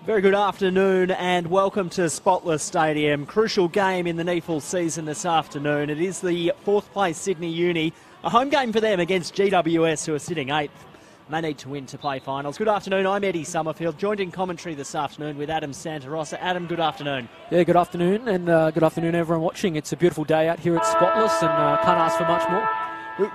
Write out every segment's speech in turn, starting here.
Very good afternoon and welcome to Spotless Stadium. Crucial game in the NEAFL season this afternoon. It is the fourth place Sydney Uni, a home game for them against GWS, who are sitting 8th. They need to win to play finals. Good afternoon, I'm Eddie Summerfield, joined in commentary this afternoon with Adam Santarossa. Adam, good afternoon. Yeah, good afternoon, and good afternoon everyone watching. It's a beautiful day out here at Spotless and can't ask for much more.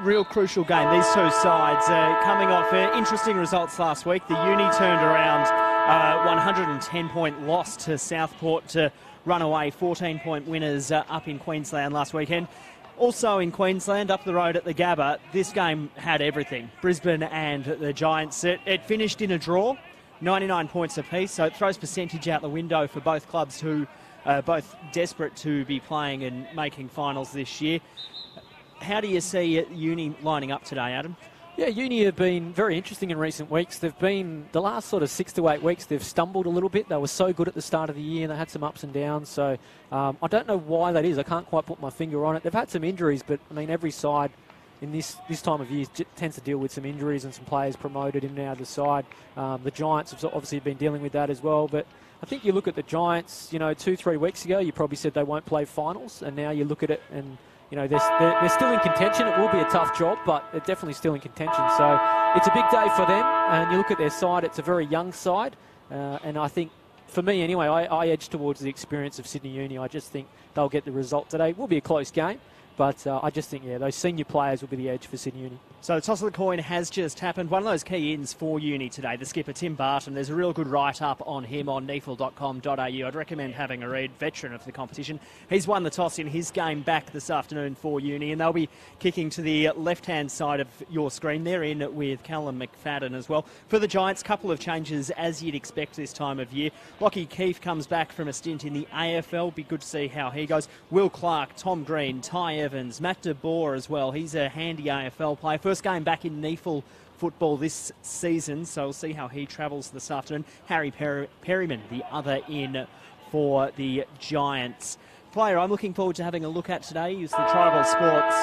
Real crucial game. These two sides coming off interesting results last week. The Uni turned around 110-point loss to Southport to run away 14-point winners up in Queensland last weekend. Also in Queensland, up the road at the Gabba, this game had everything. Brisbane and the Giants. It finished in a draw, 99 points apiece, so it throws percentage out the window for both clubs who are both desperate to be playing and making finals this year. How do you see Uni lining up today, Adam? Yeah, Uni have been very interesting in recent weeks. They've been, the last sort of 6 to 8 weeks, they've stumbled a little bit. They were so good at the start of the year and they had some ups and downs. So I don't know why that is. I can't quite put my finger on it. They've had some injuries, but I mean, every side in this time of year tends to deal with some injuries and some players promoted in and out of the side. The Giants have obviously been dealing with that as well. But I think you look at the Giants, 2-3 weeks ago, you probably said they won't play finals. And now you look at it and they're still in contention. It will be a tough job, but they're definitely still in contention. So it's a big day for them. And you look at their side, it's a very young side. And I think, for me anyway, I edge towards the experience of Sydney Uni. I just think they'll get the result today. It will be a close game, but I just think, those senior players will be the edge for Sydney Uni. So the toss of the coin has just happened. One of those key ins for Uni today, the skipper Tim Barton. There's a real good write-up on him on neafl.com.au. I'd recommend having a read. Veteran of the competition. He's won the toss in his game back this afternoon for Uni, and they'll be kicking to the left-hand side of your screen. They're in with Callum McFadden as well. For the Giants, couple of changes as you'd expect this time of year. Lockie Keefe comes back from a stint in the AFL. Be good to see how he goes. Will Clark, Tom Green, Ty Evans, Matt de Boer as well. He's a handy AFL player. First game back in NEAFL football this season, so we'll see how he travels this afternoon. Harry Perryman, the other in for the Giants. Player I'm looking forward to having a look at today is the Tribal Sports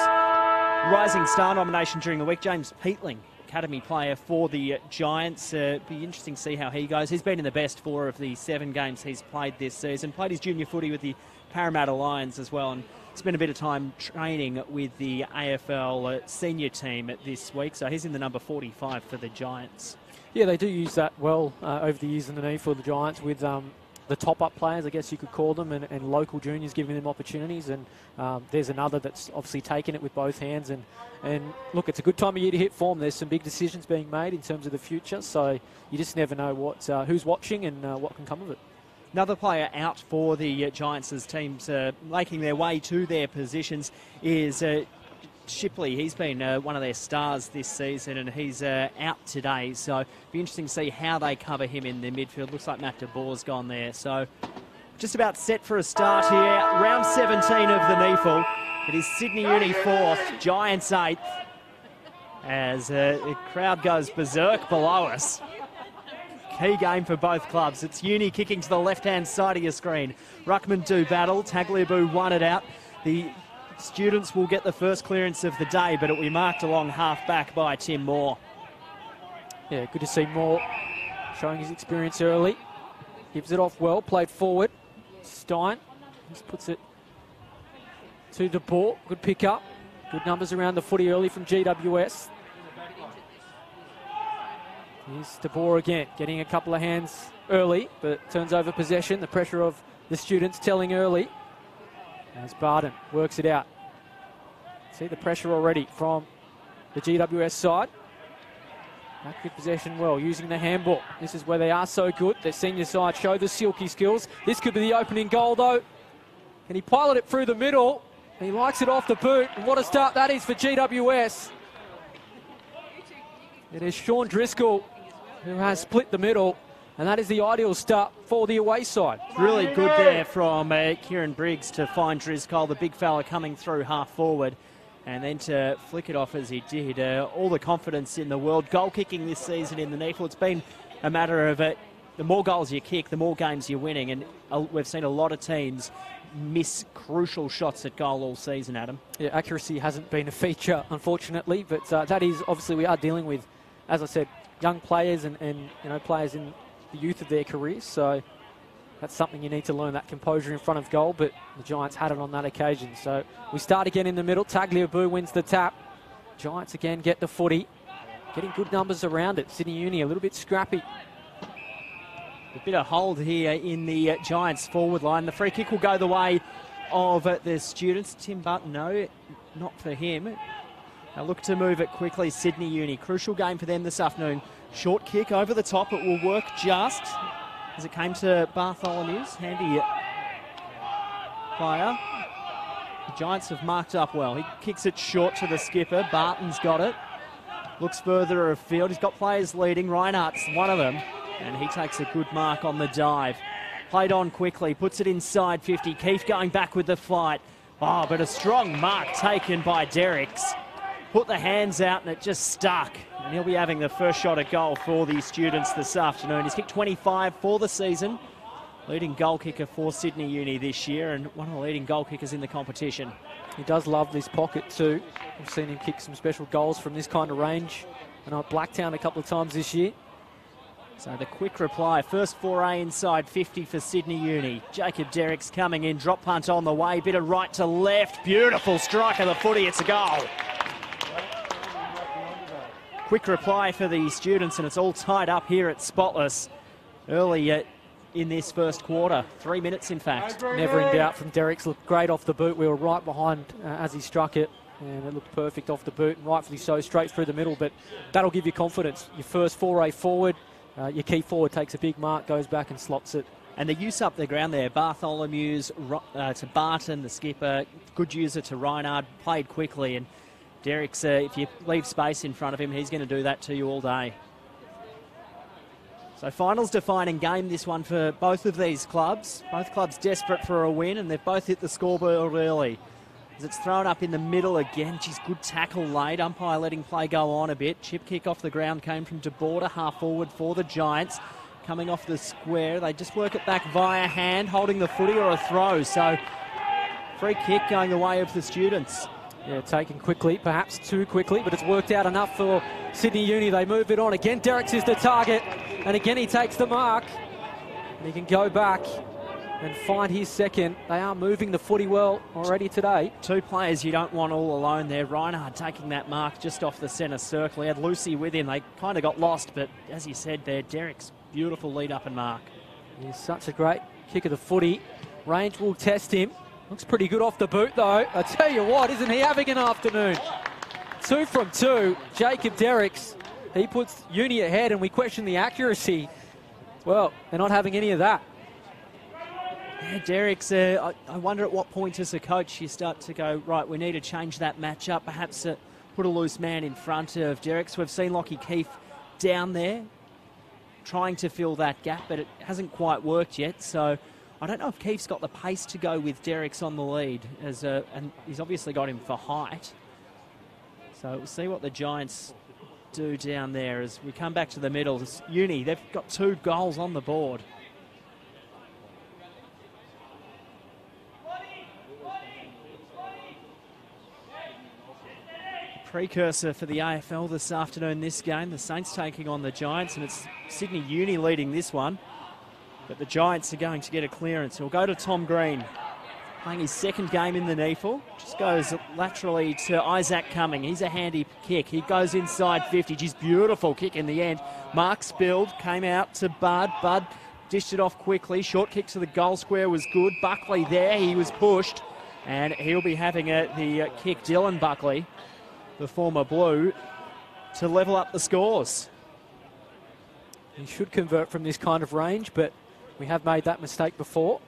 Rising Star nomination during the week. James Peatling, academy player for the Giants. Be interesting to see how he goes. He's been in the best 4 of the 7 games he's played this season. Played his junior footy with the Parramatta Lions as well, and spent a bit of time training with the AFL senior team this week, so he's in the number 45 for the Giants. Yeah, they do use that well over the years in the NEAFL for the Giants with the top-up players, I guess you could call them, and local juniors giving them opportunities. And there's another that's obviously taken it with both hands. And look, it's a good time of year to hit form. There's some big decisions being made in terms of the future, so you just never know who's watching and what can come of it. Another player out for the Giants as teams making their way to their positions is Shipley. He's been one of their stars this season, and he's out today. So it'll be interesting to see how they cover him in the midfield. Looks like Matt de Boer's gone there. So just about set for a start here. Round 17 of the NEAFL. It is Sydney Uni 4th, Giants 8th, as the crowd goes berserk below us. Key game for both clubs. It's Uni kicking to the left-hand side of your screen. Ruckman do battle. Tagliabue won it out. The students will get the first clearance of the day, but it will be marked along half-back by Tim Moore. Yeah, good to see Moore showing his experience early. Gives it off well, played forward. Stein just puts it to de Boer. Good pick up. Good numbers around the footy early from GWS. Here's de Boer again, getting a couple of hands early, but turns over possession. The pressure of the students telling early. As Barton works it out. See the pressure already from the GWS side. Back with possession well, using the handball. This is where they are so good. Their senior side show the silky skills. This could be the opening goal though. Can he pilot it through the middle? He likes it off the boot. And what a start that is for GWS. It is Sean Driscoll who has split the middle, and that is the ideal start for the away side. Really good there from Kieran Briggs to find Driscoll, the big fella coming through half forward, and then to flick it off as he did. All the confidence in the world. Goal kicking this season in the NEAFL, it's been a matter of the more goals you kick, the more games you're winning, and we've seen a lot of teams miss crucial shots at goal all season, Adam. Yeah, accuracy hasn't been a feature, unfortunately, but that is obviously we are dealing with, as I said, young players and players in the youth of their careers. So that's something you need to learn, that composure in front of goal. But the Giants had it on that occasion. So we start again in the middle. Tagliabue wins the tap. Giants again get the footy. Getting good numbers around it. Sydney Uni a little bit scrappy. A bit of hold here in the Giants forward line. The free kick will go the way of the students. Tim Button, no, not for him. They'll look to move it quickly. Sydney Uni, crucial game for them this afternoon. Short kick over the top. It will work just as it came to Bartholomew's. Handy player. The Giants have marked up well. He kicks it short to the skipper. Barton's got it. Looks further afield. He's got players leading. Reinhardt's one of them. And he takes a good mark on the dive. Played on quickly. Puts it inside 50. Keefe going back with the flight. Oh, but a strong mark taken by Derricks. Put the hands out and it just stuck. And he'll be having the first shot at goal for the students this afternoon. He's kicked 25 for the season. Leading goal kicker for Sydney Uni this year and one of the leading goal kickers in the competition. He does love this pocket too. We've seen him kick some special goals from this kind of range. And at Blacktown a couple of times this year. So the quick reply, first foray inside 50 for Sydney Uni. Jacob Derricks coming in, drop punt on the way, bit of right to left. Beautiful strike of the footy, it's a goal. Quick reply for the students and it's all tied up here at Spotless early in this first quarter. 3 minutes, in fact. Never in doubt from Derricks. Looked great off the boot. We were right behind as he struck it. And it looked perfect off the boot, and rightfully so, straight through the middle. But that'll give you confidence. Your first foray forward, your key forward takes a big mark, goes back and slots it. And the use up the ground there, Bartholomew's to Barton, the skipper, good user to Reinhardt, played quickly. And Derricks, if you leave space in front of him, he's going to do that to you all day. So finals defining game, this one for both of these clubs. Both clubs desperate for a win, and they've both hit the scoreboard early. As it's thrown up in the middle again. Geez, good tackle late. Umpire letting play go on a bit. Chip kick off the ground came from De Border, half forward for the Giants. Coming off the square, they just work it back via hand, holding the footy or a throw. So free kick going the way of the students. Yeah, taken quickly, perhaps too quickly, but it's worked out enough for Sydney Uni. They move it on. Again, Derricks is the target, and again he takes the mark. And he can go back and find his second. They are moving the footy well already today. Two players you don't want all alone there. Reinhardt taking that mark just off the centre circle. He had Lucy with him. They kind of got lost, but as you said there, Derricks, beautiful lead up and mark. He's such a great kick of the footy. Range will test him. Looks pretty good off the boot though. I tell you what, isn't he having an afternoon? 2 from 2. Jacob Derricks, he puts Uni ahead, and we question the accuracy. Well, they're not having any of that. Yeah, Derricks, I wonder at what point as a coach you start to go, right, we need to change that matchup, perhaps put a loose man in front of Derricks. We've seen Lockie Keefe down there trying to fill that gap, but it hasn't quite worked yet. So I don't know if Keefe's got the pace to go with Derricks on the lead, and he's obviously got him for height. So we'll see what the Giants do down there as we come back to the middle. It's Uni, they've got 2 goals on the board. Precursor for the AFL this afternoon, this game. The Saints taking on the Giants, and it's Sydney Uni leading this one. But the Giants are going to get a clearance. He'll go to Tom Green, playing his second game in the NEAFL. Just goes laterally to Isaac Cumming. He's a handy kick. He goes inside 50. Just beautiful kick in the end. Mark spilled, came out to Bud. Bud dished it off quickly. Short kick to the goal square was good. Buckley there, he was pushed. And he'll be having the kick, Dylan Buckley, the former Blue, to level up the scores. He should convert from this kind of range, but we have made that mistake before.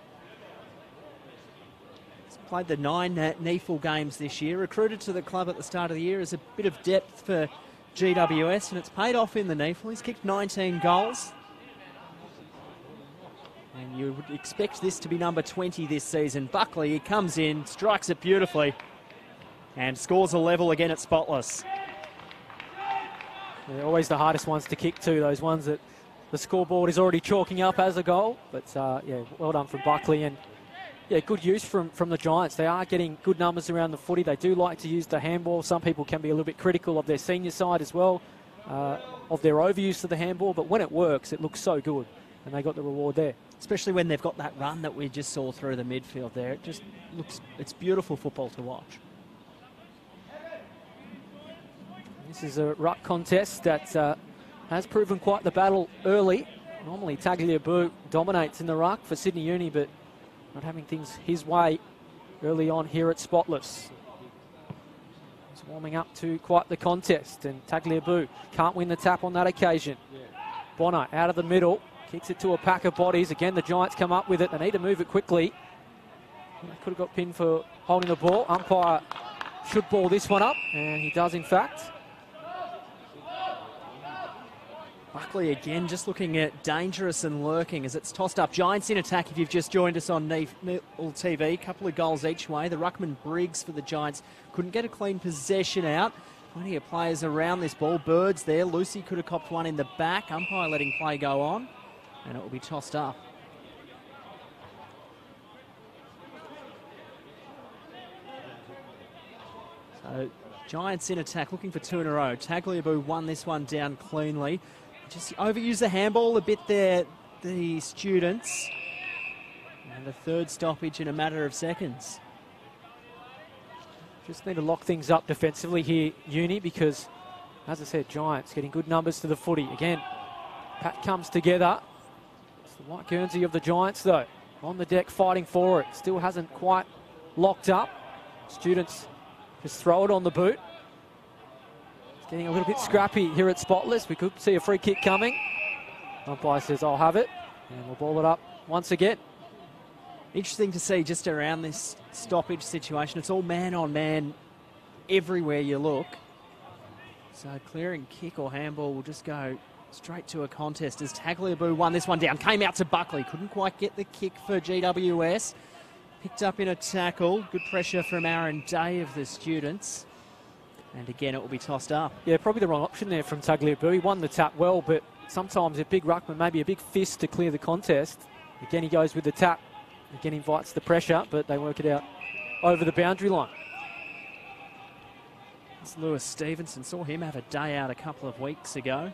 He's played the 9 NEAFL games this year, recruited to the club at the start of the year as a bit of depth for GWS, and it's paid off in the NEAFL. He's kicked 19 goals. And you would expect this to be number 20 this season. Buckley, he comes in, strikes it beautifully, and scores a level again at Spotless. They're always the hardest ones to kick too, those ones that the scoreboard is already chalking up as a goal. But yeah, well done from Buckley, and yeah, good use from the Giants. They are getting good numbers around the footy. They do like to use the handball. Some people can be a little bit critical of their senior side as well, of their overuse of the handball, but when it works, it looks so good. and they got the reward there. Especially when they've got that run that we just saw through the midfield there. It just looks, it's beautiful football to watch. This is a ruck contest that has proven quite the battle early. Normally Tagliabue dominates in the ruck for Sydney Uni, but not having things his way early on here at Spotless. He's warming up to quite the contest, and Tagliabue can't win the tap on that occasion. Bono out of the middle, kicks it to a pack of bodies. Again, the Giants come up with it. They need to move it quickly. They could have got pinned for holding the ball. Umpire should ball this one up, and he does in fact. Buckley again just looking at dangerous and lurking as it's tossed up. Giants in attack if you've just joined us on Neil TV. A couple of goals each way. The ruckman Briggs for the Giants couldn't get a clean possession out. Plenty of players around this ball. Birds there. Lucy could have copped one in the back. Umpire letting play go on. And it will be tossed up. So Giants in attack looking for two in a row. Tagliabue won this one down cleanly. Just overused the handball a bit there, the students. And the third stoppage in a matter of seconds. Just need to lock things up defensively here, Uni, because, as I said, Giants getting good numbers to the footy. Again, Pat comes together. It's the White Guernsey of the Giants, though. On the deck fighting for it. Still hasn't quite locked up. Students just throw it on the boot. It's getting a little bit scrappy here at Spotless. We could see a free kick coming. Umpire says, I'll have it. And we'll ball it up once again. Interesting to see just around this stoppage situation. It's all man on man everywhere you look. So clearing kick or handball will just go straight to a contest as Tagliabue won this one down. Came out to Buckley. Couldn't quite get the kick for GWS. Picked up in a tackle. Good pressure from Aaron Day of the students. And again, it will be tossed up. Yeah, probably the wrong option there from Tagliabue. He won the tap well, but sometimes a big ruckman, maybe a big fist to clear the contest. Again, he goes with the tap. Again, invites the pressure, but they work it out over the boundary line. It's Lewis Stevenson. Saw him have a day out a couple of weeks ago.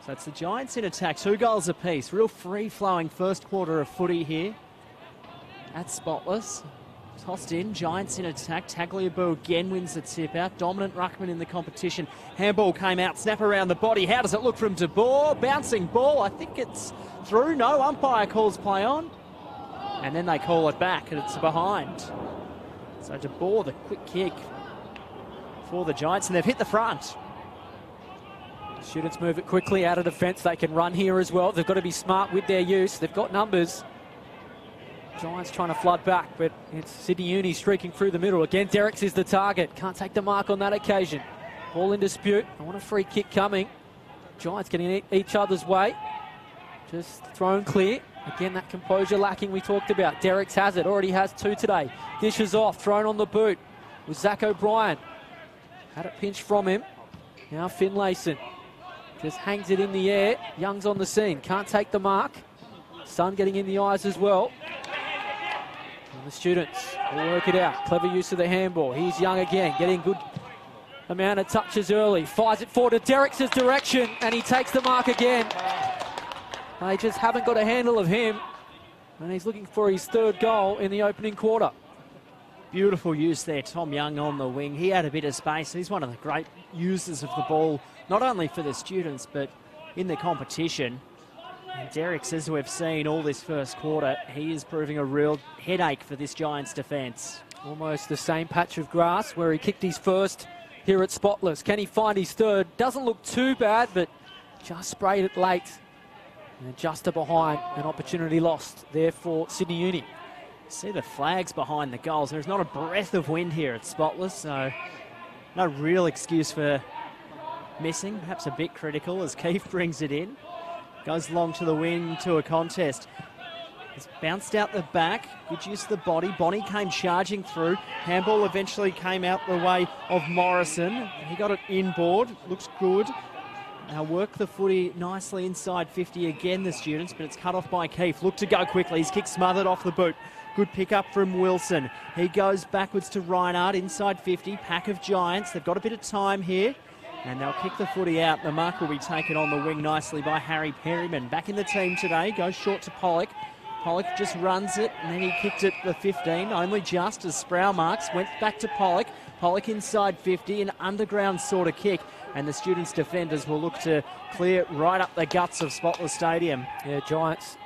So it's the Giants in attack. 2 goals apiece. Real free-flowing first quarter of footy here at Spotless. Tossed in. Giants in attack. Tagliabue again wins the tip out. Dominant ruckman in the competition. Handball came out. Snap around the body. How does it look from De Boer? Bouncing ball. I think it's through. No, umpire calls play on. And then they call it back and it's behind. So De Boer, the quick kick for the Giants, and they've hit the front. Students move it quickly out of defence. They can run here as well. They've got to be smart with their use. They've got numbers. Giants trying to flood back, but it's Sydney Uni streaking through the middle. Again, Derricks is the target. Can't take the mark on that occasion. Ball in dispute. I want a free kick coming. Giants getting each other's way. Just thrown clear. Again, that composure lacking we talked about. Derricks has it. Already has 2 today. Dishes off. Thrown on the boot with Zach O'Brien. Had it pinched from him. Now Finlayson just hangs it in the air. Young's on the scene. Can't take the mark. Sun getting in the eyes as well. And the students will work it out. Clever use of the handball. Here's Young again, getting good amount of touches early. Fires it forward to Derricks' direction, and he takes the mark again. They just haven't got a handle of him, and he's looking for his 3rd goal in the opening quarter. Beautiful use there, Tom Young on the wing. He had a bit of space. He's one of the great users of the ball, not only for the students, but in the competition. And Derricks, as we've seen all this first quarter, he is proving a real headache for this Giants defence. Almost the same patch of grass where he kicked his first here at Spotless. Can he find his 3rd? Doesn't look too bad, but just sprayed it late. And just behind, an opportunity lost there for Sydney Uni. See the flags behind the goals. There's not a breath of wind here at Spotless, so no real excuse for missing. Perhaps a bit critical as Keefe brings it in. Goes long to the wing to a contest. It's bounced out the back. Good use of the body. Bonnie came charging through. Handball eventually came out the way of Morrison. He got it inboard. Looks good. Now work the footy nicely inside 50 again, the students, but it's cut off by Keefe. Look to go quickly. His kick smothered off the boot. Good pick up from Wilson. He goes backwards to Reinhardt inside 50. Pack of Giants. They've got a bit of time here. And they'll kick the footy out. The mark will be taken on the wing nicely by Harry Perryman. Back in the team today, goes short to Pollock. Pollock just runs it, and then he kicked it the 15, only just as Sproul marks. Went back to Pollock. Pollock inside 50, an underground sort of kick. And the Students' defenders will look to clear right up the guts of Spotless Stadium. Yeah, Giants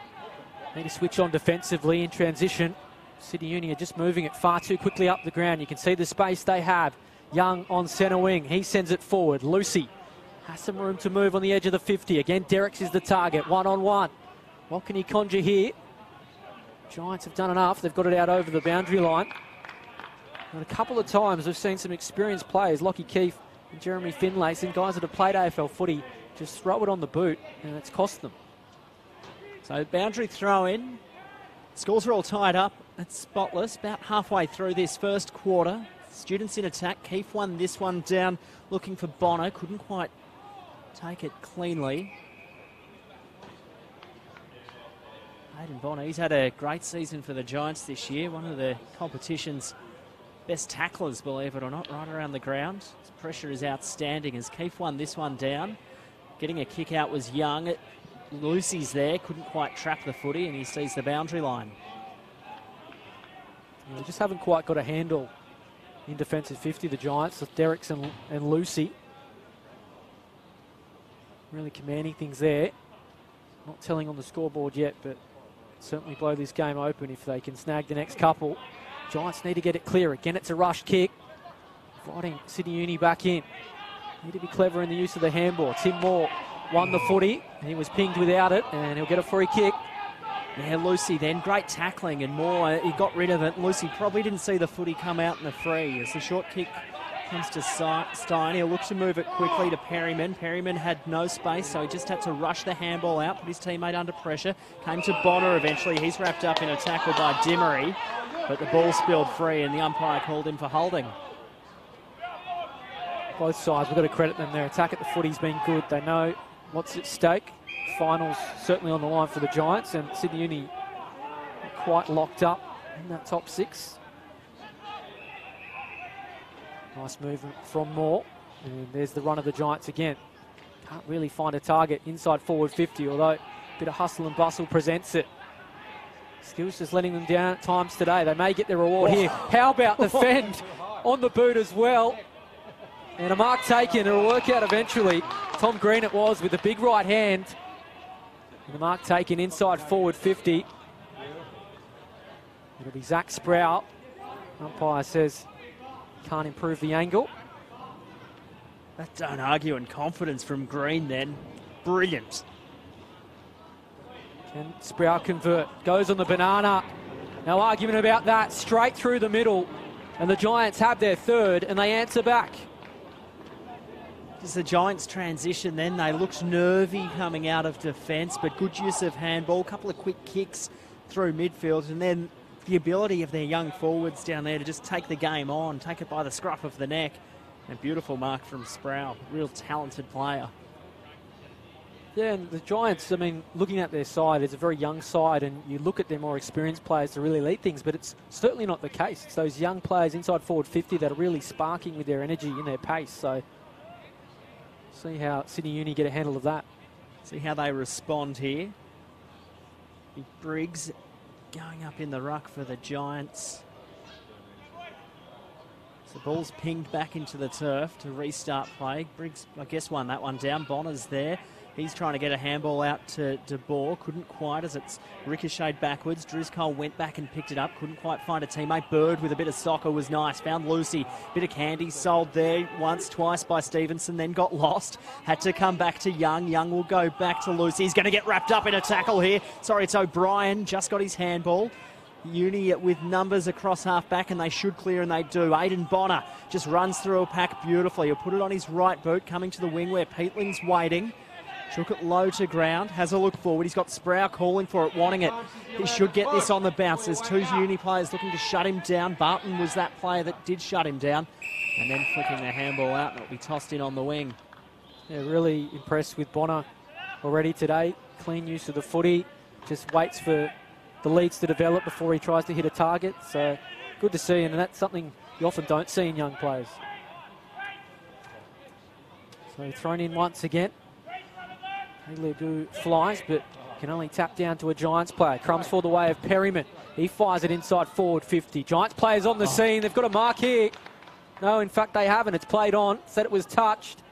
need to switch on defensively in transition. Sydney Uni are just moving it far too quickly up the ground. You can see the space they have. Young on centre wing. He sends it forward. Lucy has some room to move on the edge of the 50. Again, Derricks is the target. One-on-one. What can he conjure here? Giants have done enough. They've got it out over the boundary line. And a couple of times we've seen some experienced players, Lockie Keefe and Jeremy Finlayson, and guys that have played AFL footy, just throw it on the boot, and it's cost them. So boundary throw in. Scores are all tied up at Spotless. About halfway through this first quarter. Students in attack. Keefe won this one down, looking for Bonner. Couldn't quite take it cleanly. Hayden Bonner, he's had a great season for the Giants this year. One of the competition's best tacklers, believe it or not, right around the ground. His pressure is outstanding as Keefe won this one down. Getting a kick out was Young. Lucy's there, couldn't quite trap the footy, and he sees the boundary line. They just haven't quite got a handle in defensive 50, the Giants, with Derricks and Lucy. Really commanding things there. Not telling on the scoreboard yet, but certainly blow this game open if they can snag the next couple. Giants need to get it clear. Again, it's a rush kick. Inviting Sydney Uni back in. Need to be clever in the use of the handball. Tim Moore won the footy, and he was pinged without it, and he'll get a free kick. Yeah, Lucy then, great tackling, and Moore, he got rid of it. Lucy probably didn't see the footy come out in the free. As the short kick comes to Stein, he'll look to move it quickly to Perryman. Perryman had no space, so he just had to rush the handball out, put his teammate under pressure. Came to Bonner eventually. He's wrapped up in a tackle by Dimmery, but the ball spilled free, and the umpire called him for holding. Both sides, we've got to credit them. Their attack at the footy's been good. They know what's at stake. Finals certainly on the line for the Giants, and Sydney Uni quite locked up in that top six. Nice movement from Moore, and there's the run of the Giants again. Can't really find a target inside forward 50, although a bit of hustle and bustle presents it. Skills just letting them down at times today. They may get their reward here. How about the fend on the boot as well? And a mark taken. It'll work out eventually. Tom Green it was with a big right hand. And the mark taken inside forward 50. It'll be Zach Sproul. Umpire says can't improve the angle. That don't argue, and confidence from Green then. Brilliant. Can Sproul convert? Goes on the banana. No argument about that. Straight through the middle. And the Giants have their third, and they answer back. As the Giants transition then, they looked nervy coming out of defence, but good use of handball, a couple of quick kicks through midfield, and then the ability of their young forwards down there to just take the game on, take it by the scruff of the neck. And a beautiful mark from Sproul, real talented player. Yeah, and the Giants, I mean, looking at their side, it's a very young side, and you look at their more experienced players to really lead things, but it's certainly not the case. It's those young players inside forward 50 that are really sparking with their energy and their pace, so see how Sydney Uni get a handle of that. See how they respond here. Briggs going up in the ruck for the Giants. So the ball's pinged back into the turf to restart play. Briggs, I guess, won that one down. Bonner's there. He's trying to get a handball out to De Boer. Couldn't quite as it's ricocheted backwards. Driscoll went back and picked it up. Couldn't quite find a teammate. Bird with a bit of soccer was nice. Found Lucy. Bit of candy sold there once, twice by Stevenson, then got lost. Had to come back to Young. Young will go back to Lucy. He's going to get wrapped up in a tackle here. Sorry, it's O'Brien. Just got his handball. Uni with numbers across half-back, and they should clear, and they do. Aiden Bonner just runs through a pack beautifully. He'll put it on his right boot, coming to the wing where Peatling's waiting. Took it low to ground, has a look forward. He's got Sproul calling for it, wanting it. He should get this on the bounce. There's two Uni players looking to shut him down. Barton was that player that did shut him down. And then flicking the handball out, and it'll be tossed in on the wing. Yeah, really impressed with Bonner already today. Clean use of the footy. Just waits for the leads to develop before he tries to hit a target. So good to see, and that's something you often don't see in young players. So thrown in once again. Lebu flies, but can only tap down to a Giants player. Crumbs for the way of Perryman. He fires it inside forward 50. Giants players on the scene. They've got a mark here. No, in fact, they haven't. It's played on. Said it was touched.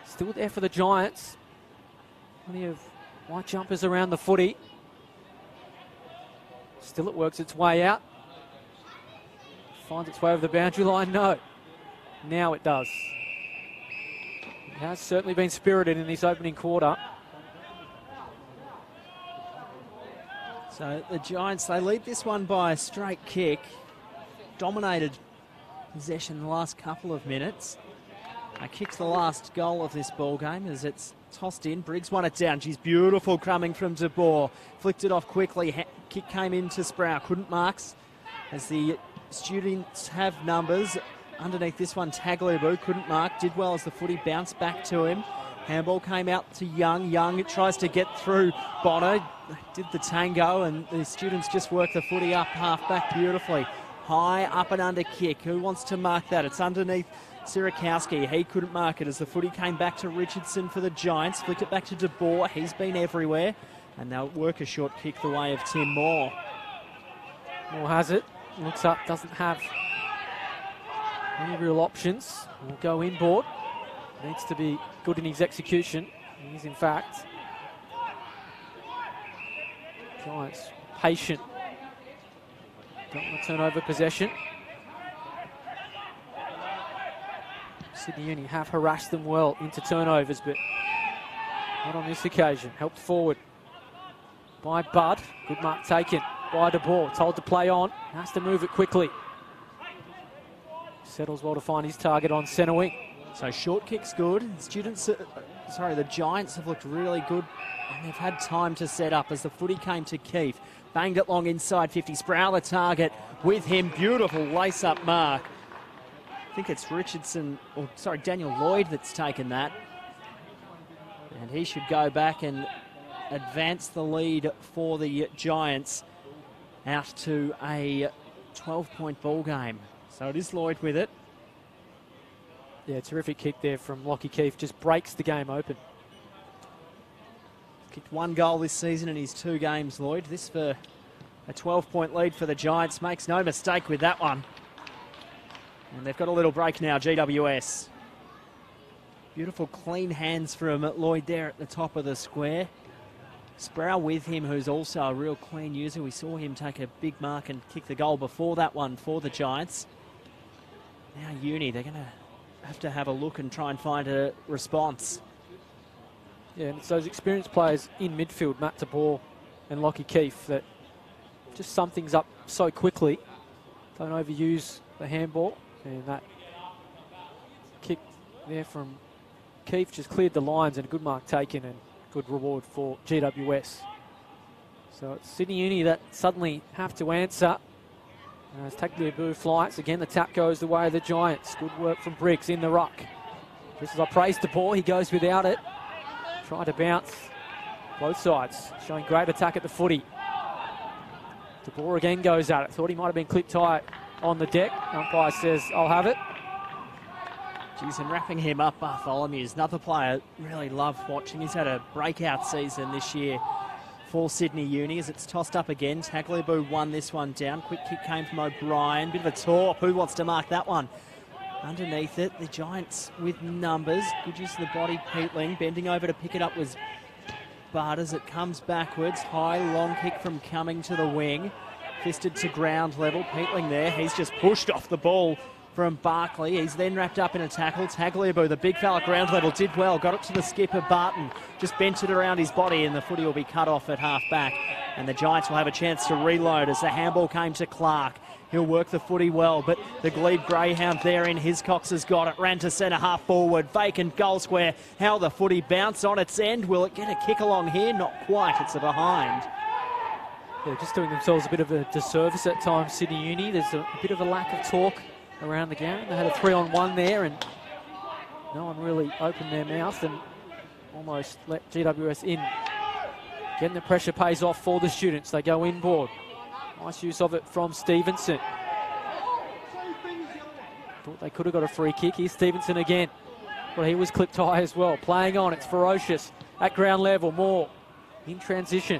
Still there for the Giants. Plenty of white jumpers around the footy. Still it works its way out. Finds its way over the boundary line. No. Now it does. It has certainly been spirited in this opening quarter. So the Giants, they lead this one by a straight kick. Dominated possession the last couple of minutes. They kicked the last goal of this ball game as it's tossed in. Briggs won it down. She's beautiful coming from De Boer. Flicked it off quickly. Kick came into Sproul. Couldn't marks as the students have numbers. Underneath this one, Tagliabue couldn't mark. Did well as the footy bounced back to him. Handball came out to Young. Young tries to get through Bonner. Did the tango, and the students just work the footy up half back beautifully. High up and under kick. Who wants to mark that? It's underneath Sierakowski. He couldn't mark it as the footy came back to Richardson for the Giants. Flicked it back to De Boer. He's been everywhere. And they'll work a short kick the way of Tim Moore. Moore has it. Looks up. Doesn't have any real options. Will go inboard. Needs to be good in his execution. He is, in fact. Giants patient. Don't want to turn over possession. Sydney Uni have harassed them well into turnovers, but not on this occasion. Helped forward by Budd. Good mark taken by De Boer. Told to play on. Has to move it quickly. Settles well to find his target on centre wing. So short kick's good. The Giants have looked really good, and they've had time to set up as the footy came to Keefe. Banged it long inside 50. Sproul the target with him. Beautiful lace-up mark. I think it's Daniel Lloyd that's taken that. And he should go back and advance the lead for the Giants out to a 12-point ball game. So it is Lloyd with it. Yeah, terrific kick there from Lockie Keefe. Just breaks the game open. Kicked one goal this season in his 2 games, Lloyd. This for a 12-point lead for the Giants. Makes no mistake with that one. And they've got a little break now, GWS. Beautiful clean hands from Lloyd there at the top of the square. Sproul with him, who's also a real clean user. We saw him take a big mark and kick the goal before that one for the Giants. Now Uni, they're going to have to have a look and try and find a response. Yeah, and it's those experienced players in midfield, Matt De Boer and Lockie Keefe, that just sum things up so quickly. Don't overuse the handball. And that kick there from Keefe just cleared the lines, and a good mark taken and good reward for GWS. So it's Sydney Uni that suddenly have to answer. As Tagliabue flies, again the tap goes the way of the Giants. Good work from Briggs in the ruck. Just as I praised De Boer, he goes without it. Tried to bounce. Both sides showing great attack at the footy. De Boer again goes at it. Thought he might have been clipped tight on the deck. Umpire says, I'll have it. Geez, and wrapping him up, Bartholomew's another player really love watching. He's had a breakout season this year for Sydney Uni as it's tossed up again. Tagliabue won this one down. Quick kick came from O'Brien. Bit of a torp. Who wants to mark that one? Underneath it, the Giants with numbers. Good use of the body, Peatling. Bending over to pick it up was Bart as it comes backwards. High, long kick from Cumming to the wing. Fisted to ground level. Peatling there. He's just pushed off the ball from Barkley. He's then wrapped up in a tackle. Tagliabue, the big fella ground level, did well. Got it to the skipper, Barton. Just bent it around his body, and the footy will be cut off at half back. And the Giants will have a chance to reload as the handball came to Clark. He'll work the footy well, but the Glebe Greyhound there in Hiscox has got it. Ran to centre half forward. Vacant goal square. How the footy bounce on its end. Will it get a kick along here? Not quite. It's a behind. Yeah, just doing themselves a bit of a disservice at times, Sydney Uni. There's a bit of a lack of talk around the game. They had a 3-on-1 there, and no one really opened their mouth and almost let GWS in. Getting the pressure pays off for the students. They go inboard. Nice use of it from Stevenson. Thought they could have got a free kick. Here's Stevenson again. Well, he was clipped high as well. Playing on, it's ferocious. At ground level, Moore in transition.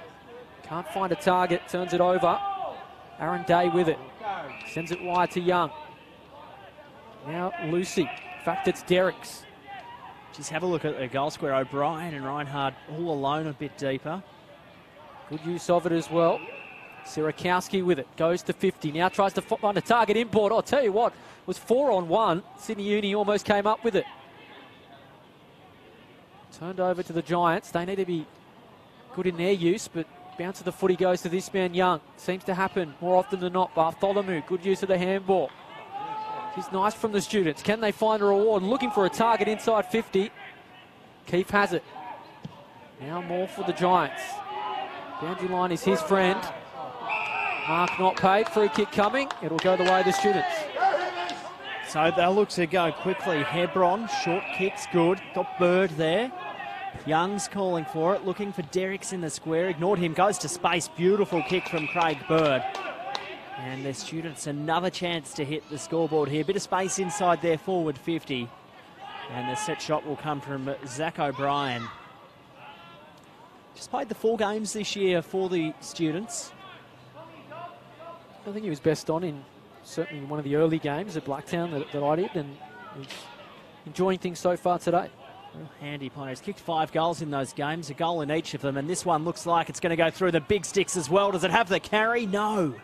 Can't find a target, turns it over. Aaron Day with it. Sends it wide to Young. Now Lucy. In fact, it's Derricks. Just have a look at the goal square. O'Brien and Reinhard all alone a bit deeper. Good use of it as well. Sirakowski with it. Goes to 50. Now tries to find a target inboard. I'll tell you what, it was 4-on-1. Sydney Uni almost came up with it. Turned over to the Giants. They need to be good in their use, but bounce of the footy goes to this man Young. Seems to happen more often than not. Bartholomew, good use of the handball. It's nice from the students. Can they find a reward? Looking for a target inside 50. Keefe has it. Now more for the Giants. Boundary line is his friend. Mark not paid. Free kick coming. It'll go the way of the students. So they'll look to go quickly. Hebron, short kicks, good. Got Bird there. Young's calling for it, looking for Derricks in the square. Ignored him, goes to space. Beautiful kick from Craig Bird. And the students another chance to hit the scoreboard here. Bit of space inside their forward 50. And the set shot will come from Zach O'Brien. Just played the 4 games this year for the students. I think he was best on in certainly one of the early games at Blacktown that I did, and he's enjoying things so far today. Real handy punter. He's kicked 5 goals in those games, a goal in each of them, and this one looks like it's going to go through the big sticks as well. Does it have the carry? No.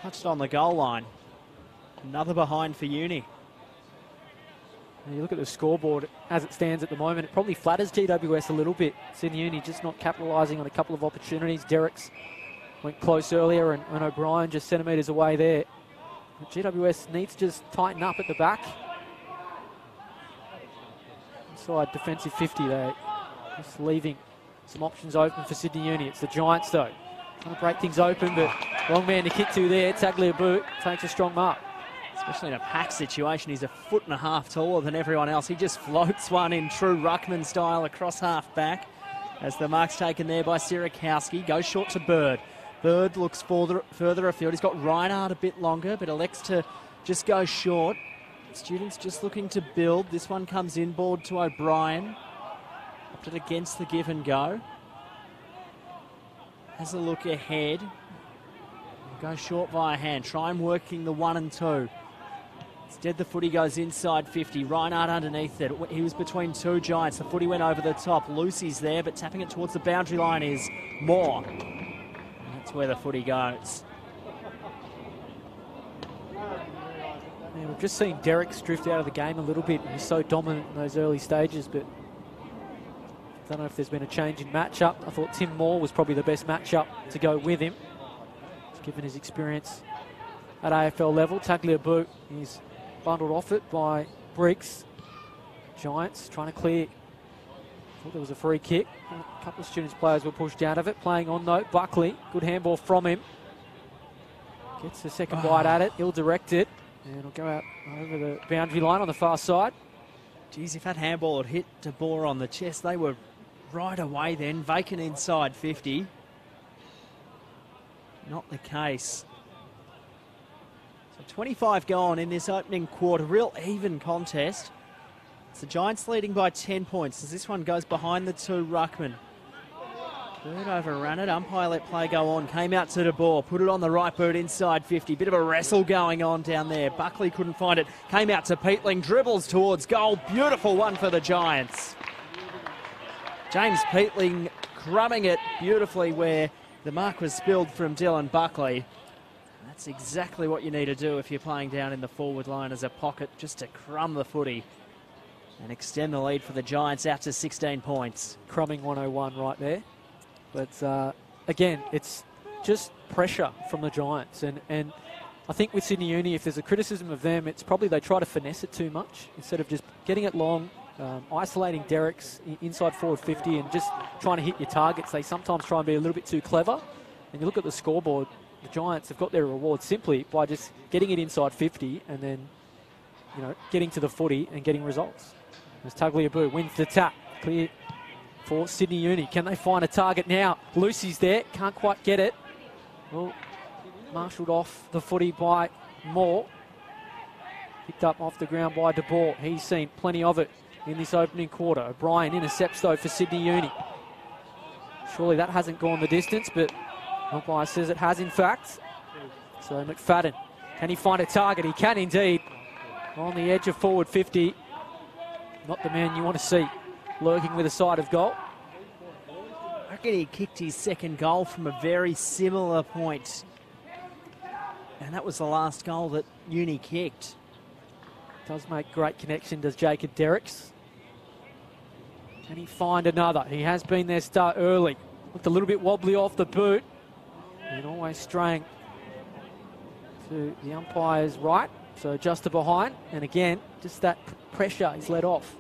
Touched on the goal line. Another behind for Uni. And you look at the scoreboard as it stands at the moment, it probably flatters GWS a little bit. Sydney Uni just not capitalising on a couple of opportunities. Derricks went close earlier, and O'Brien just centimetres away there. But GWS needs to just tighten up at the back. Inside defensive 50 there, just leaving some options open for Sydney Uni. It's the Giants though, trying to break things open, but wrong man to kick to there. Tagliabue takes a strong mark. Especially in a pack situation, he's 1.5 foot taller than everyone else. He just floats one in true ruckman style across half back as the mark's taken there by Sirakowski. Goes short to Bird. Bird looks further afield. He's got Reinhard a bit longer, but elects to just go short. Students just looking to build. This one comes inboard to O'Brien. Upped it against the give and go. Has a look ahead. Go short via hand. Try and working the 1 and 2. Instead, the footy goes inside 50. Reinhard underneath it. He was between 2 Giants. The footy went over the top. Lucy's there, but tapping it towards the boundary line is Moore. That's where the footy goes. Yeah, we've just seen Derricks drift out of the game a little bit. He's so dominant in those early stages, but I don't know if there's been a change in matchup. I thought Tim Moore was probably the best matchup to go with him, given his experience at AFL level. Tagliabue is bundled off it by Briggs. Giants trying to clear. Thought there was a free kick. A couple of students players were pushed out of it. Playing on though, Buckley. Good handball from him. Gets the second bite at it. Ill-directed. And it'll go out over the boundary line on the far side. Geez, if that handball had hit De Boer on the chest, they were right away then. Vacant inside 50. Not the case. So 25 gone in this opening quarter. Real even contest. It's the Giants leading by 10 points as this one goes behind the 2 ruckman. Bird overran it. Umpire let play go on. Came out to De Boer. Put it on the right boot inside 50. Bit of a wrestle going on down there. Buckley couldn't find it. Came out to Peatling. Dribbles towards goal. Beautiful one for the Giants. James Peatling crumbing it beautifully where the mark was spilled from Dylan Buckley. That's exactly what you need to do if you're playing down in the forward line as a pocket, just to crumb the footy and extend the lead for the Giants out to 16 points. Crumbing 101 right there. But again, it's just pressure from the Giants. And I think with Sydney Uni, if there's a criticism of them, it's probably they try to finesse it too much instead of just getting it long, isolating Derricks inside forward 50 and just trying to hit your targets. They sometimes try and be a little bit too clever. And you look at the scoreboard, the Giants have got their reward simply by just getting it inside 50 and then, you know, getting to the footy and getting results. As Tagliabue wins the tap, clear for Sydney Uni. Can they find a target now? Lucy's there, can't quite get it. Well, marshalled off the footy by Moore. Picked up off the ground by De Boer. He's seen plenty of it in this opening quarter. O'Brien intercepts, though, for Sydney Uni. Surely that hasn't gone the distance, but umpire says it has, in fact. So McFadden, can he find a target? He can indeed. On the edge of forward 50. Not the man you want to see lurking with a side of goal. I reckon he kicked his second goal from a very similar point. And that was the last goal that Uni kicked. Does make great connection, does Jacob Derricks. Can he find another? He has been their start early. Looked a little bit wobbly off the boot. And always straying to the umpire's right. So just to behind. And again, just that pressure is let off.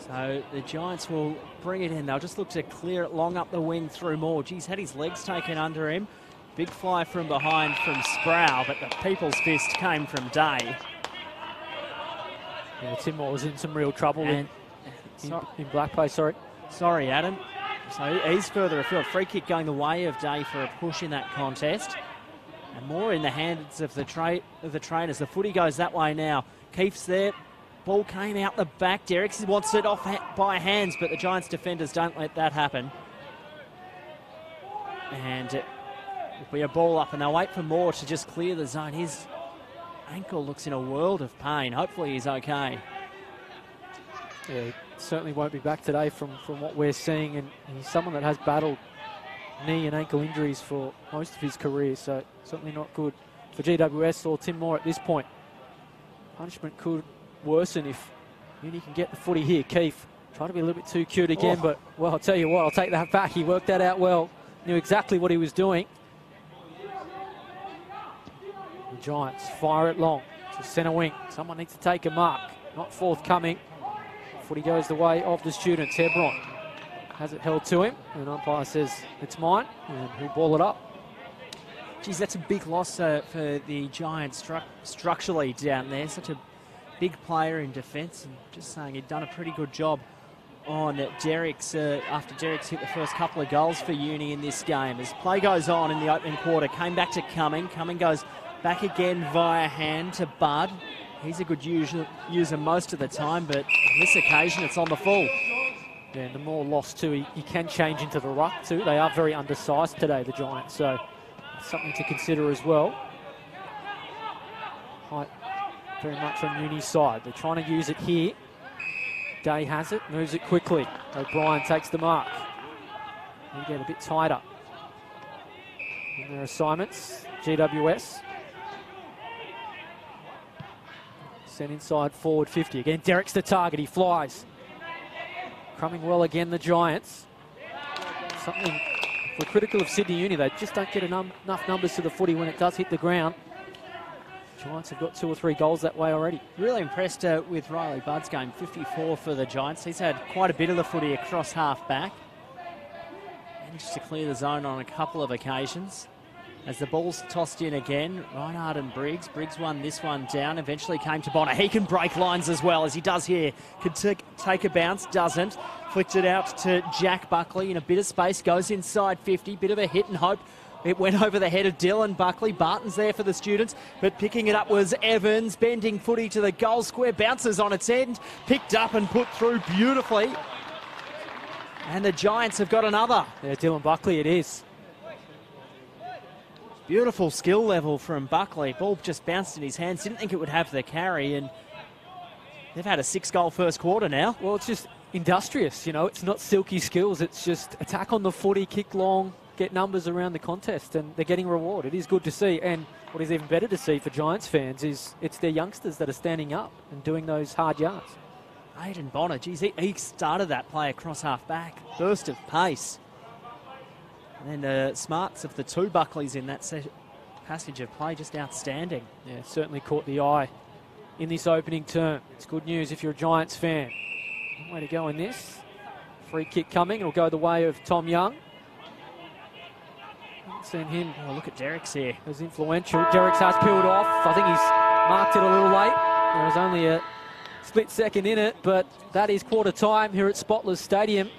So the Giants will bring it in. They'll just look to clear it long up the wing through Moore. He's had his legs taken under him. Big fly from behind from Sproul, but the people's fist came from Day. Yeah, Tim Moore was in some real trouble in Black Bay, sorry. Sorry, Adam. So he's further afield. Free kick going the way of Day for a push in that contest. And more in the hands of the trainers. The footy goes that way now. Keefe's there. Ball came out the back. Derricks wants it off by hands, but the Giants defenders don't let that happen. And it will be a ball up, and they'll wait for Moore to just clear the zone. His ankle looks in a world of pain. Hopefully he's okay. Yeah, he certainly won't be back today from what we're seeing, and he's someone that has battled knee and ankle injuries for most of his career, so certainly not good for GWS or Tim Moore at this point. Punishment could worsen if Uni can get the footy here. Keefe tried to be a little bit too cute again, but, well, I'll tell you what, I'll take that back. He worked that out well, knew exactly what he was doing. The Giants fire it long to centre wing. Someone needs to take a mark. Not forthcoming. Footy goes the way of the Students. Hebron has it held to him, and umpire says it's mine, and he'll ball it up. Geez, that's a big loss for the Giants structurally down there. Such a big player in defence, and just saying he'd done a pretty good job on Derricks after Derricks hit the first couple of goals for Uni in this game. As play goes on in the opening quarter, came back to Cumming. Cumming goes back again via hand to Bud. He's a good user most of the time, but on this occasion it's on the full. Yeah, and the more loss too, he can change into the ruck too. They are very undersized today, the Giants, so something to consider as well. Height very much on Uni's side. They're trying to use it here. Day has it, moves it quickly. O'Brien takes the mark. They get a bit tighter in their assignments. GWS. Sent inside forward 50. Again, Derricks the target. He flies. Coming well again, the Giants. Something, if we're critical of Sydney Uni, they just don't get enough numbers to the footy when it does hit the ground. Giants have got 2 or 3 goals that way already. Really impressed with Riley Budd's game. 54 for the Giants. He's had quite a bit of the footy across half back. Managed to clear the zone on a couple of occasions. As the ball's tossed in again, Reinhardt and Briggs. Briggs won this one down, eventually came to Bonner. He can break lines as well, as he does here. Could take a bounce, doesn't. Flicked it out to Jack Buckley in a bit of space, goes inside 50, bit of a hit and hope. It went over the head of Dylan Buckley. Barton's there for the Students, but picking it up was Evans. Bending footy to the goal square, bounces on its end, picked up and put through beautifully. And the Giants have got another. Yeah, Dylan Buckley it is. Beautiful skill level from Buckley. Ball just bounced in his hands. Didn't think it would have the carry, and they've had a 6-goal first quarter now. Well, it's just industrious, you know. It's not silky skills. It's just attack on the footy, kick long, get numbers around the contest, and they're getting reward. It is good to see, and what is even better to see for Giants fans is it's their youngsters that are standing up and doing those hard yards. Aidan Bonner, geez, he started that play across half back. Burst of pace. And then the smarts of the 2 Buckleys in that passage of play, just outstanding. Yeah, certainly caught the eye in this opening term. It's good news if you're a Giants fan. Way to go in this. Free kick coming. It'll go the way of Tom Young. Haven't seen him. Oh, look at Derricks here. As influential. Derricks has peeled off. I think he's marked it a little late. There was only a split second in it, but that is quarter time here at Spotless Stadium.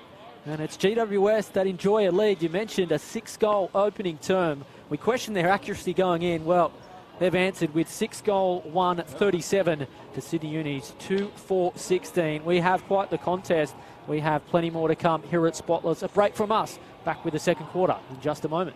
And it's GWS that enjoy a lead. You mentioned a 6-goal opening term. We questioned their accuracy going in. Well, They've answered with 6-goal 1-37 to Sydney Uni's 2-4-16. We have quite the contest. We have plenty more to come here at Spotless. A break from us. Back with the second quarter in just a moment.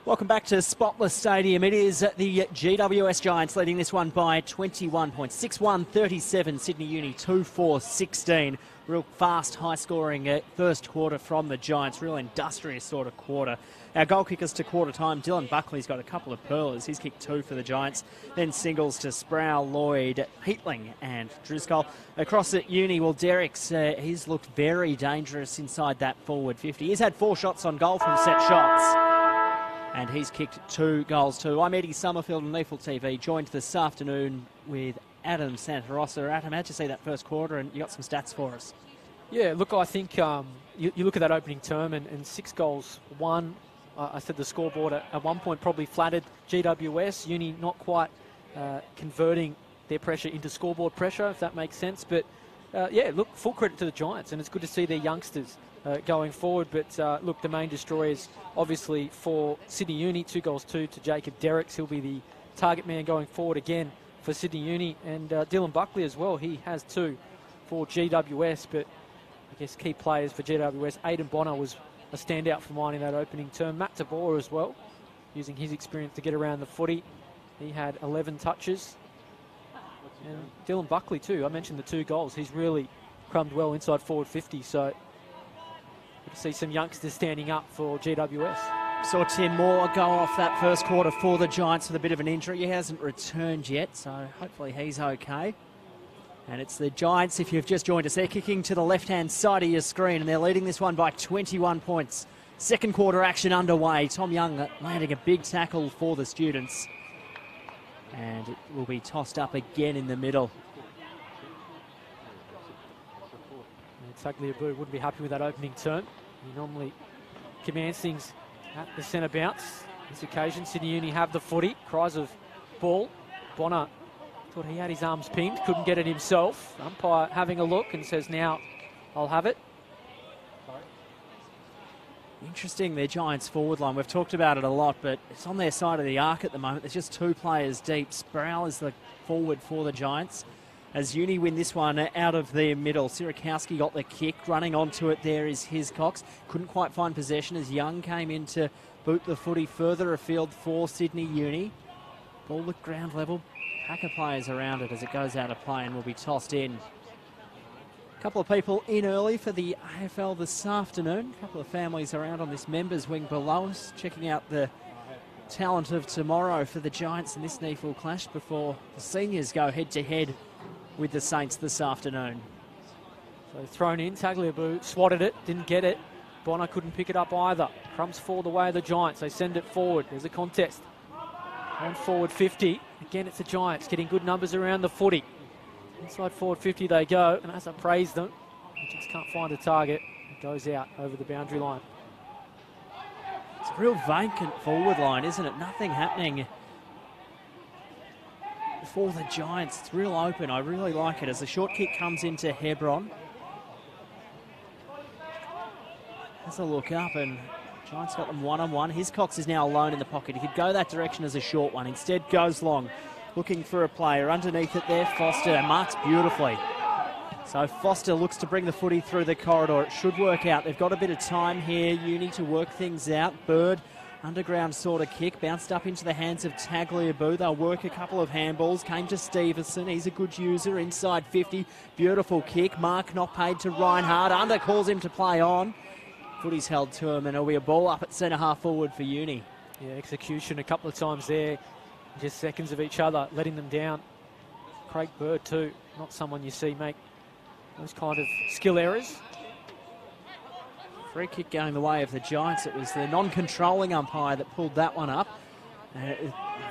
Welcome back to Spotless Stadium. It is the GWS Giants leading this one by 21 points. 6-1-37, Sydney Uni 2-4-16. Real fast, high-scoring first quarter from the Giants. Real industrious sort of quarter. Our goal kickers to quarter time. Dylan Buckley's got a couple of pearlers. He's kicked 2 for the Giants. Then singles to Sproul, Lloyd, Heatling and Driscoll. Across at Uni, well, Derek's, he's looked very dangerous inside that forward 50. He's had 4 shots on goal from set shots. And he's kicked 2 goals too. I'm Eddie Summerfield on Neefle TV, joined this afternoon with Adam Santarossa. Adam, how'd you see that first quarter? And you got some stats for us. Yeah, look, I think you look at that opening term and 6 goals, 1. I said the scoreboard at one point probably flattered GWS. Uni not quite converting their pressure into scoreboard pressure, if that makes sense. But, yeah, look, full credit to the Giants, and it's good to see their youngsters going forward. But, look, the main destroyers, obviously, for Sydney Uni, 2 goals, 2 to Jacob Derricks. He'll be the target man going forward again for Sydney Uni. And Dylan Buckley as well, he has 2 for GWS. But I guess key players for GWS, Aidan Bonner was a standout for mine in that opening term. Matt Tabor as well, using his experience to get around the footy. He had 11 touches. And Dylan Buckley too, I mentioned the 2 goals. He's really crumbed well inside forward 50, so good to see some youngsters standing up for GWS. Saw Tim Moore go off that first quarter for the Giants with a bit of an injury. He hasn't returned yet, so hopefully he's okay. And it's the Giants, if you've just joined us, they're kicking to the left-hand side of your screen, and they're leading this one by 21 points. Second quarter action underway. Tom Young landing a big tackle for the students. And it will be tossed up again in the middle. Tagliabue wouldn't be happy with that opening turn. He normally commands things at the centre bounce. This occasion, Sydney Uni have the footy. Cries of ball. Bonner thought he had his arms pinned, couldn't get it himself. Umpire having a look and says, now I'll have it. Interesting, their Giants forward line. We've talked about it a lot, but it's on their side of the arc at the moment. There's just 2 players deep. Sproul is the forward for the Giants. As Uni win this one out of their middle. Sirakowski got the kick. Running onto it there is Hiscox. Couldn't quite find possession as Young came in to boot the footy further afield for Sydney Uni. Ball at ground level. Pack of players around it as it goes out of play and will be tossed in. A couple of people in early for the AFL this afternoon. A couple of families around on this members wing below us, checking out the talent of tomorrow for the Giants in this Neefle clash before the seniors go head-to-head with the Saints this afternoon. So thrown in, Tagliabue swatted it, didn't get it. Bonner couldn't pick it up either. Crumbs fall the way of the Giants. They send it forward. There's a contest. On forward 50. Again, it's the Giants getting good numbers around the footy. Inside forward 50 they go, and as I praise them, they just can't find a target. It goes out over the boundary line. It's a real vacant forward line, isn't it? Nothing happening for the Giants. It's real open. I really like it as the short kick comes into Hebron. Has a look up and Giants got them one-on-one. Hiscox is now alone in the pocket. He could go that direction as a short one. Instead goes long, looking for a player. Underneath it there, Foster marks beautifully. So Foster looks to bring the footy through the corridor. It should work out. They've got a bit of time here, Uni, to work things out. Bird, underground sort of kick, bounced up into the hands of Tagliabue. They'll work a couple of handballs. Came to Stevenson. He's a good user inside 50. Beautiful kick. Mark not paid to Reinhardt. Under calls him to play on. Footy's held to him, and it'll be a ball up at centre half forward for Uni. Yeah, execution a couple of times there. Just seconds of each other, letting them down. Craig Bird too, not someone you see make those kind of skill errors. Free kick going the way of the Giants. It was the non-controlling umpire that pulled that one up.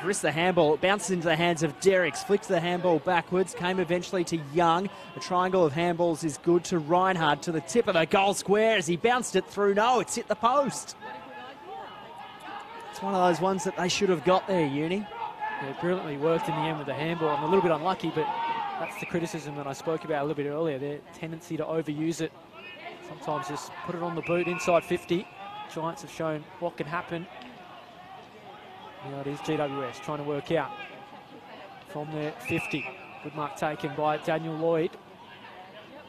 Wrist the handball, it bounces into the hands of Derricks, flicks the handball backwards, came eventually to Young. A triangle of handballs is good to Reinhardt, to the tip of the goal square as he bounced it through. No, it's hit the post. It's one of those ones that they should have got there, Uni. Yeah, brilliantly worked in the end with the handball. I'm a little bit unlucky, but that's the criticism that I spoke about a little bit earlier. Their tendency to overuse it. Sometimes just put it on the boot inside 50. Giants have shown what can happen. Now it is GWS trying to work out from their 50. Good mark taken by Daniel Lloyd.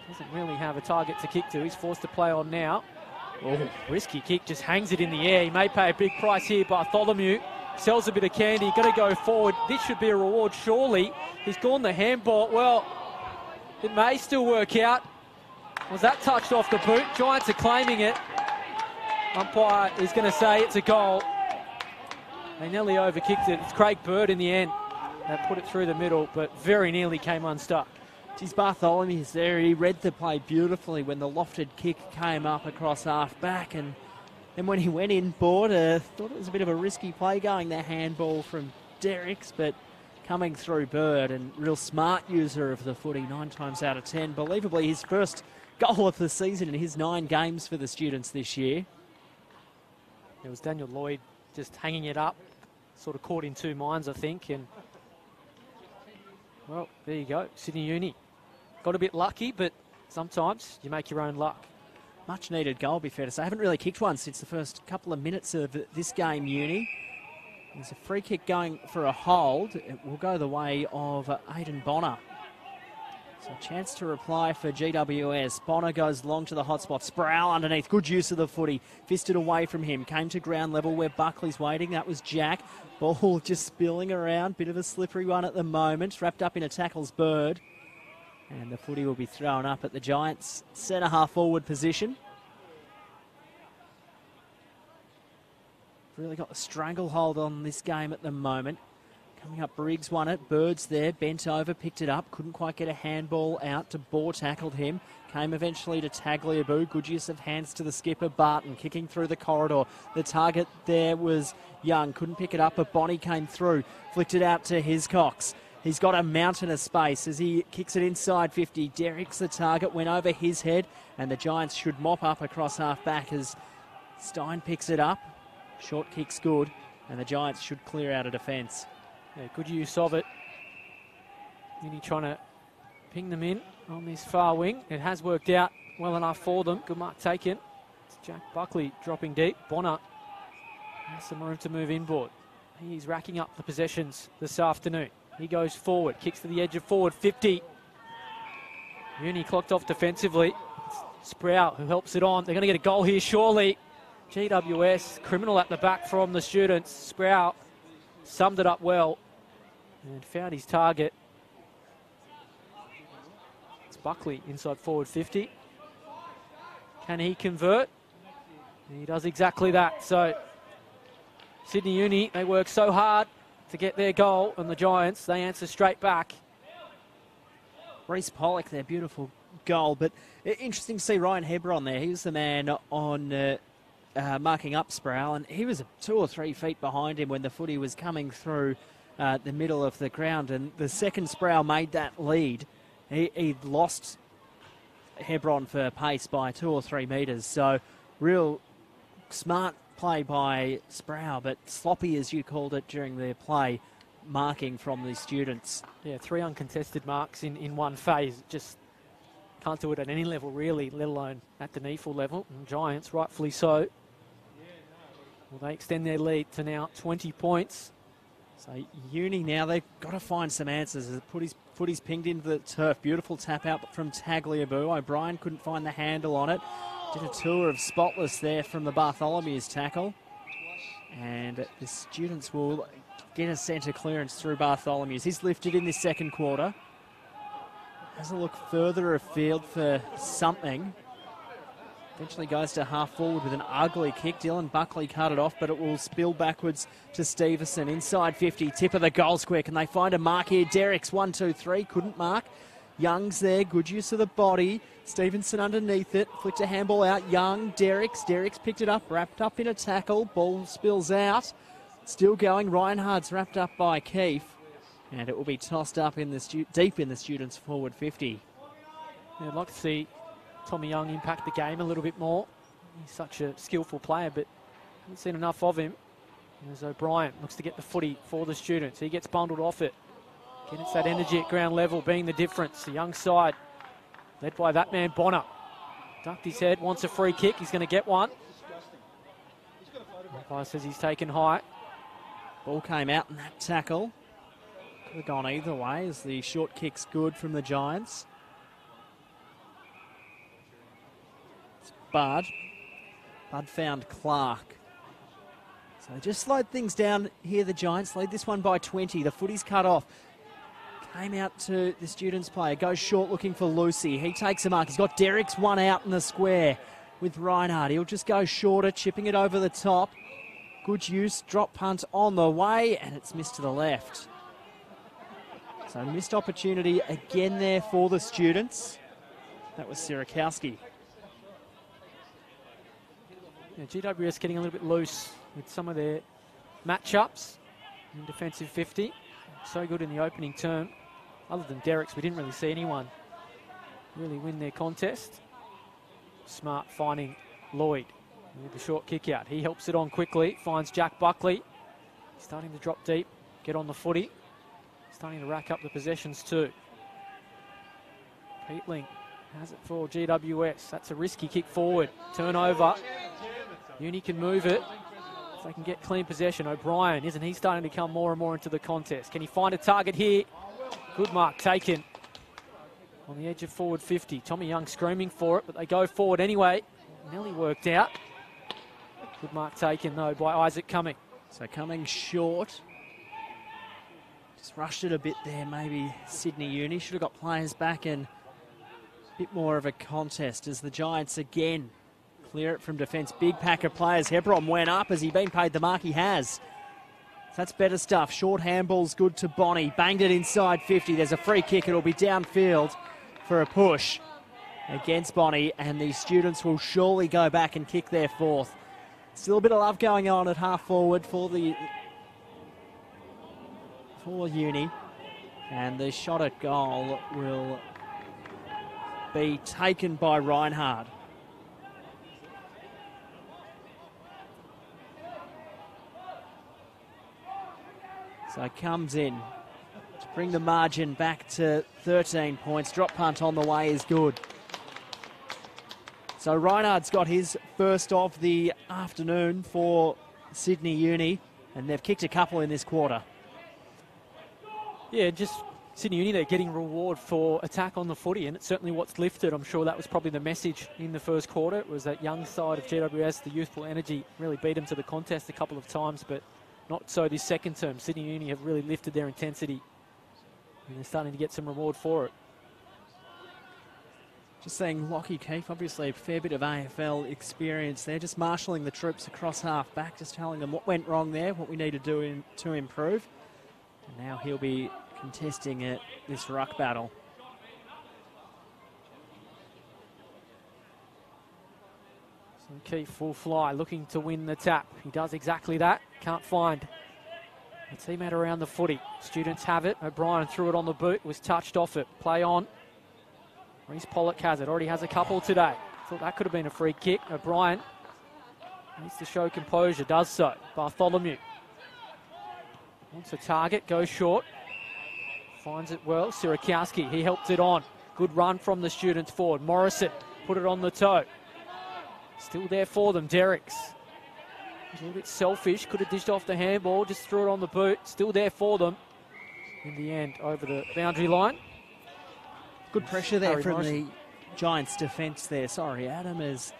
Doesn't really have a target to kick to. He's forced to play on now. Oh, risky kick, just hangs it in the air. He may pay a big price here, Bartholomew sells a bit of candy, going to go forward. This should be a reward, surely. He's gone the handball. Well, it may still work out. Was that touched off the boot? Giants are claiming it. Umpire is going to say it's a goal. They nearly overkicked it. It's Craig Bird in the end that put it through the middle, but very nearly came unstuck. Geez, Bartholomew's there. He read the play beautifully when the lofted kick came up across half-back, and then when he went in, Border thought it was a bit of a risky play going the handball from Derricks, but coming through Bird, and real smart user of the footy 9 times out of 10. Believably, his first goal of the season in his 9 games for the Students this year. It was Daniel Lloyd just hanging it up, sort of caught in 2 minds, I think, and well, there you go, Sydney Uni. Got a bit lucky, but sometimes you make your own luck. Much needed goal, be fair to say. I haven't really kicked one since the first couple of minutes of this game, Uni. There's a free kick going for a hold. It will go the way of Aidan Bonner. So a chance to reply for GWS. Bonner goes long to the hot spot. Sproul underneath. Good use of the footy. Fisted away from him. Came to ground level where Buckley's waiting. That was Jack. Ball just spilling around. Bit of a slippery one at the moment. Wrapped up in a tackle's Bird. And the footy will be thrown up at the Giants' centre-half forward position. Really got the stranglehold on this game at the moment. Coming up, Briggs won it. Bird's there, bent over, picked it up. Couldn't quite get a handball out. DeBoer tackled him. Came eventually to Tagliabue. Good use of hands to the skipper, Barton, kicking through the corridor. The target there was Young. Couldn't pick it up, but Bonnie came through. Flicked it out to Hiscox. He's got a mountain of space as he kicks it inside 50. Derricks, the target, went over his head, and the Giants should mop up across half-back as Stein picks it up. Short kick's good, and the Giants should clear out a defence. Yeah, good use of it. Uni trying to ping them in on this far wing. It has worked out well enough for them. Good mark taken. It's Jack Buckley dropping deep. Bonner has some room to move inboard. He's racking up the possessions this afternoon. He goes forward, kicks to the edge of forward 50. Uni clocked off defensively. It's Sprout who helps it on. They're going to get a goal here, surely. GWS, criminal at the back from the Students. Sprout summed it up well and found his target. It's Buckley inside forward 50. Can he convert? He does exactly that. So Sydney Uni, they work so hard to get their goal, and the Giants, they answer straight back. Reece Pollock, their beautiful goal, but interesting to see Ryan Hebron there. He was the man on marking up Sproul, and he was 2 or 3 feet behind him when the footy was coming through the middle of the ground, and the second Sproul made that lead, he lost Hebron for pace by 2 or 3 metres, so real smart play by Sproul, but sloppy, as you called it, during the play, marking from the Students. Yeah, 3 uncontested marks in one phase. Just can't do it at any level, really, let alone at the NEAFL level. And Giants, rightfully so. Well, they extend their lead to now 20 points. So Uni now, they've got to find some answers. Footy's pinged into the turf. Beautiful tap out from Tagliabue. O'Brien couldn't find the handle on it. Did a tour of Spotless there from the Bartholomew's tackle. And the Students will get a centre clearance through Bartholomew's. He's lifted in this second quarter. Has a look further afield for something. Eventually goes to half forward with an ugly kick. Dylan Buckley cut it off, but it will spill backwards to Stevenson. Inside 50, tip of the goal square. Can they find a mark here? Derricks, 1, 2, 3, couldn't mark. Young's there, good use of the body. Stevenson underneath it, flicked a handball out. Young, Derricks picked it up, wrapped up in a tackle. Ball spills out. Still going, Reinhardt's wrapped up by Keefe. And it will be tossed up in the deep in the Students' forward 50. Yeah, I'd like to see Tommy Young impact the game a little bit more. He's such a skillful player, but haven't seen enough of him. As O'Brien looks to get the footy for the Students. He gets bundled off it. Gets that energy at ground level being the difference. The Young side, led by that man Bonner. Ducked his head, wants a free kick. He's going to get one. Umpire says he's taken high. Ball came out in that tackle. Could have gone either way as the short kick's good from the Giants. It's Bard. Bud found Clark. So they just slowed things down here. The Giants lead this one by 20. The footy's cut off. Came out to the Students player. Goes short looking for Lucy. He takes a mark. He's got Derrick's one out in the square with Reinhardt. He'll just go shorter, chipping it over the top. Good use. Drop punt on the way, and it's missed to the left. So missed opportunity again there for the Students. That was Sierakowski. Yeah, GWS getting a little bit loose with some of their matchups in defensive 50. So good in the opening term. Other than Derrick's, we didn't really see anyone really win their contest. Smart finding Lloyd with the short kick out. He helps it on quickly, finds Jack Buckley. He's starting to drop deep, get on the footy. Starting to rack up the possessions too. Peatling has it for GWS. That's a risky kick forward. Turnover. Uni can move it. If they can get clean possession. O'Brien, isn't he starting to come more and more into the contest? Can he find a target here? Good mark taken. On the edge of forward 50. Tommy Young screaming for it, but they go forward anyway. Nearly worked out. Good mark taken though by Isaac Cumming. So Cumming short. Just rushed it a bit there, maybe Sydney Uni. Should have got players back and a bit more of a contest as the Giants again clear it from defence. Big pack of players. Hebron went up. Has he been paid the mark? He has. So that's better stuff. Short handball's good to Bonnie. Banged it inside 50. There's a free kick. It'll be downfield for a push against Bonnie, and the Students will surely go back and kick their fourth. Still a bit of love going on at half forward for Uni, and the shot at goal will be taken by Reinhardt. So comes in to bring the margin back to 13 points. Drop punt on the way is good. So Reinhardt's got his first of the afternoon for Sydney Uni, and they've kicked a couple in this quarter. Yeah, just Sydney Uni, they're getting reward for attack on the footy, and it's certainly what's lifted. I'm sure that was probably the message in the first quarter. It was that young side of GWS, the youthful energy, really beat them to the contest a couple of times, but not so this second term. Sydney Uni have really lifted their intensity, and they're starting to get some reward for it. Just saying, Lockie Keefe, obviously a fair bit of AFL experience there, just marshalling the troops across half back, just telling them what went wrong there, what we need to do to improve. And now he'll be contesting this ruck battle. So Keefe will fly, looking to win the tap. He does exactly that. Can't find a teammate around the footy. Students have it. O'Brien threw it on the boot, was touched off it. Play on. Reece Pollock has it. Already has a couple today. Thought that could have been a free kick. O'Brien needs to show composure. Does so. Bartholomew wants a target. Goes short. Finds it well. Sierakowski. He helped it on. Good run from the Students forward. Morrison put it on the toe. Still there for them. Derrick's a little bit selfish. Could have dished off the handball. Just threw it on the boot. Still there for them. In the end, over the boundary line. Good pressure there Harry from Morrison. the Giants' defence there. Sorry, Adam has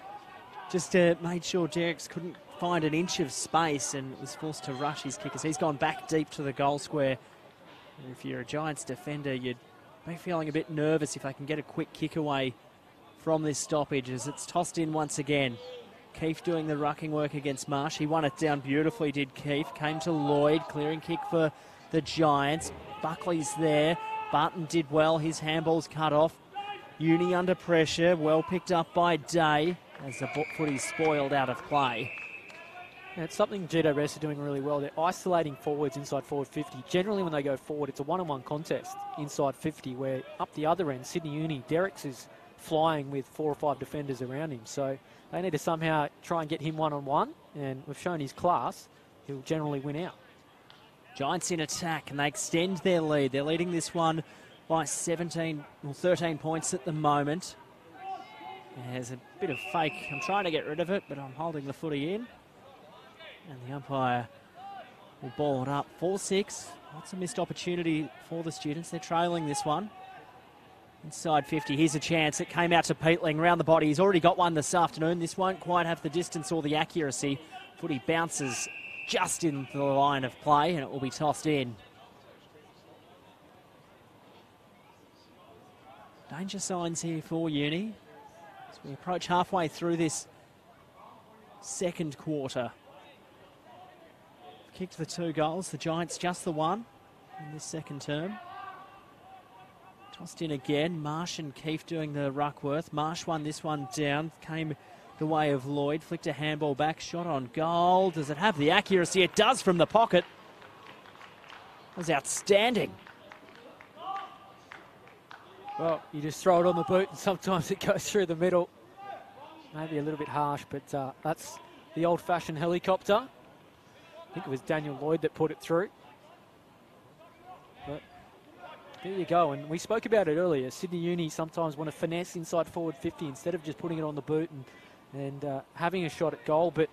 just made sure Derrick's couldn't find an inch of space and was forced to rush his kickers. He's gone back deep to the goal square. And if you're a Giants defender, you'd be feeling a bit nervous if they can get a quick kick away from this stoppage as it's tossed in once again. Keefe doing the rucking work against Marsh. He won it down beautifully, did Keefe. Came to Lloyd, clearing kick for the Giants. Buckley's there. Barton did well. His handball's cut off. Uni under pressure. Well picked up by Day as the footy's spoiled out of play. Yeah, it's something GWS are doing really well. They're isolating forwards inside forward 50. Generally, when they go forward, it's a one-on-one contest inside 50, where up the other end, Sydney Uni, Derrick's is flying with 4 or 5 defenders around him. So they need to somehow try and get him one-on-one, and we've shown his class. He'll generally win out. Giants in attack, and they extend their lead. They're leading this one by 13 points at the moment. There's a bit of fake. I'm trying to get rid of it, but I'm holding the footy in. And the umpire will ball it up. 4-6. Lots of missed opportunity for the Students. They're trailing this one. Inside 50, here's a chance. It came out to Peatling, round the body. He's already got one this afternoon. This won't quite have the distance or the accuracy. Footy bounces just into the line of play, and it will be tossed in. Danger signs here for Uni as we approach halfway through this second quarter. Kicked the 2 goals, the Giants just the 1 in this second term. Tossed in again, Marsh and Keefe doing the ruckworth. Marsh won this one down, came the way of Lloyd, flicked a handball back, shot on goal. Does it have the accuracy? It does from the pocket. That was outstanding. Well, you just throw it on the boot and sometimes it goes through the middle. Maybe a little bit harsh, but that's the old-fashioned helicopter. I think it was Daniel Lloyd that put it through. But there you go, and we spoke about it earlier. Sydney Uni sometimes want to finesse inside forward 50 instead of just putting it on the boot and having a shot at goal. But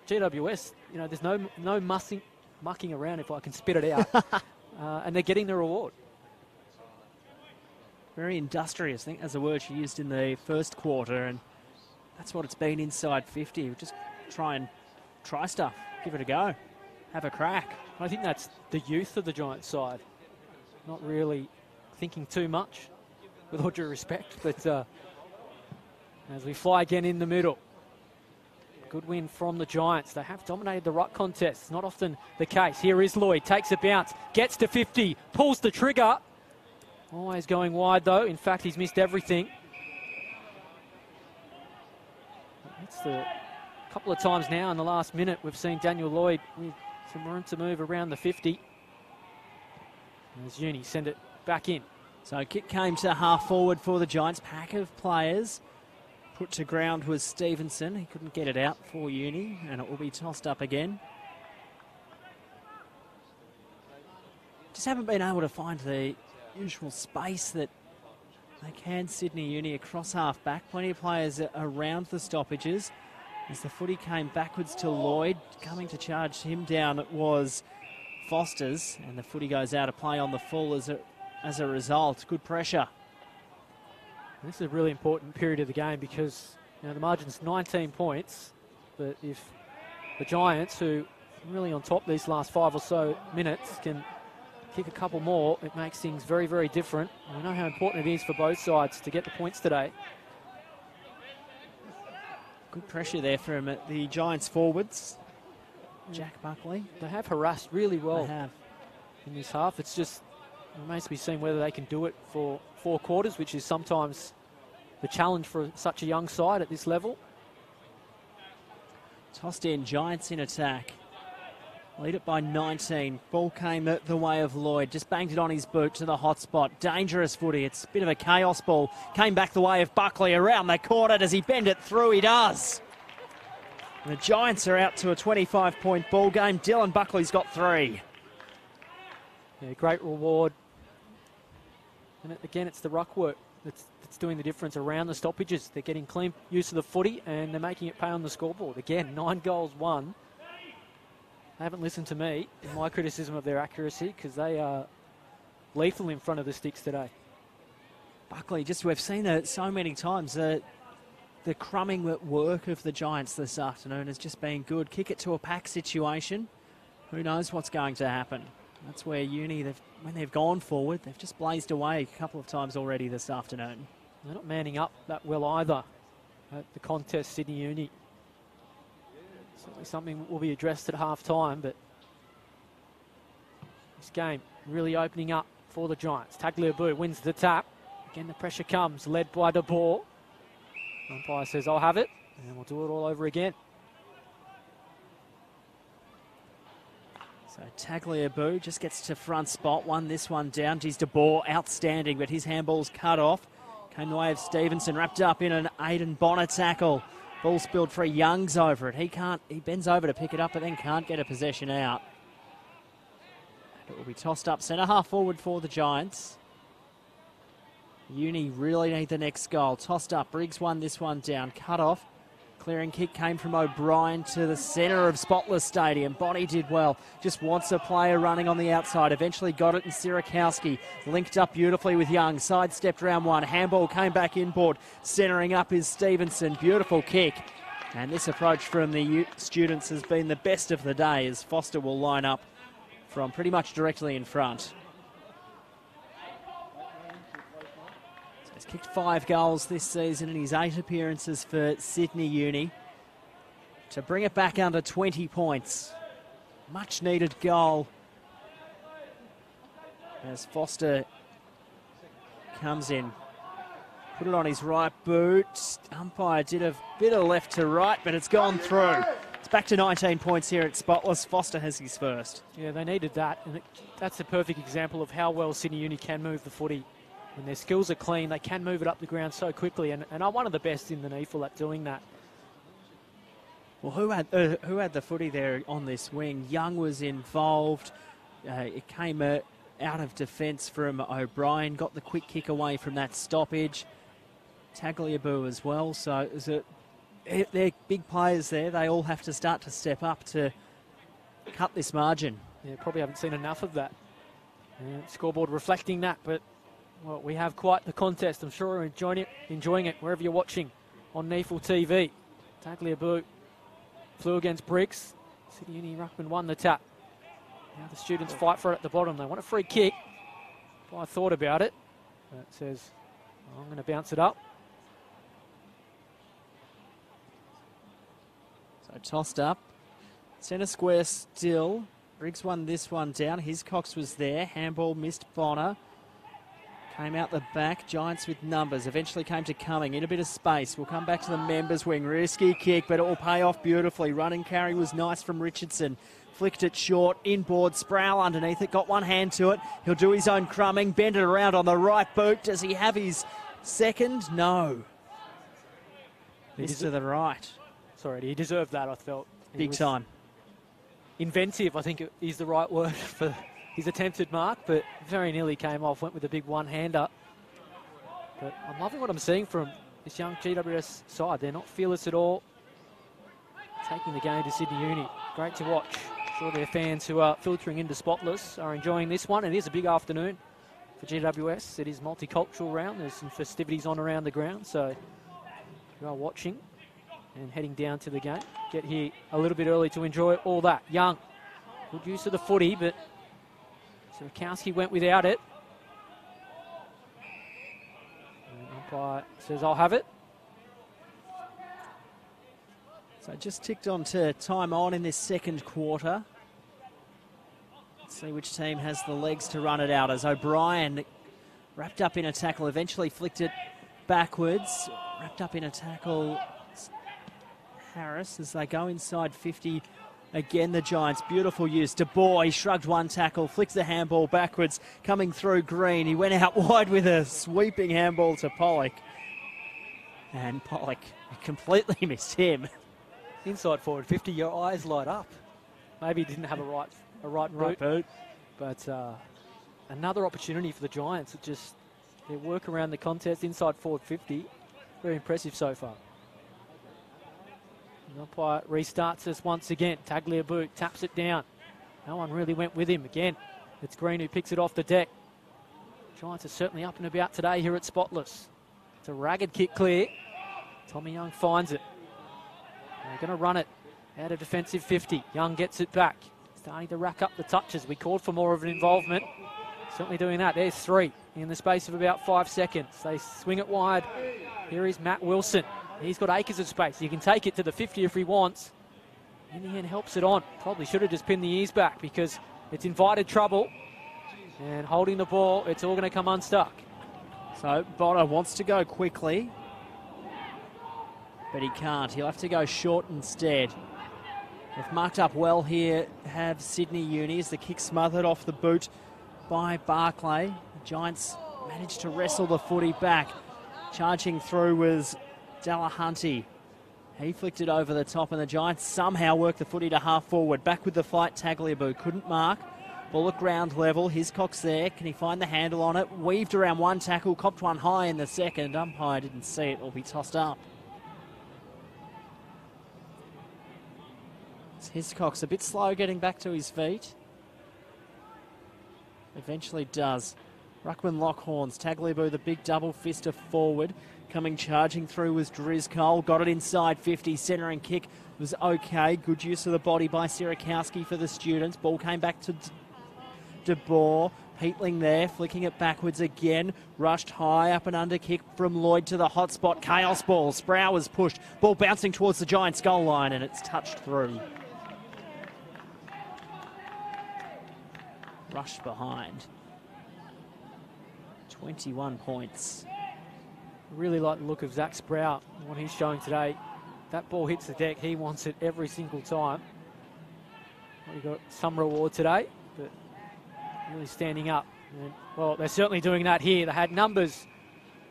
GWS, you know, there's no mucking around, if I can spit it out, and they're getting the reward. Very industrious, I think that's a word she used in the first quarter, and that's what it's been inside 50. Just try stuff, give it a go, have a crack. I think that's the youth of the Giants side. Not really thinking too much, with all due respect, but as we fly again in the middle. Good win from the Giants. They have dominated the ruck contest. It's not often the case. Here is Lloyd, takes a bounce, gets to 50, pulls the trigger. Always going wide though. In fact, he's missed everything. It's the couple of times now in the last minute we've seen Daniel Lloyd with some room to move around the 50. As Uni send it back in. So kick came to half forward for the Giants. Pack of players. Put to ground was Stevenson. He couldn't get it out for Uni, and it will be tossed up again. Just haven't been able to find the usual space that they can, Sydney Uni, across half back. Plenty of players around the stoppages. As the footy came backwards to Lloyd, coming to charge him down, it was Foster's, and the footy goes out of play on the full as a result. Good pressure. This is a really important period of the game because, you know, the margin's 19 points, but if the Giants, who are really on top these last 5 or so minutes, can kick a couple more, it makes things very, very different. And we know how important it is for both sides to get the points today. Good pressure there from the Giants forwards. Jack Buckley. They have harassed really well They have. in this half. It's just, it remains to be seen whether they can do it for 4 quarters, which is sometimes the challenge for such a young side at this level. Tossed in, Giants in attack. Lead it by 19. Ball came the way of Lloyd. Just banged it on his boot to the hot spot. Dangerous footy. It's a bit of a chaos ball. Came back the way of Buckley around the corner. Does he bend it through? He does. And the Giants are out to a 25-point ball game. Dylan Buckley's got 3. Yeah, great reward. And again, it's the ruck work that's doing the difference around the stoppages. They're getting clean use of the footy and they're making it pay on the scoreboard. Again, 9 goals won. They haven't listened to me in my criticism of their accuracy because they are lethal in front of the sticks today. Buckley, we've seen it so many times. The crumbing work of the Giants this afternoon has just been good. Kick it to a pack situation. Who knows what's going to happen? That's where Uni, when they've gone forward, they've just blazed away a couple of times already this afternoon. They're not manning up that well either at the contest, Sydney Uni. Certainly something that will be addressed at half-time, but this game really opening up for the Giants. Tagliabue wins the tap. Again, the pressure comes, led by De Boer. Umpire says, I'll have it, and we'll do it all over again. So Tagliabue just gets to front spot, won this one down. Geez, De Boer outstanding, but his handball's cut off. Came the way of Stevenson, wrapped up in an Aidan Bonner tackle. Ball spilled free, Young's over it. He bends over to pick it up, but then can't get a possession out. It will be tossed up centre half forward for the Giants. Uni really need the next goal. Tossed up, Briggs won this one down. Cut off. Clearing kick came from O'Brien to the centre of Spotless Stadium. Bonnie did well. Just wants a player running on the outside. Eventually got it, and Sirakowski linked up beautifully with Young. Sidestepped round one. Handball came back inboard. Centering up is Stevenson. Beautiful kick. And this approach from the students has been the best of the day, as Foster will line up from pretty much directly in front. So he's kicked 5 goals this season in his 8 appearances for Sydney Uni to bring it back under 20 points. Much needed goal as Foster comes in. Put it on his right boot. Umpire did a bit of left to right, but it's gone through. It's back to 19 points here at Spotless. Foster has his first. Yeah, they needed that, and that's a perfect example of how well Sydney Uni can move the footy. When their skills are clean, they can move it up the ground so quickly, and are one of the best in the NEAFL at doing that. Well, who had the footy there on this wing? Young was involved. It came out of defence from O'Brien. Got the quick kick away from that stoppage. Tagliabue as well. So they're big players there. They all have to start to step up to cut this margin. Yeah, probably haven't seen enough of that. Scoreboard reflecting that, but well, we have quite the contest. I'm sure you're enjoying it wherever you're watching on NEAFL TV. Tagliabue flew against Briggs. Sydney Uni Ruckman won the tap. Now the students fight for it at the bottom. They want a free kick. I thought about it. It says, I'm going to bounce it up. So tossed up. Centre square still. Briggs won this one down. Hiscox was there. Handball missed Bonner. Came out the back. Giants with numbers. Eventually came to Cumming in a bit of space. We'll come back to the members wing. Risky kick, but it will pay off beautifully. Running carry was nice from Richardson. Flicked it short. Inboard. Sproul underneath it. Got one hand to it. He'll do his own crumbing. Bend it around on the right boot. Does he have his second? No. Missed to the right. Sorry, he deserved that, I felt. Big time. Inventive, I think is the right word for his attempted mark, but very nearly came off, went with a big one-hander. But I'm loving what I'm seeing from this young GWS side. They're not fearless at all. Taking the game to Sydney Uni. Great to watch. I'm sure their fans who are filtering into Spotless are enjoying this one. It is a big afternoon for GWS. It is multicultural round. There's some festivities on around the ground, so you are watching and heading down to the game. Get here a little bit early to enjoy all that. Young, good use of the footy, but Sirakowski went without it. And umpire says, I'll have it. So just ticked on to time on in this second quarter. Let's see which team has the legs to run it out, as O'Brien wrapped up in a tackle, eventually flicked it backwards. Wrapped up in a tackle, Harris, as they go inside 50. Again, the Giants, beautiful use. De Boer, he shrugged one tackle, flicks the handball backwards, coming through Green. He went out wide with a sweeping handball to Pollock. And Pollock completely missed him. Inside forward 50, your eyes light up. Maybe he didn't have a right boot. But another opportunity for the Giants. It just, their work around the contest, inside forward 50, very impressive so far. The umpire restarts us once again. Tagliabue taps it down. No one really went with him again. It's Green who picks it off the deck. Giants are certainly up and about today here at Spotless. It's a ragged kick clear. Tommy Young finds it. They're going to run it out of defensive 50. Young gets it back. Starting to rack up the touches. We called for more of an involvement. Certainly doing that. There's 3 in the space of about 5 seconds. They swing it wide. Here is Matt Wilson. He's got acres of space. He can take it to the 50 if he wants. In the end, helps it on. Probably should have just pinned the ears back because it's invited trouble. And holding the ball, it's all going to come unstuck. So Bonner wants to go quickly, but he can't. He'll have to go short instead. They've marked up well here, have Sydney Uni, as the kick smothered off the boot by Barclay. The Giants managed to wrestle the footy back. Charging through was Delahunty. He flicked it over the top, and the Giants somehow worked the footy to half forward. Back with the fight, Tagliabue couldn't mark. Ball at ground level. Hiscox there. Can he find the handle on it? Weaved around one tackle, copped one high in the second. Umpire didn't see it. Will be tossed up. Hiscock's a bit slow getting back to his feet. Eventually does. Ruckman lock horns. Tagliabue, the big double fister forward. Coming charging through was Driz Cole. Got it inside 50. Centering kick was okay. Good use of the body by Sierakowski for the students. Ball came back to De Boer. Peatling there, flicking it backwards again. Rushed high, up and under kick from Lloyd to the hot spot. Chaos ball. Sproul was pushed. Ball bouncing towards the Giants' goal line, and it's touched through. Rushed behind. 21 points. Really like the look of Zach Sprout, what he's showing today. That ball hits the deck, he wants it every single time. Well, he got some reward today, but really standing up. And, well, they're certainly doing that here. They had numbers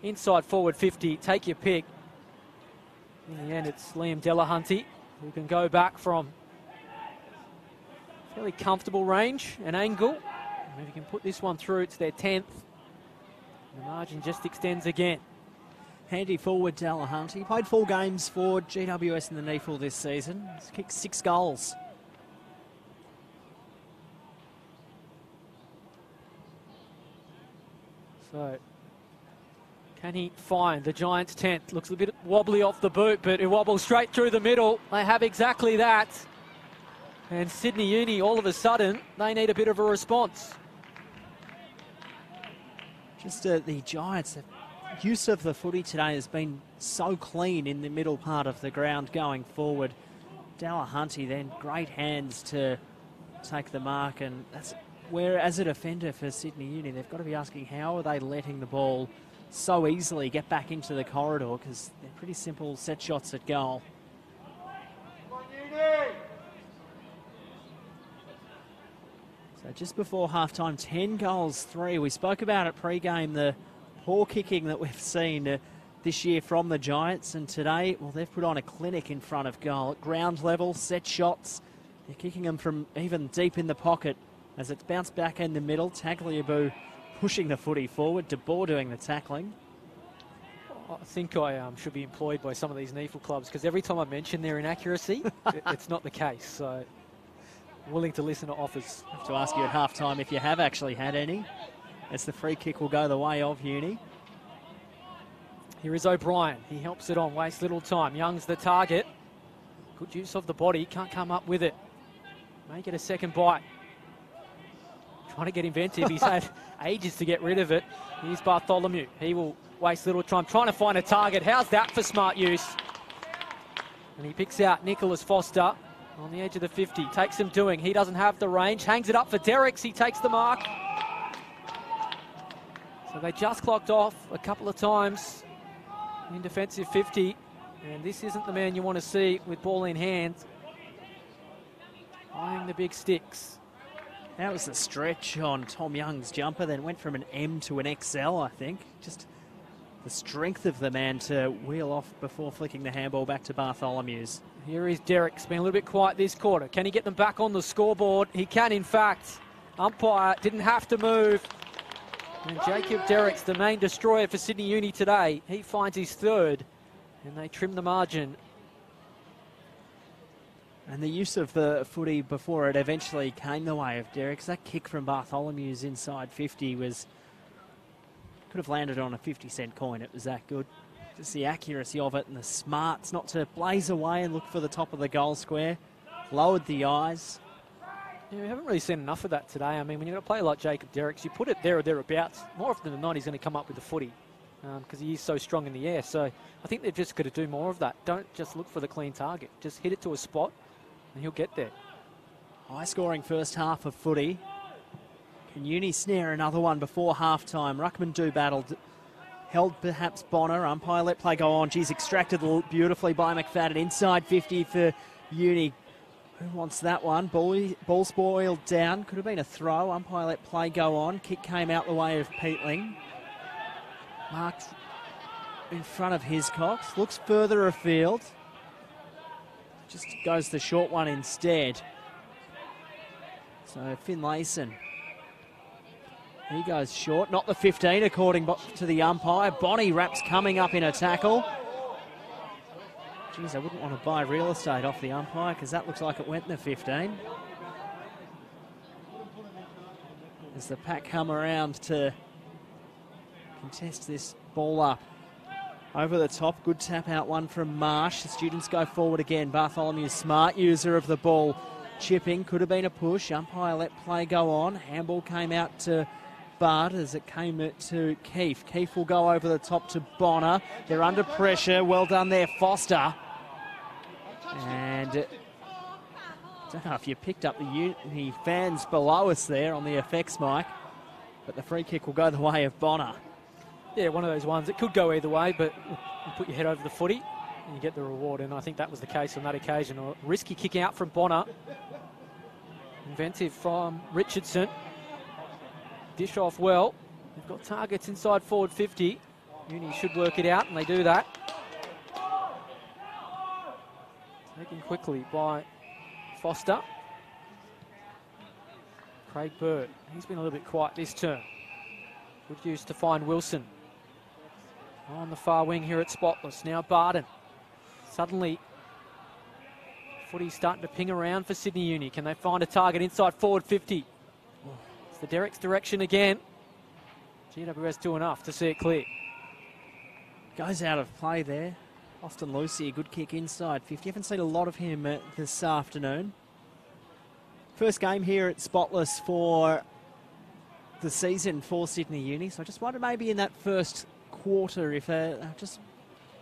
inside forward 50, take your pick. In the end, it's Liam Delahunty who can go back from fairly comfortable range and angle. And if you can put this one through, it's their 10th. The margin just extends again. Handy forward, Delahunty. He played 4 games for GWS in the NEAFL this season. He's kicked 6 goals. So, can he find the Giants' 10th? Looks a bit wobbly off the boot, but it wobbles straight through the middle. They have exactly that. And Sydney Uni, all of a sudden, they need a bit of a response. Just the Giants, the use of the footy today has been so clean in the middle part of the ground going forward. Delahunty then, great hands to take the mark, and that's where, as a defender for Sydney Uni, they've got to be asking how are they letting the ball so easily get back into the corridor, because they're pretty simple set shots at goal. So just before halftime, 10 goals, 3. We spoke about it pre-game, the poor kicking that we've seen this year from the Giants, and today, well, they've put on a clinic in front of goal. At ground level, set shots, they're kicking them from even deep in the pocket as it's bounced back in the middle. Tagliabue pushing the footy forward, De Boer doing the tackling. I think I should be employed by some of these NEAFL clubs, because every time I mention their inaccuracy, it's not the case. So, willing to listen to offers. I have to ask you at halftime if you have actually had any, as the free kick will go the way of Uni. Here is O'Brien. He helps it on, wastes little time. Young's the target. Good use of the body, can't come up with it. May get a second bite. Trying to get inventive. He's had ages to get rid of it. Here's Bartholomew. He will waste little time trying to find a target. How's that for smart use? And he picks out Nicholas Foster on the edge of the 50. Takes some doing. He doesn't have the range. Hangs it up for Derricks. He takes the mark. So they just clocked off a couple of times in defensive 50. And this isn't the man you want to see with ball in hand. Eyeing the big sticks. That was the stretch on Tom Young's jumper, then went from an M to an XL, I think. Just the strength of the man to wheel off before flicking the handball back to Bartholomew's. Here is Derricks, been a little bit quiet this quarter. Can he get them back on the scoreboard? He can, in fact. Umpire didn't have to move. And Jacob Derricks, the main destroyer for Sydney Uni today, he finds his 3rd, and they trim the margin. And the use of the footy before it eventually came the way of Derricks. That kick from Bartholomew's inside 50 was... could have landed on a 50-cent coin. It was that good. Just the accuracy of it and the smarts not to blaze away and look for the top of the goal square. Lowered the eyes. Yeah, we haven't really seen enough of that today. I mean, when you've got a player like Jacob Derricks, you put it there or thereabouts. More often than not, he's going to come up with the footy because he is so strong in the air. So I think they've just got to do more of that. Don't just look for the clean target. Just hit it to a spot and he'll get there. High-scoring first half of footy. Can Uni snare another one before half-time? Ruckman do battled. Held perhaps Bonner. Umpire let play go on. Geez, extracted beautifully by McFadden. Inside 50 for Uni. Who wants that one? Ball spoiled down. Could have been a throw. Umpire let play go on. Kick came out the way of Peatling. Marked in front of Hiscox. Looks further afield. Just goes the short one instead. So Finlayson. He goes short. Not the 15 according to the umpire. Bonnie Raps coming up in a tackle. Geez, I wouldn't want to buy real estate off the umpire because that looks like it went in the 15. As the pack come around to contest this ball up. Over the top, good tap out one from Marsh. The students go forward again. Bartholomew, smart user of the ball. Chipping, could have been a push. Umpire let play go on. Handball came out to Bart as it came to Keefe. Keefe will go over the top to Bonner. They're under pressure. Well done there, Foster. And I don't know if you picked up the fans below us there on the effects mic, but the free kick will go the way of Bonner. Yeah, one of those ones. It could go either way, but you put your head over the footy and you get the reward, and I think that was the case on that occasion. A risky kick out from Bonner. Inventive from Richardson. Dish off well. They've got targets inside forward 50. Uni should work it out, and they do that. Taken quickly by Foster. Craig Bird. He's been a little bit quiet this term. Good use to find Wilson. On the far wing here at Spotless. Now Barden. Suddenly, footy's starting to ping around for Sydney Uni. Can they find a target inside forward 50? It's the Derek's direction again. GWS do enough to see it clear. Goes out of play there. Austin Lucy, a good kick inside 50. Haven't seen a lot of him this afternoon. First game here at Spotless for the season for Sydney Uni. So I just wonder maybe in that first quarter if just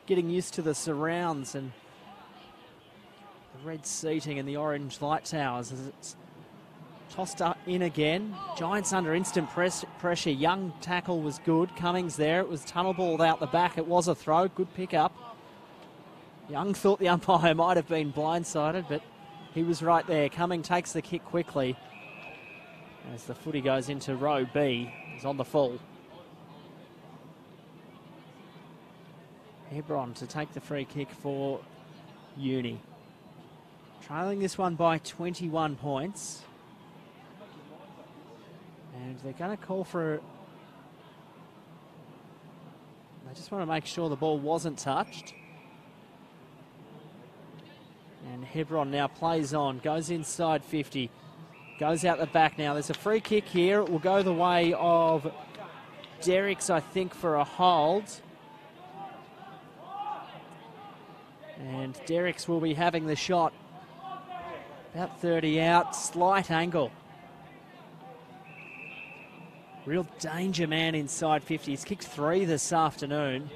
getting used to the surrounds and the red seating and the orange light towers as it's tossed up in again. Giants under instant pressure. Young tackle was good. Cummings there. It was tunnel balled out the back. It was a throw. Good pick up. Young thought the umpire might have been blindsided, but he was right there. Cumming takes the kick quickly as the footy goes into row B. He's on the full. Hebron to take the free kick for Uni. Trailing this one by 21 points. And they're going to call for... They just want to make sure the ball wasn't touched. And Hebron now plays on, goes inside 50, goes out the back now. There's a free kick here. It will go the way of Derricks, I think, for a hold. And Derricks will be having the shot. About 30 out, slight angle. Real danger man inside 50. He's kicked 3 this afternoon.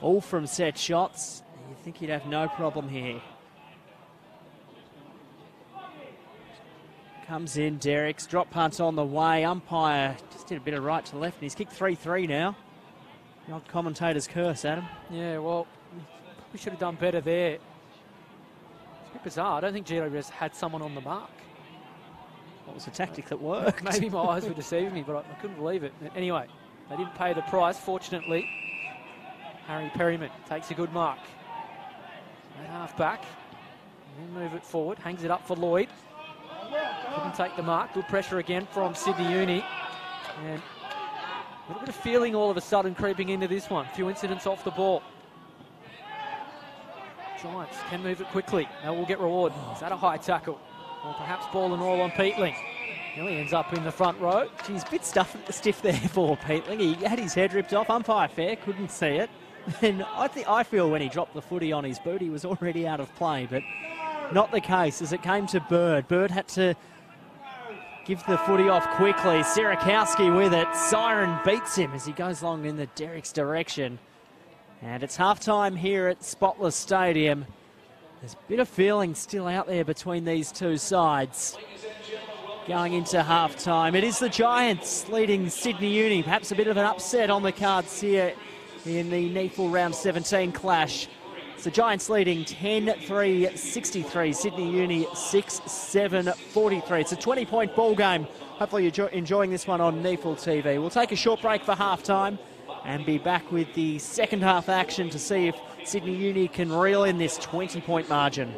All from set shots. You think he'd have no problem here. Comes in, Derricks, drop punt on the way. Umpire just did a bit of right to left, and he's kicked 3-3 now. The old commentator's curse, Adam. Yeah, well, we should have done better there. It's a bit bizarre. I don't think GWS had someone on the mark. What was the tactic that worked? Maybe my eyes were deceiving me, but I couldn't believe it. Anyway, they didn't pay the price, fortunately. Harry Perryman takes a good mark. At half back, and move it forward, hangs it up for Lloyd. Couldn't take the mark. Good pressure again from Sydney Uni. And a little bit of feeling all of a sudden creeping into this one. A few incidents off the ball. Giants can move it quickly. They will get reward. Is that a high tackle? Or perhaps ball and all on Peatling. Nearly ends up in the front row. Geez, bit stiff there for Peatling. He had his head ripped off. Umpire fair, couldn't see it. And I feel when he dropped the footy on his boot, he was already out of play, but not the case as it came to Bird. Bird had to give the footy off quickly. Sierakowski with it. Siren beats him as he goes along in the Derrick's direction. And it's half-time here at Spotless Stadium. There's a bit of feeling still out there between these two sides. Going into half-time, it is the Giants leading Sydney Uni. Perhaps a bit of an upset on the cards here in the NEAFL Round 17 clash. It's the Giants leading 10-3-63. Sydney Uni 6-7-43. It's a 20-point ball game. Hopefully you're enjoying this one on NEAFL TV. We'll take a short break for half-time and be back with the second half action to see if Sydney Uni can reel in this 20-point margin.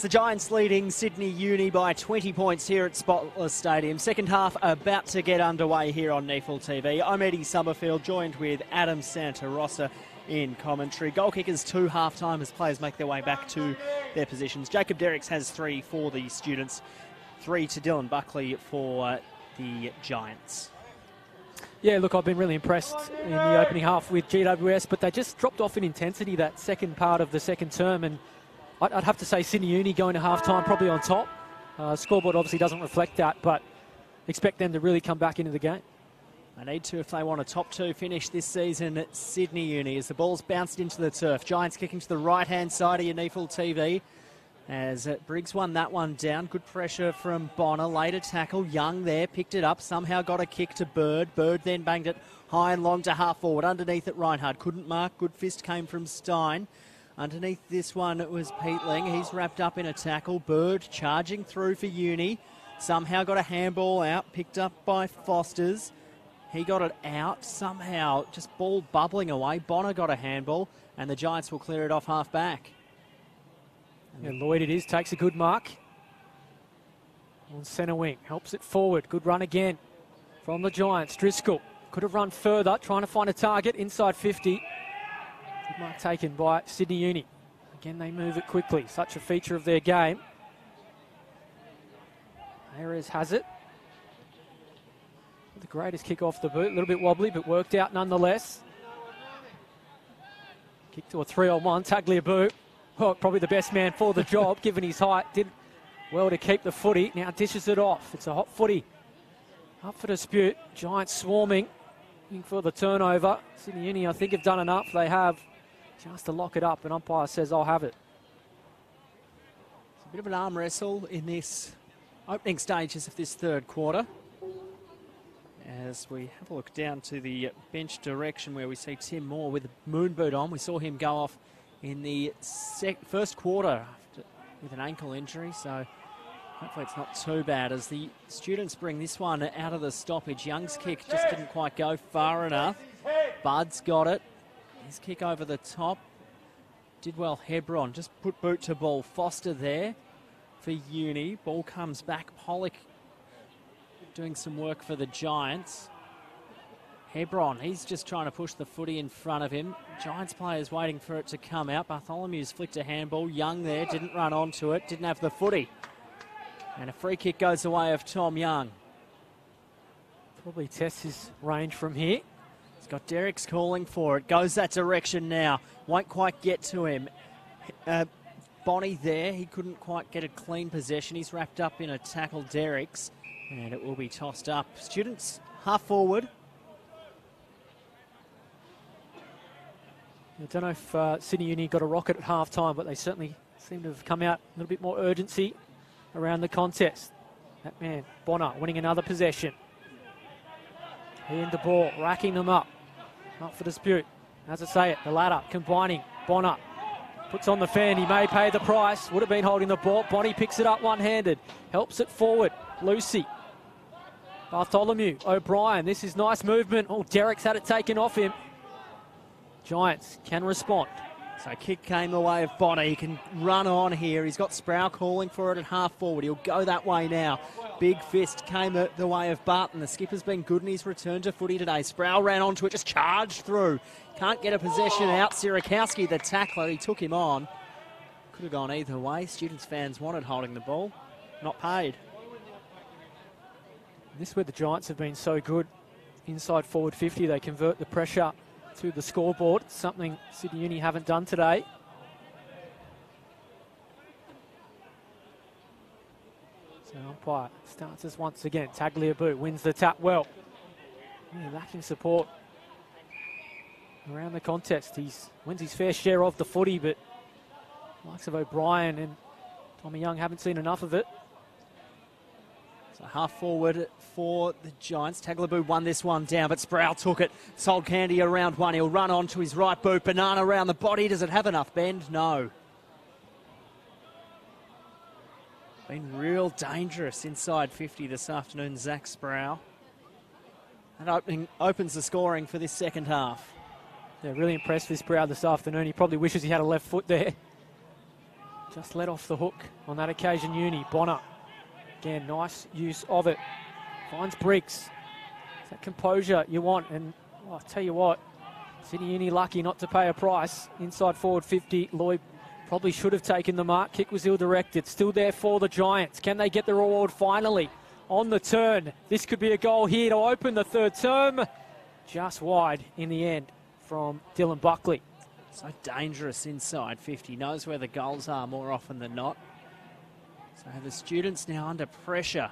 It's the Giants leading Sydney Uni by 20 points here at Spotless Stadium. Second half about to get underway here on NEFL TV. I'm Eddie Summerfield, joined with Adam Santarossa in commentary. Goal kickers 2 half-time as players make their way back to their positions. Jacob Derricks has 3 for the students, 3 to Dylan Buckley for the Giants. Yeah, look, I've been really impressed in the opening half with GWS, but they just dropped off in intensity that second part of the second term, and I'd have to say Sydney Uni going to half-time probably on top. Scoreboard obviously doesn't reflect that, but expect them to really come back into the game. They need to if they want a top 2 finish this season at Sydney Uni as the ball's bounced into the turf. Giants kicking to the right-hand side of your NEFL TV as Briggs won that one down. Good pressure from Bonner. Later tackle. Young there. Picked it up. Somehow got a kick to Bird. Bird then banged it high and long to half forward. Underneath it, Reinhard couldn't mark. Good fist came from Stein. Underneath this one, it was Peatling. He's wrapped up in a tackle. Bird charging through for Uni. Somehow got a handball out. Picked up by Fosters. He got it out. Somehow just ball bubbling away. Bonner got a handball. And the Giants will clear it off half back. Yeah, Lloyd it is. Takes a good mark. On centre wing. Helps it forward. Good run again from the Giants. Driscoll could have run further. Trying to find a target inside 50. Good mark taken by Sydney Uni. Again, they move it quickly. Such a feature of their game. Ayres has it. The greatest kick off the boot. A little bit wobbly, but worked out nonetheless. Kick to a 3-on-1. Tagliabue. Well, probably the best man for the job, given his height. Did well to keep the footy. Now dishes it off. It's a hot footy. Up for dispute. Giants swarming. Looking for the turnover. Sydney Uni, I think, have done enough. They have just to lock it up. And umpire says, I'll have it. It's a bit of an arm wrestle in this opening stages of this third quarter. As we have a look down to the bench direction where we see Tim Moore with a moon boot on. We saw him go off in the first quarter with an ankle injury, so hopefully it's not too bad as the students bring this one out of the stoppage. Young's kick just didn't quite go far enough. Bud's got it. His kick over the top. Did well, Hebron. Just put boot to ball. Foster there for Uni. Ball comes back. Pollock doing some work for the Giants. Hebron, he's just trying to push the footy in front of him. Giants players waiting for it to come out. Bartholomew's flicked a handball. Young there, didn't run onto it, didn't have the footy. And a free kick goes the way of Tom Young. Probably tests his range from here. He's got Derricks calling for it. Goes that direction now. Won't quite get to him. Bonnie there, he couldn't quite get a clean possession. He's wrapped up in a tackle, Derricks. And it will be tossed up. Students half forward. I don't know if Sydney Uni got a rocket at half-time, but they certainly seem to have come out a little bit more urgency around the contest. That man, Bonner, winning another possession. He and the ball, racking them up. Up for dispute. As I say it, the ladder combining. Bonner puts on the fan. He may pay the price. Would have been holding the ball. Bonnie picks it up one-handed. Helps it forward. Lucy. Bartholomew. O'Brien. This is nice movement. Oh, Derricks had it taken off him. Giants can respond. So kick came the way of Bonner. He can run on here. He's got Sproul calling for it at half forward. He'll go that way now. Big fist came the way of Barton. The skipper's been good in his return to footy today. Sproul ran onto it, just charged through. Can't get a possession out. Sierakowski, the tackler, he took him on. Could have gone either way. Students fans wanted holding the ball. Not paid. This is where the Giants have been so good. Inside forward 50, they convert the pressure to the scoreboard, something Sydney Uni haven't done today. So umpire starts us once again. Tagliabue wins the tap well. Really lacking support around the contest. He wins his fair share of the footy, but the likes of O'Brien and Tommy Young haven't seen enough of it. So half forward for the Giants. Tagliabue won this one down, but Sproul took it. Sold Candy around one. He'll run on to his right boot. Banana around the body. Does it have enough bend? No. Been real dangerous inside 50 this afternoon, Zach Sproul. That opens the scoring for this second half. Yeah, really impressed with Sproul this afternoon. He probably wishes he had a left foot there. Just let off the hook on that occasion, Uni. Bonner, again, nice use of it. Finds Briggs. It's that composure you want, and I'll tell you what, Sydney Uni lucky not to pay a price. Inside forward 50, Lloyd probably should have taken the mark. Kick was ill-directed. Still there for the Giants. Can they get the reward finally on the turn? This could be a goal here to open the third term. Just wide in the end from Dylan Buckley. So dangerous inside 50. Knows where the goals are more often than not. So the Students now under pressure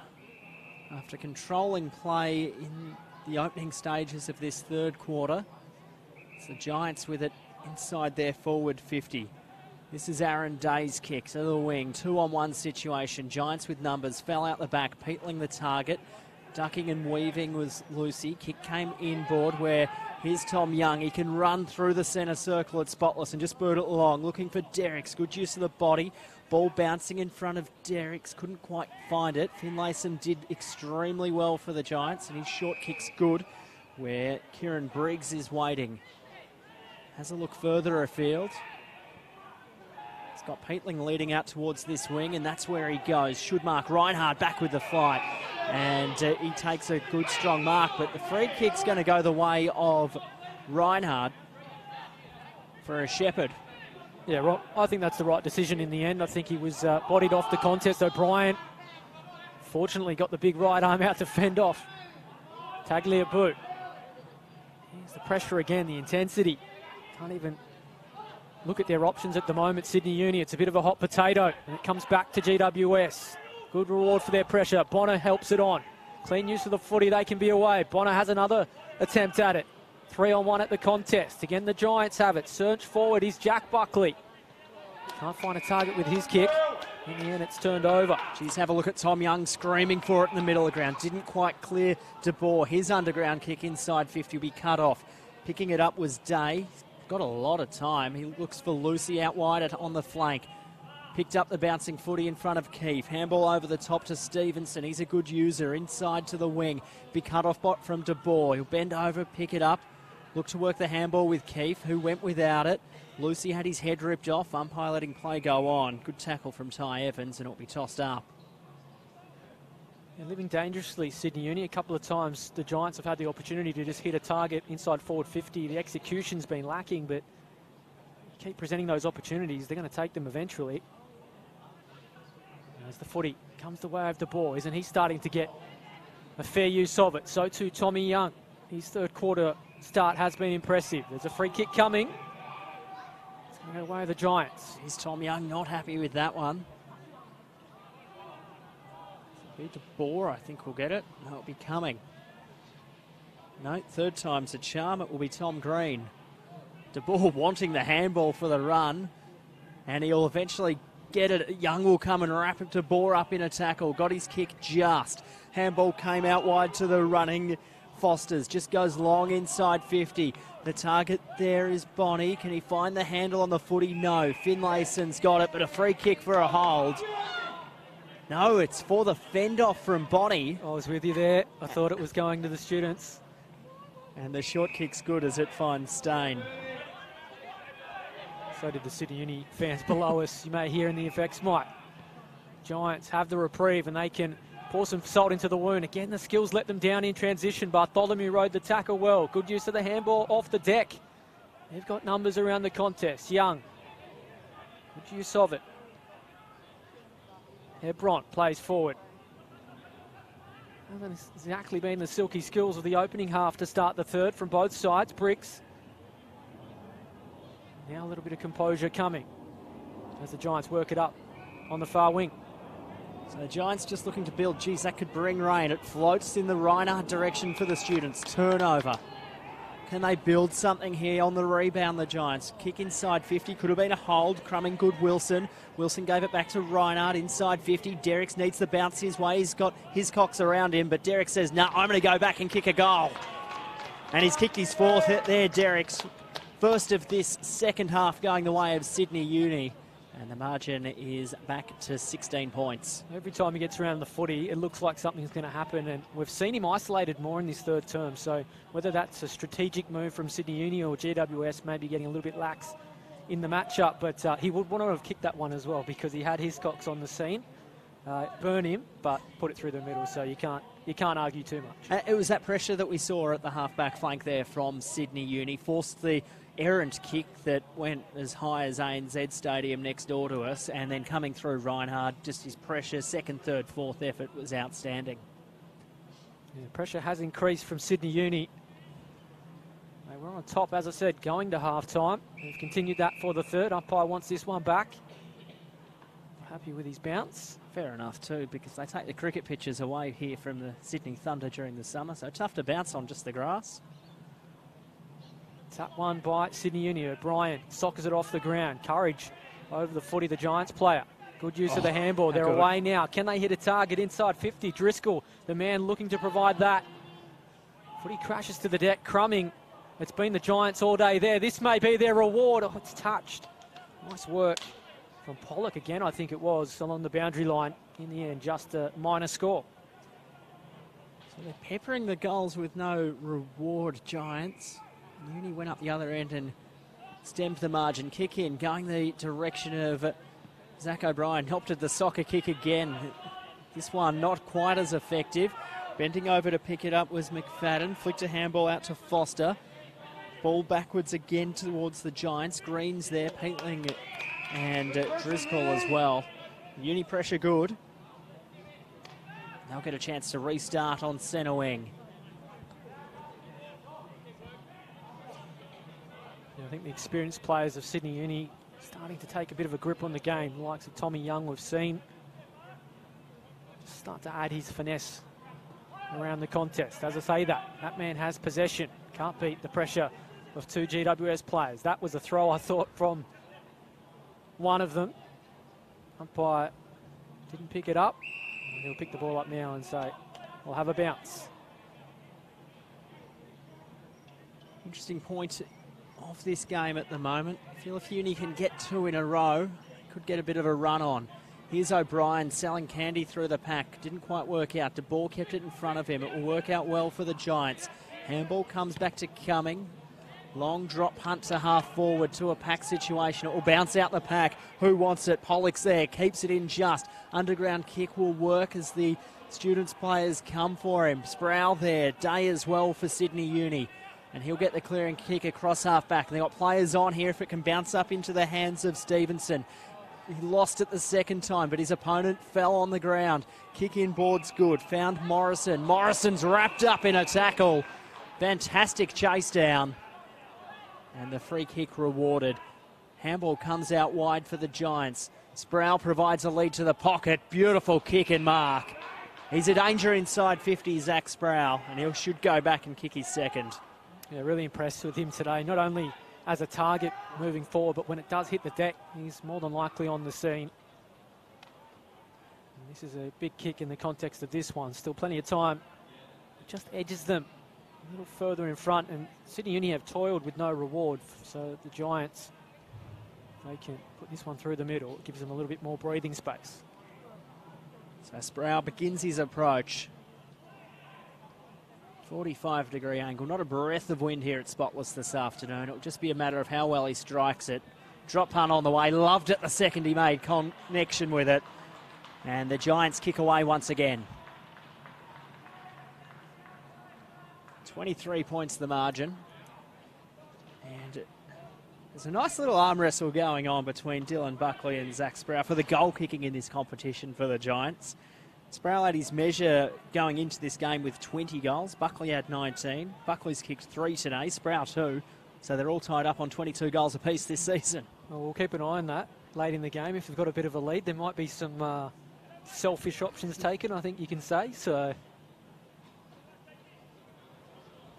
after controlling play in the opening stages of this third quarter. It's the Giants with it inside their forward 50. This is Aaron Day's kick to the wing. 2-on-1 situation. Giants with numbers. Fell out the back. Peatling the target. Ducking and weaving was Lucy. Kick came inboard where here's Tom Young. He can run through the centre circle at Spotless and just boot it along. Looking for Derricks. Good use of the body. Ball bouncing in front of Derricks. Couldn't quite find it. Finlayson did extremely well for the Giants and his short kick's good where Kieran Briggs is waiting. Has a look further afield. He's got Peatling leading out towards this wing, and that's where he goes. Should mark Reinhardt back with the fight. And he takes a good, strong mark, but the free kick's going to go the way of Reinhardt for a Shepherd. Yeah, Rob, I think that's the right decision in the end. I think he was bodied off the contest. O'Brien fortunately got the big right arm out to fend off Tagliabue. Here's the pressure again, the intensity. Can't even look at their options at the moment, Sydney Uni. It's a bit of a hot potato, and it comes back to GWS. Good reward for their pressure. Bonner helps it on. Clean use of the footy, they can be away. Bonner has another attempt at it. 3-on-1 at the contest. Again, the Giants have it. Search forward is Jack Buckley. Can't find a target with his kick. In the end, it's turned over. Geez, have a look at Tom Young screaming for it in the middle of the ground. Didn't quite clear De Boer. His underground kick inside 50 will be cut off. Picking it up was Day. Got a lot of time. He looks for Lucy out wide on the flank. Picked up the bouncing footy in front of Keefe. Handball over the top to Stevenson. He's a good user. Inside to the wing. Big cut-off bot from De Boer. He'll bend over, pick it up. Look to work the handball with Keefe, who went without it. Lucy had his head ripped off. Umpire letting play go on. Good tackle from Ty Evans, and it'll be tossed up. Yeah, living dangerously, Sydney Uni. A couple of times the Giants have had the opportunity to just hit a target inside forward 50. The execution's been lacking, but keep presenting those opportunities. They're going to take them eventually. As the footy comes the way of De Boer, isn't he starting to get a fair use of it? So too Tommy Young. His third quarter start has been impressive. There's a free kick coming. It's going to go away the Giants. Is Tom Young not happy with that one? De Boer, I think, will get it. No, it'll be coming. No, third time's a charm. It will be Tom Green. De Boer wanting the handball for the run, and he'll eventually get it. Young will come and wrap it. De Boer up in a tackle. Got his kick just. Handball came out wide to the running Fosters. Just goes long inside 50. The target there is Bonnie. Can he find the handle on the footy? No. Finlayson's got it, but a free kick for a hold. No, it's for the fend-off from Bonnie. I was with you there. I thought it was going to the Students. And the short kick's good as it finds Stain. So did the Sydney Uni fans below us. You may hear in the effects, Mike. Giants have the reprieve and they can pour some salt into the wound. Again, the skills let them down in transition. Bartholomew rode the tackle well. Good use of the handball off the deck. They've got numbers around the contest. Young. Good use of it. Hebron plays forward. Hasn't exactly been the silky skills of the opening half to start the third from both sides. Briggs. Now a little bit of composure coming as the Giants work it up on the far wing. So the Giants just looking to build. Geez, that could bring rain. It floats in the Reinhardt direction for the Students. Turnover. Can they build something here on the rebound, the Giants? Kick inside 50. Could have been a hold. Crumbing good Wilson. Wilson gave it back to Reinhardt inside 50. Derricks needs the bounce his way. He's got his cocks around him, but Derricks says, no, I'm going to go back and kick a goal. And he's kicked his fourth there, Derricks. First of this second half going the way of Sydney Uni. And the margin is back to 16 points. Every time he gets around the footy, it looks like something's going to happen. And we've seen him isolated more in this third term. So whether that's a strategic move from Sydney Uni or GWS maybe getting a little bit lax in the matchup, but he would want to have kicked that one as well because he had Hiscox on the scene. Burn him, but put it through the middle, so you can't argue too much. It was that pressure that we saw at the half-back flank there from Sydney Uni, forced the errant kick that went as high as ANZ Stadium next door to us, and then coming through Reinhard, just his pressure, second, third, fourth effort was outstanding. Yeah, pressure has increased from Sydney Uni. They were on top, as I said, going to half-time. They've continued that for the third. Umpire wants this one back. Happy with his bounce. Fair enough too, because they take the cricket pitches away here from the Sydney Thunder during the summer, so tough to bounce on just the grass. Tap one by Sydney Uni. O'Brien soccers it off the ground. Courage over the footy, the Giants player. Good use of the handball. They're away now. Can they hit a target inside 50? Driscoll, the man looking to provide that. Footy crashes to the deck. Crumming. It's been the Giants all day there. This may be their reward. Oh, it's touched. Nice work from Pollock again, I think it was, along the boundary line. In the end, just a minor score. So they're peppering the goals with no reward, Giants. Uni went up the other end and stemmed the margin. Kick in, going the direction of Zach O'Brien. Opted the soccer kick again. This one not quite as effective. Bending over to pick it up was McFadden. Flicked a handball out to Foster. Ball backwards again towards the Giants. Green's there, Peatling and Driscoll as well. Uni pressure good. They'll get a chance to restart on centre wing. Yeah, I think the experienced players of Sydney Uni starting to take a bit of a grip on the game. The likes of Tommy Young we've seen start to add his finesse around the contest. As I say that man has possession. Can't beat the pressure of two GWS players. That was a throw, I thought, from one of them. Umpire didn't pick it up. He'll pick the ball up now and say, we'll have a bounce. Interesting point of this game at the moment. I feel if Uni can get two in a row, could get a bit of a run on. Here's O'Brien selling candy through the pack. Didn't quite work out. De Boer kept it in front of him. It will work out well for the Giants. Handball comes back to Cumming. Long drop hunt to half forward to a pack situation. It will bounce out the pack. Who wants it? Pollock's there. Keeps it in just. Underground kick will work as the Students players come for him. Sproul there. Day as well for Sydney Uni. And he'll get the clearing kick across half-back. They've got players on here if it can bounce up into the hands of Stevenson. He lost it the second time, but his opponent fell on the ground. Kick in board's good. Found Morrison. Morrison's wrapped up in a tackle. Fantastic chase down. And the free kick rewarded. Handball comes out wide for the Giants. Sproul provides a lead to the pocket. Beautiful kick and mark. He's a danger inside 50, Zach Sproul, and he should go back and kick his second. Yeah, really impressed with him today. Not only as a target moving forward, but when it does hit the deck, he's more than likely on the scene. And this is a big kick in the context of this one. Still plenty of time. It just edges them a little further in front, and Sydney Uni have toiled with no reward. So the Giants, they can put this one through the middle. It gives them a little bit more breathing space. So Sproul begins his approach. 45-degree angle. Not a breath of wind here at Spotless this afternoon. It'll just be a matter of how well he strikes it. Drop punt on the way. Loved it the second he made connection with it. And the Giants kick away once again. 23 points the margin. And there's a nice little arm wrestle going on between Dylan Buckley and Zach Sproul for the goal kicking in this competition for the Giants. Sproul had his measure going into this game with 20 goals. Buckley had 19. Buckley's kicked 3 today, Sproul 2. So they're all tied up on 22 goals apiece this season. Well, we'll keep an eye on that late in the game. If they've got a bit of a lead, there might be some selfish options taken, I think you can say. So,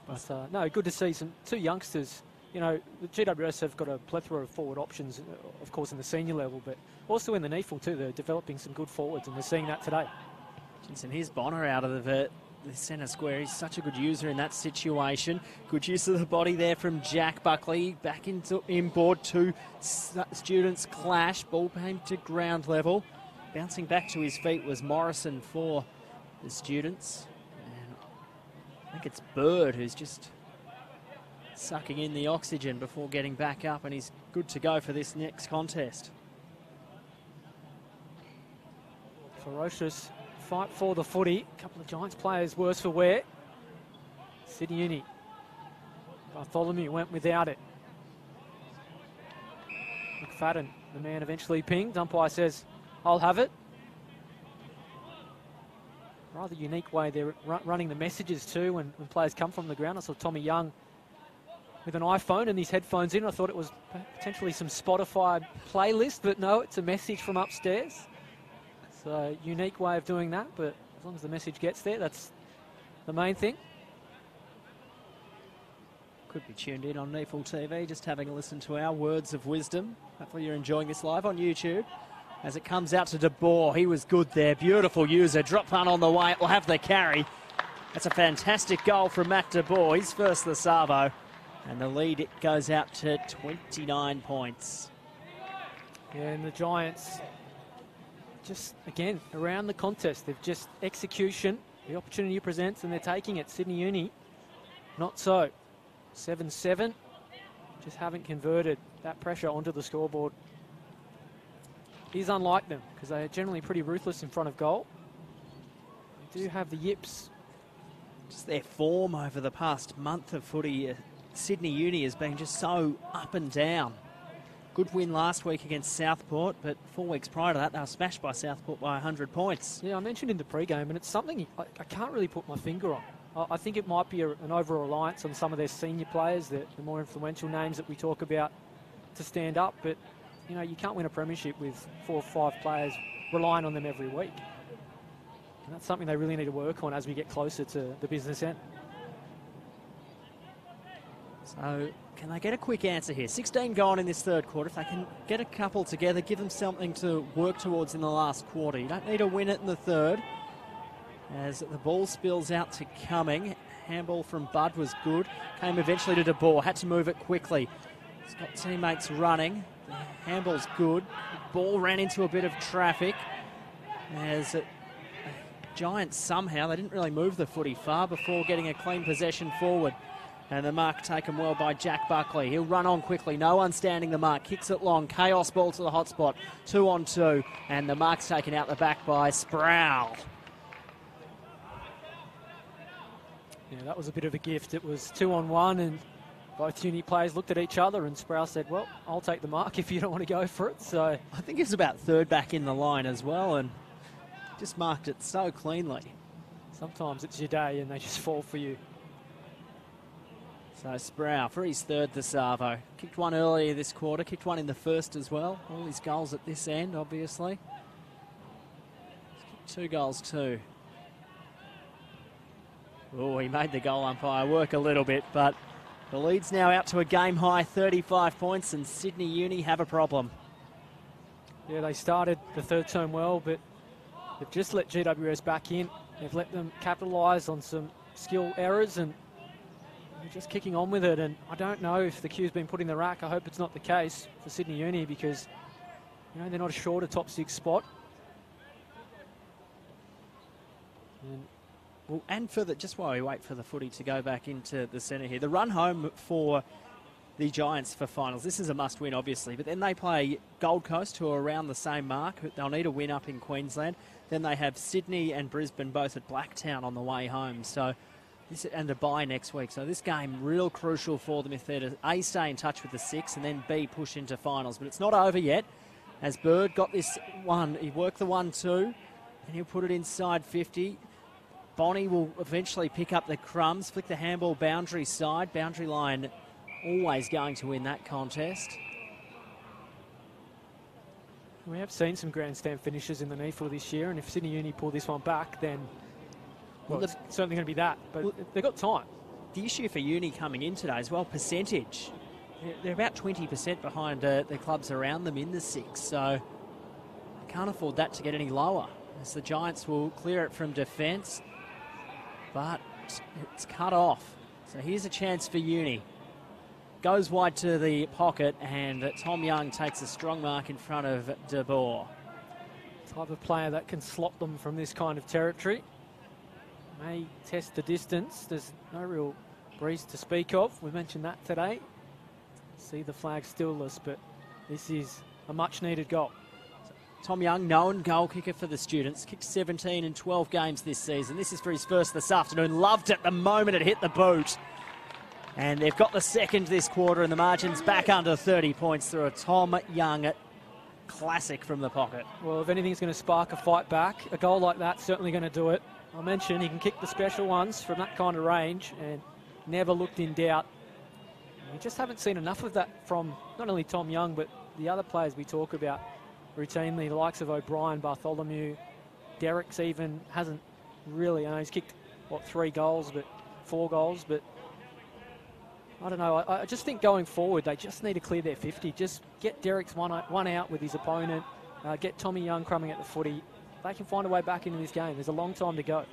but, no, good to see two youngsters. You know, the GWS have got a plethora of forward options, of course, in the senior level, but also in the NEAFL too. They're developing some good forwards, and we're seeing that today. And here's Bonner out of the centre square. He's such a good user in that situation. Good use of the body there from Jack Buckley. Back into inboard. Two Students clash. Ball came to ground level. Bouncing back to his feet was Morrison for the Students. And I think it's Bird who's just sucking in the oxygen before getting back up, and he's good to go for this next contest. Ferocious fight for the footy. A couple of Giants players worse for wear. Sydney Uni. Bartholomew went without it. McFadden, the man eventually pinged. Umpire says, I'll have it. Rather unique way they're running the messages too when players come from the ground. I saw Tommy Young with an iPhone and these headphones in. I thought it was potentially some Spotify playlist, but no, it's a message from upstairs. So unique way of doing that, but as long as the message gets there, that's the main thing. Could be tuned in on Neefle TV, just having a listen to our words of wisdom. Hopefully you're enjoying this live on YouTube. As it comes out to De Boer, he was good there. Beautiful user, drop punt on the way. It will have the carry. That's a fantastic goal from Matt De Boer. He's first the Savo. And the lead goes out to 29 points. Yeah, and the Giants, just again, around the contest, they've just execution, the opportunity presents, and they're taking it. Sydney Uni, not so. 7-7, just haven't converted that pressure onto the scoreboard. Is unlike them because they are generally pretty ruthless in front of goal. They do have the yips. Just their form over the past month of footy, Sydney Uni has been just so up and down. Good win last week against Southport, but 4 weeks prior to that, they were smashed by Southport by 100 points. Yeah, I mentioned in the pre-game, and it's something I can't really put my finger on. I think it might be an over-reliance on some of their senior players, the more influential names that we talk about, to stand up. But, you know, you can't win a premiership with 4 or 5 players relying on them every week. And that's something they really need to work on as we get closer to the business end. So, can they get a quick answer here? 16 gone in this third quarter. If they can get a couple together, give them something to work towards in the last quarter. You don't need to win it in the third. As the ball spills out to Cumming. Handball from Budd was good. Came eventually to De Boer. Had to move it quickly. He's got teammates running. The handball's good. The ball ran into a bit of traffic. As Giants somehow, they didn't really move the footy far before getting a clean possession forward. And the mark taken well by Jack Buckley. He'll run on quickly. No one standing the mark. Kicks it long. Chaos ball to the hot spot. 2-on-2. And the mark's taken out the back by Sproul. Yeah, that was a bit of a gift. It was 2-on-1 and both Uni players looked at each other and Sproul said, well, I'll take the mark if you don't want to go for it. So I think it's about third back in the line as well and just marked it so cleanly. Sometimes it's your day and they just fall for you. So Sproul for his third the Savo. Kicked one earlier this quarter, kicked one in the first as well. All his goals at this end, obviously. He's kicked 2 goals too. Oh, he made the goal umpire work a little bit, but the lead's now out to a game-high 35 points, and Sydney Uni have a problem. Yeah, they started the third term well, but they've just let GWS back in. They've let them capitalise on some skill errors, and they're just kicking on with it. And I don't know if the queue's been put in the rack. I hope it's not the case for Sydney Uni because, you know, they're not assured a top 6 spot. And for just while we wait for the footy to go back into the centre here, the run home for the Giants for finals, this is a must-win, obviously, but then they play Gold Coast, who are around the same mark. They'll need a win up in Queensland. Then they have Sydney and Brisbane both at Blacktown on the way home, so this and a bye next week. So this game real crucial for them if they're to A, stay in touch with the 6 and then B, push into finals. But it's not over yet, as Bird got this one. He worked the 1-2 and he'll put it inside 50. Bonnie will eventually pick up the crumbs, flick the handball boundary side. Boundary line always going to win that contest. We have seen some grandstand finishes in the Neefle this year, and if Sydney Uni pull this one back, then it's certainly going to be that. But they've got time. The issue for Uni coming in today as well, percentage. They're about 20% behind the clubs around them in the 6, so they can't afford that to get any lower, as the Giants will clear it from defence. But it's cut off. So here's a chance for Uni. Goes wide to the pocket, and Tom Young takes a strong mark in front of De Boer. Type of player that can slot them from this kind of territory. May test the distance. There's no real breeze to speak of. We mentioned that today. See the flag stilless, but this is a much-needed goal. Tom Young, known goal kicker for the Students, kicked 17 in 12 games this season. This is for his first this afternoon. Loved it the moment it hit the boot. And they've got the second this quarter, and the margin's back under 30 points through a Tom Young classic from the pocket. Well, if anything's going to spark a fight back, a goal like that's certainly going to do it. I mentioned he can kick the special ones from that kind of range and never looked in doubt. We just haven't seen enough of that from not only Tom Young, but the other players we talk about routinely, the likes of O'Brien, Bartholomew, Derrick's even hasn't really, I know he's kicked, 3 goals, but 4 goals, but I don't know. I just think going forward, they just need to clear their 50. Just get Derrick's one out with his opponent, get Tommy Young crumbing at the footy. They can find a way back into this game. There's a long time to go.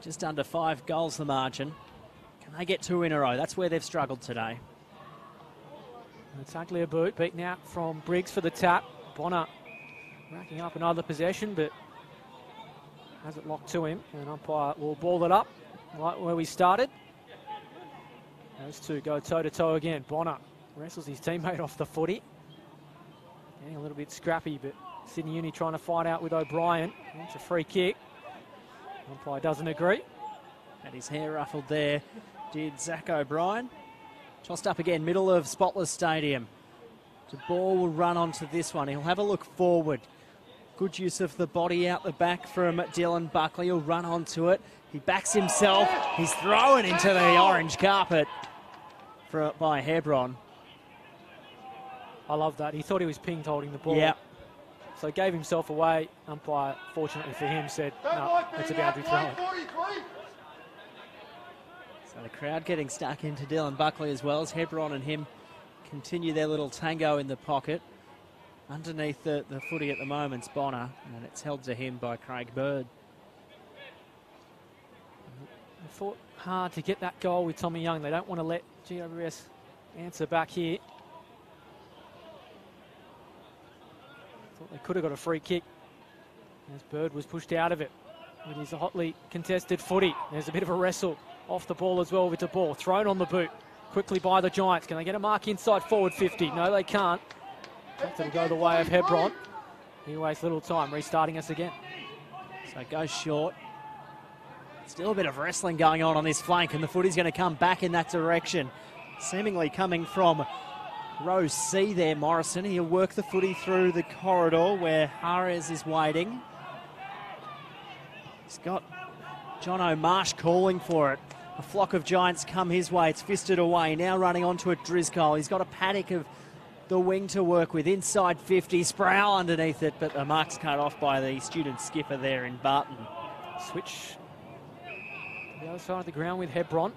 Just under 5 goals the margin. Can they get 2 in a row? That's where they've struggled today. It's ugly a boot, beaten out from Briggs for the tap. Bonner racking up another possession, but has it locked to him. And umpire will ball it up right where we started. Those two go toe-to-toe again. Bonner wrestles his teammate off the footy. Getting a little bit scrappy, but Sydney Uni trying to fight out with O'Brien. It's a free kick. Umpire doesn't agree. Had his hair ruffled there, did Zach O'Brien. Tossed up again, middle of Spotless Stadium. The ball will run onto this one. He'll have a look forward. Good use of the body out the back from Dylan Buckley. He'll run onto it. He backs himself. He's thrown into the orange carpet by Hebron. I love that. He thought he was pinged holding the ball. Yeah. So gave himself away. Umpire, fortunately for him, said, no, it's a boundary throw. So the crowd getting stuck into Dylan Buckley as well as Hebron and him continue their little tango in the pocket. Underneath the footy at the moment's Bonner, and it's held to him by Craig Bird. They fought hard to get that goal with Tommy Young. They don't want to let GWS answer back here. Thought they could have got a free kick as Bird was pushed out of it with his hotly contested footy. There's a bit of a wrestle off the ball as well with the ball. Thrown on the boot quickly by the Giants. Can they get a mark inside forward 50? No, they can't. It'll go the way of Hebron. He wastes little time restarting us again. So it goes short. Still a bit of wrestling going on this flank, and the footy's going to come back in that direction. Seemingly coming from row C there, Morrison. He'll work the footy through the corridor where Harris is waiting. He's got John O'Marsh calling for it. A flock of Giants come his way. It's fisted away. Now running onto it, Driscoll. He's got a panic of the wing to work with. Inside 50, Sproul underneath it, but the mark's cut off by the student skipper there in Barton. Switch to the other side of the ground with Hebron.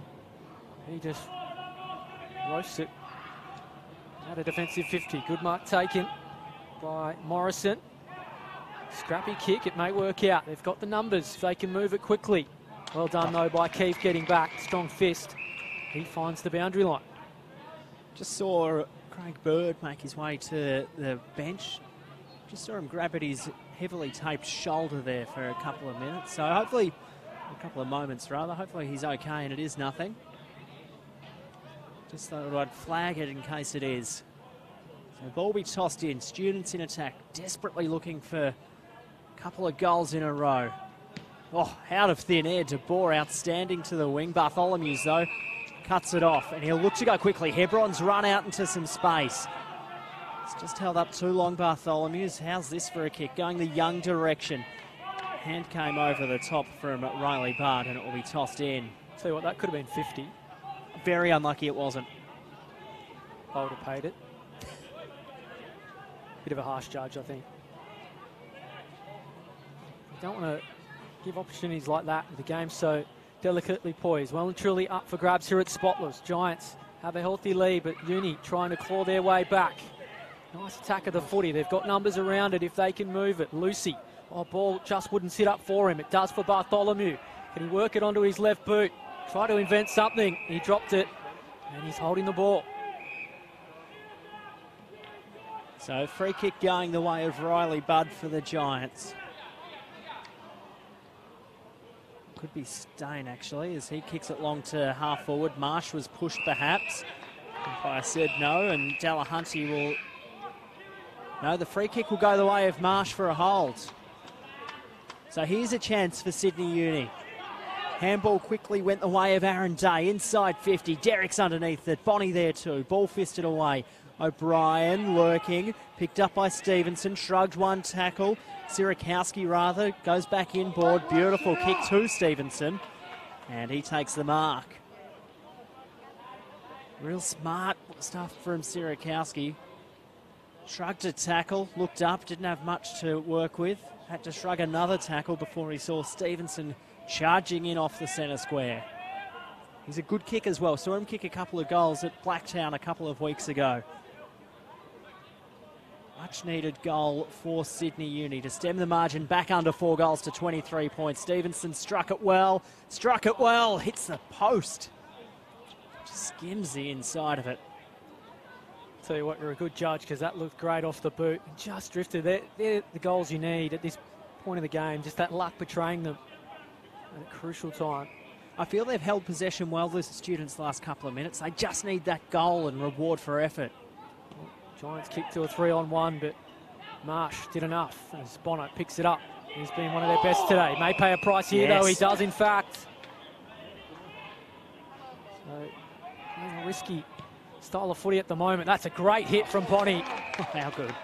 He just roasts it at a defensive 50. Good mark taken by Morrison. Scrappy kick, it may work out. They've got the numbers if they can move it quickly. Well done though by Keefe getting back. Strong fist. He finds the boundary line. Just saw Craig Bird make his way to the bench. Just saw him grab at his heavily taped shoulder there for a couple of minutes. So hopefully, a couple of moments rather, hopefully he's okay and it is nothing. Just thought I'd flag it in case it is. So the ball will be tossed in. Students in attack, desperately looking for a couple of goals in a row. Oh, out of thin air, De Boer outstanding to the wing. Bartholomew's though cuts it off and he'll look to go quickly. Hebron's run out into some space. It's just held up too long, Bartholomew's. How's this for a kick? Going the Young direction. Hand came over the top from Riley Bard and it will be tossed in. Tell you what, that could have been 50. Very unlucky it wasn't. I would have paid it. Bit of a harsh judge, I think. You don't want to give opportunities like that with the game so delicately poised. Well and truly up for grabs here at Spotless. Giants have a healthy lead, but Uni trying to claw their way back. Nice attack of the footy. They've got numbers around it if they can move it. Lucy, ball just wouldn't sit up for him. It does for Bartholomew. Can he work it onto his left boot? Try to invent something. He dropped it and he's holding the ball. So free kick going the way of Riley Budd for the Giants. Could be Stain, actually, as he kicks it long to half forward. Marsh was pushed, perhaps. Umpire said no, and Delahunty will... No, the free kick will go the way of Marsh for a hold. So here's a chance for Sydney Uni. Handball quickly went the way of Aaron Day. Inside 50. Derrick's underneath it. Bonnie there too. Ball fisted away. O'Brien lurking. Picked up by Stevenson. Shrugged one tackle. Sierakowski rather. Goes back inboard. Beautiful kick to Stevenson. And he takes the mark. Real smart stuff from Sierakowski. Shrugged a tackle. Looked up. Didn't have much to work with. Had to shrug another tackle before he saw Stevenson charging in off the centre square. He's a good kick as well. Saw him kick a couple of goals at Blacktown a couple of weeks ago. Much needed goal for Sydney Uni to stem the margin back under 4 goals to 23 points. Stevenson struck it well, hits the post. Just skims the inside of it. Tell you what, you're a good judge because that looked great off the boot. Just drifted. They're the goals you need at this point of the game. Just that luck betraying them at a crucial time. I feel they've held possession well, the Students, the last couple of minutes. They just need that goal and reward for effort. Well, Giants kicked to a 3-on-1, but Marsh did enough as Bonner picks it up. He's been one of their best today. May pay a price here, though. He does, in fact. So, a risky style of footy at the moment. That's a great hit from Bonnie. How good.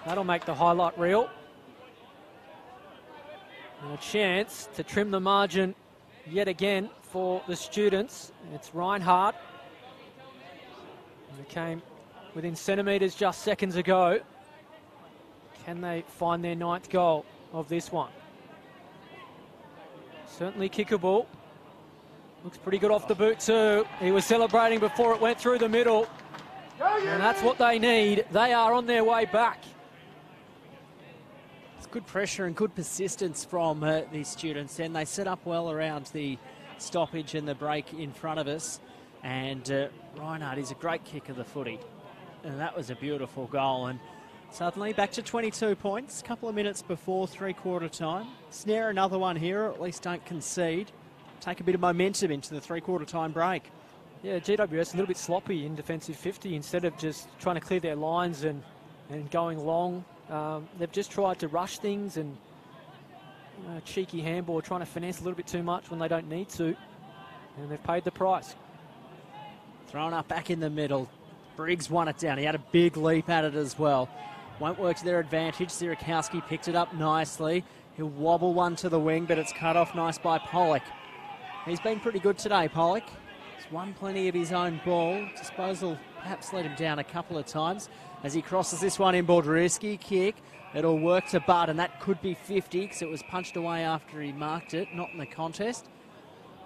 That'll make the highlight reel. And a chance to trim the margin yet again for the Students. It's Reinhardt. They came within centimetres just seconds ago. Can they find their 9th goal of this one? Certainly kickable. Looks pretty good off the boot too. He was celebrating before it went through the middle. And that's what they need. They are on their way back. It's good pressure and good persistence from these Students, and they set up well around the stoppage and the break in front of us. And Reinhardt is a great kick of the footy. And that was a beautiful goal. And suddenly back to 22 points, a couple of minutes before three-quarter time. Snare another one here, or at least don't concede. Take a bit of momentum into the three-quarter time break. Yeah, GWS a little bit sloppy in defensive 50 instead of just trying to clear their lines and going long. They've just tried to rush things and cheeky handball, trying to finesse a little bit too much when they don't need to. And they've paid the price. Thrown up back in the middle. Briggs won it down. He had a big leap at it as well. Won't work to their advantage. Sierakowski picked it up nicely. He'll wobble one to the wing, but it's cut off nice by Pollock. He's been pretty good today, Pollock. He's won plenty of his own ball. Disposal perhaps let him down a couple of times as he crosses this one inboard. Risky kick. It'll work to Budd, and that could be 50 because it was punched away after he marked it, not in the contest.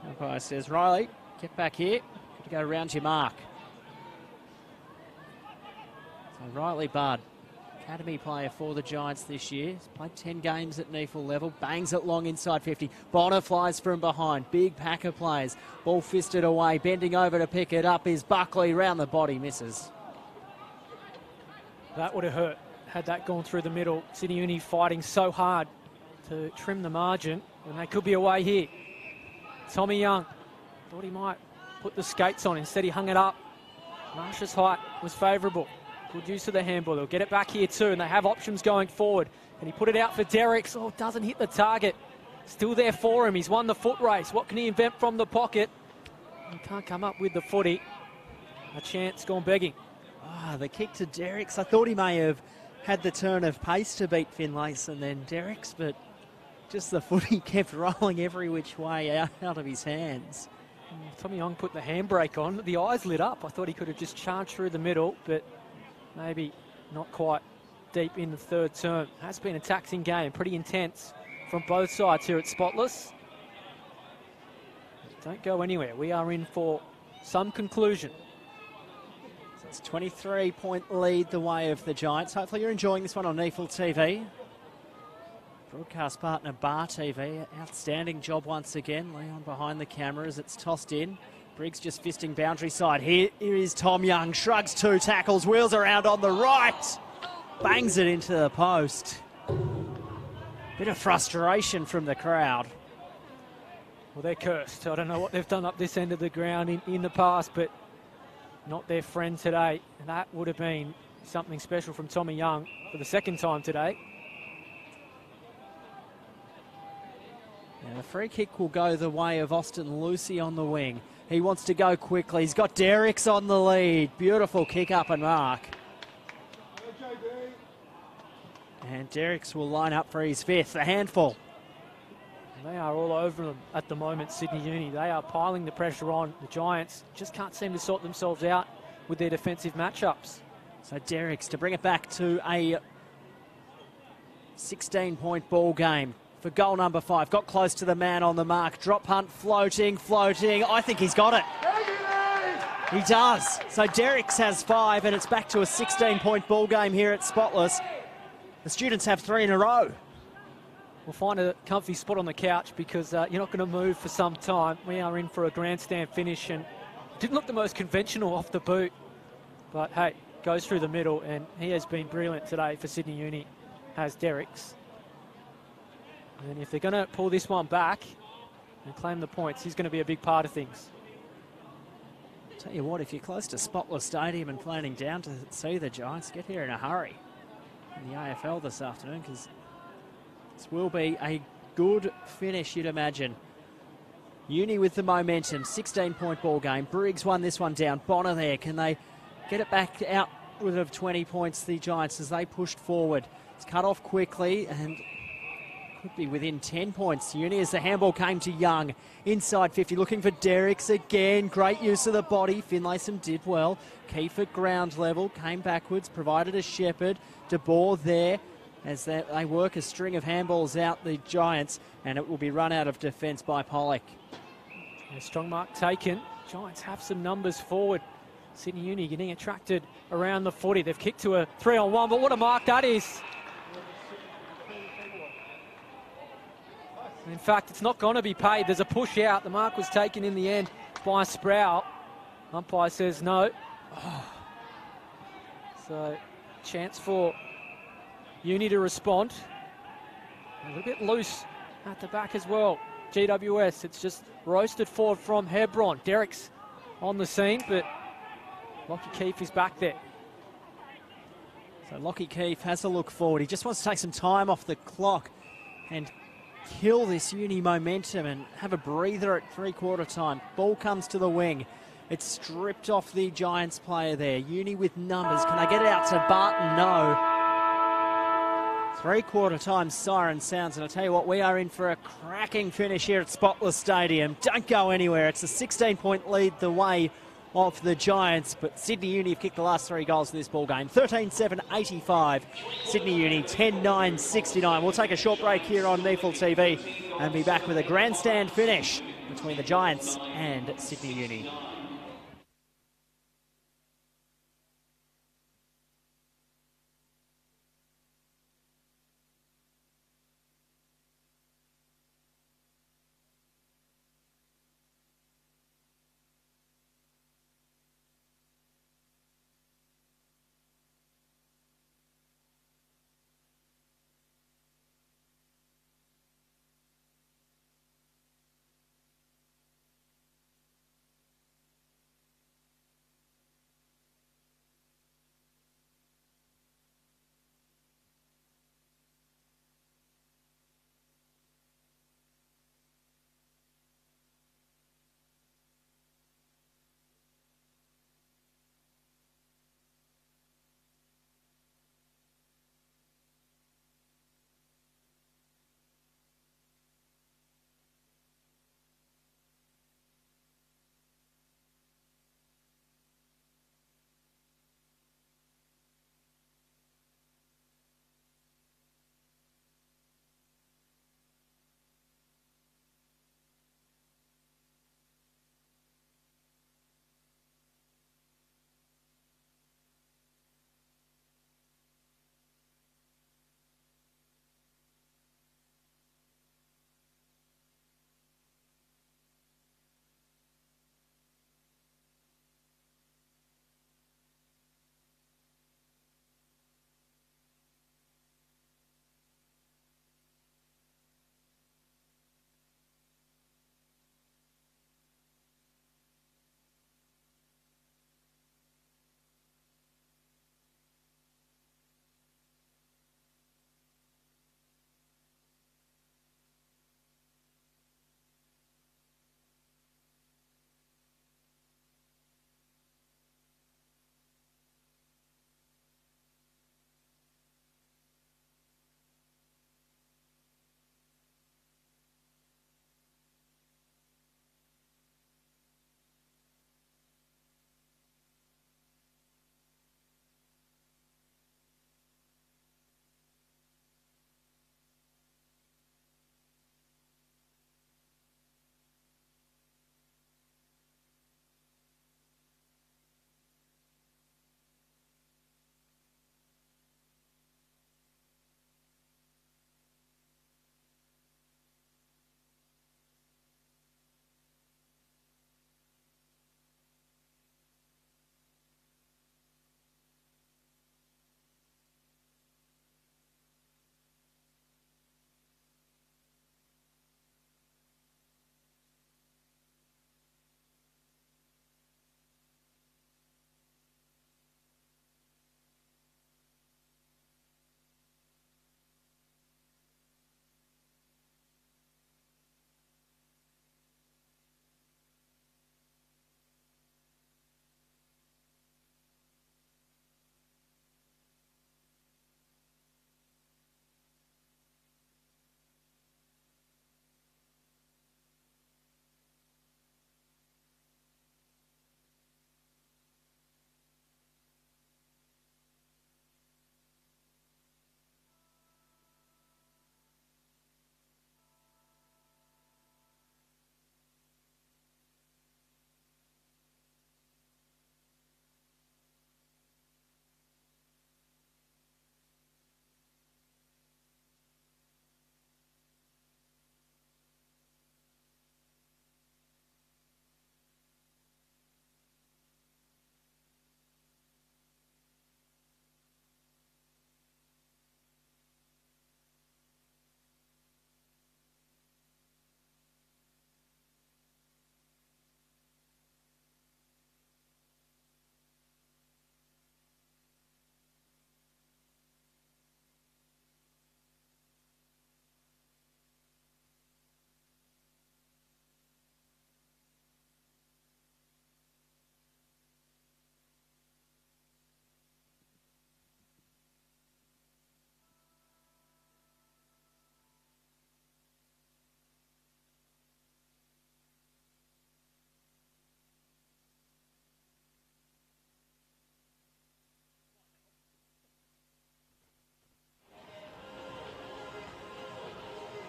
Umpire says, Riley, get back here. Got to go around your mark. So Riley Budd, academy player for the Giants this year. He's played 10 games at NEAFL level. Bangs it long inside 50. Bonner flies from behind. Big pack of players. Ball fisted away. Bending over to pick it up is Buckley. Round the body, misses. That would have hurt had that gone through the middle. Sydney Uni fighting so hard to trim the margin, and they could be away here. Tommy Young thought he might put the skates on. Instead, he hung it up. Marsh's height was favourable. Good use of the handball. They'll get it back here too, and they have options going forward. And he put it out for Derricks. Oh, doesn't hit the target. Still there for him. He's won the foot race. What can he invent from the pocket? He can't come up with the footy. A chance gone begging. The kick to Derricks. I thought he may have had the turn of pace to beat Finlayson and then Derricks, but just the footy kept rolling every which way out of his hands. Tommy Young put the handbrake on. The eyes lit up. I thought he could have just charged through the middle, but maybe not quite deep in the third term. Has been a taxing game, pretty intense from both sides here at Spotless. Don't go anywhere. We are in for some conclusion. So it's a 23-point lead the way of the Giants. Hopefully you're enjoying this one on NEAFL TV. Broadcast partner Bar TV. Outstanding job once again. Leon behind the camera as it's tossed in. Briggs just fisting boundary side. Here is Tom Young. Shrugs 2 tackles. Wheels around on the right. Bangs it into the post. Bit of frustration from the crowd. Well, they're cursed. I don't know what they've done up this end of the ground in the past, but not their friend today. And that would have been something special from Tommy Young for the second time today. And a free kick will go the way of Austin Lucy on the wing. He wants to go quickly. He's got Derricks on the lead. Beautiful kick up and mark. And Derricks will line up for his fifth. A handful. They are all over them at the moment, Sydney Uni. They are piling the pressure on. The Giants just can't seem to sort themselves out with their defensive matchups. So Derricks to bring it back to a 16-point ball game for goal number 5. Got close to the man on the mark. Drop punt, floating. I think he's got it. He does. So Derricks has 5, and it's back to a 16-point ball game here at Spotless. The Students have 3 in a row. We'll find a comfy spot on the couch because you're not going to move for some time. We are in for a grandstand finish, and didn't look the most conventional off the boot. But, hey, goes through the middle, and he has been brilliant today for Sydney Uni, has Derricks. And if they're going to pull this one back and claim the points, he's going to be a big part of things. Tell you what, if you're close to Spotless Stadium and planning down to see the Giants, get here in a hurry in the AFL this afternoon, because this will be a good finish, you'd imagine. Uni with the momentum, 16-point ball game. Briggs won this one down. Bonner there. Can they get it back outward of 20 points, the Giants, as they pushed forward? It's cut off quickly and could be within 10 points. Uni as the handball came to Young. Inside 50, looking for Derricks again. Great use of the body. Finlayson did well. Keefe at ground level, came backwards, provided a Shepherd. De Boer there as they work a string of handballs out, the Giants, and it will be run out of defence by Pollock. A strong mark taken. Giants have some numbers forward. Sydney Uni getting attracted around the 40. They've kicked to a 3-on-1, but what a mark that is. In fact, it's not going to be paid. There's a push out. The mark was taken in the end by Sproul. Umpire says no. Oh. So, chance for Uni to respond. A little bit loose at the back as well. GWS, it's just roasted forward from Hebron. Derricks on the scene, but Lockie Keefe is back there. So Lockie Keefe has a look forward. He just wants to take some time off the clock and kill this Uni momentum and have a breather at three-quarter time. Ball comes to the wing. It's stripped off the Giants player there. Uni with numbers. Can they get it out to Barton? No. Three-quarter time siren sounds, and I tell you what, we are in for a cracking finish here at Spotless Stadium. Don't go anywhere. It's a 16-point lead the way of the Giants, but Sydney Uni have kicked the last 3 goals in this ball game. 13-7-85. Sydney Uni 10-9-69. We'll take a short break here on NEFL TV and be back with a grandstand finish between the Giants and Sydney Uni.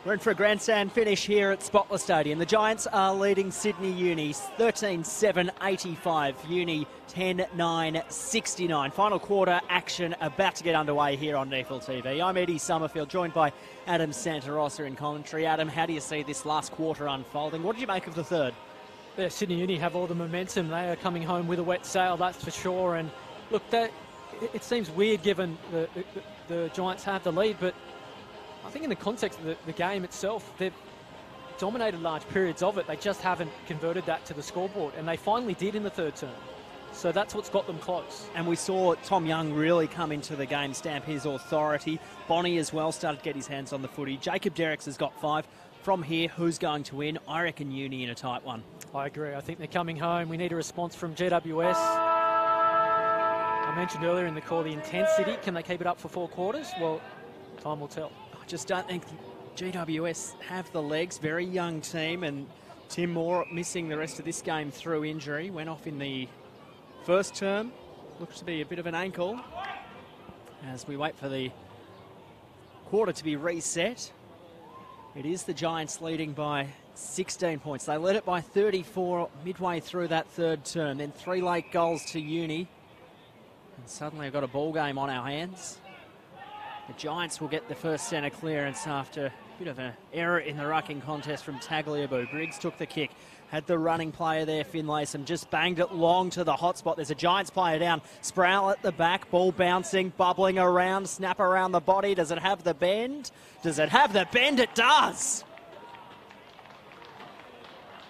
We're in for a grandstand finish here at Spotler Stadium. The Giants are leading Sydney Uni 13-7-85. Uni 10-9-69. Final quarter action about to get underway here on NEFL TV. I'm Eddie Summerfield, joined by Adam Santarossa in commentary. Adam, how do you see this last quarter unfolding? What did you make of the third? Yeah, Sydney Uni have all the momentum. They are coming home with a wet sail, that's for sure. And look, it seems weird given the Giants have the lead, but I think in the context of the game itself, they've dominated large periods of it. They just haven't converted that to the scoreboard, and they finally did in the third term. So that's what's got them close. And we saw Tom Young really come into the game, stamp his authority. Bonnie as well started to get his hands on the footy. Jacob Derricks has got 5. From here, who's going to win? I reckon Uni in a tight one. I agree. I think they're coming home. We need a response from GWS. I mentioned earlier in the call the intensity. Can they keep it up for 4 quarters? Well, time will tell. I just don't think GWS have the legs. Very young team, and Tim Moore missing the rest of this game through injury. Went off in the first term. Looks to be a bit of an ankle. As we wait for the quarter to be reset, it is the Giants leading by 16 points. They led it by 34 midway through that third term. Then 3 late goals to Uni. And suddenly we've got a ball game on our hands. The Giants will get the first centre clearance after a bit of an error in the rucking contest from Tagliabue. Briggs took the kick, had the running player there, Finlayson, just banged it long to the hot spot. There's a Giants player down. Sproul at the back, ball bouncing, bubbling around, snap around the body. Does it have the bend? Does it have the bend? It does!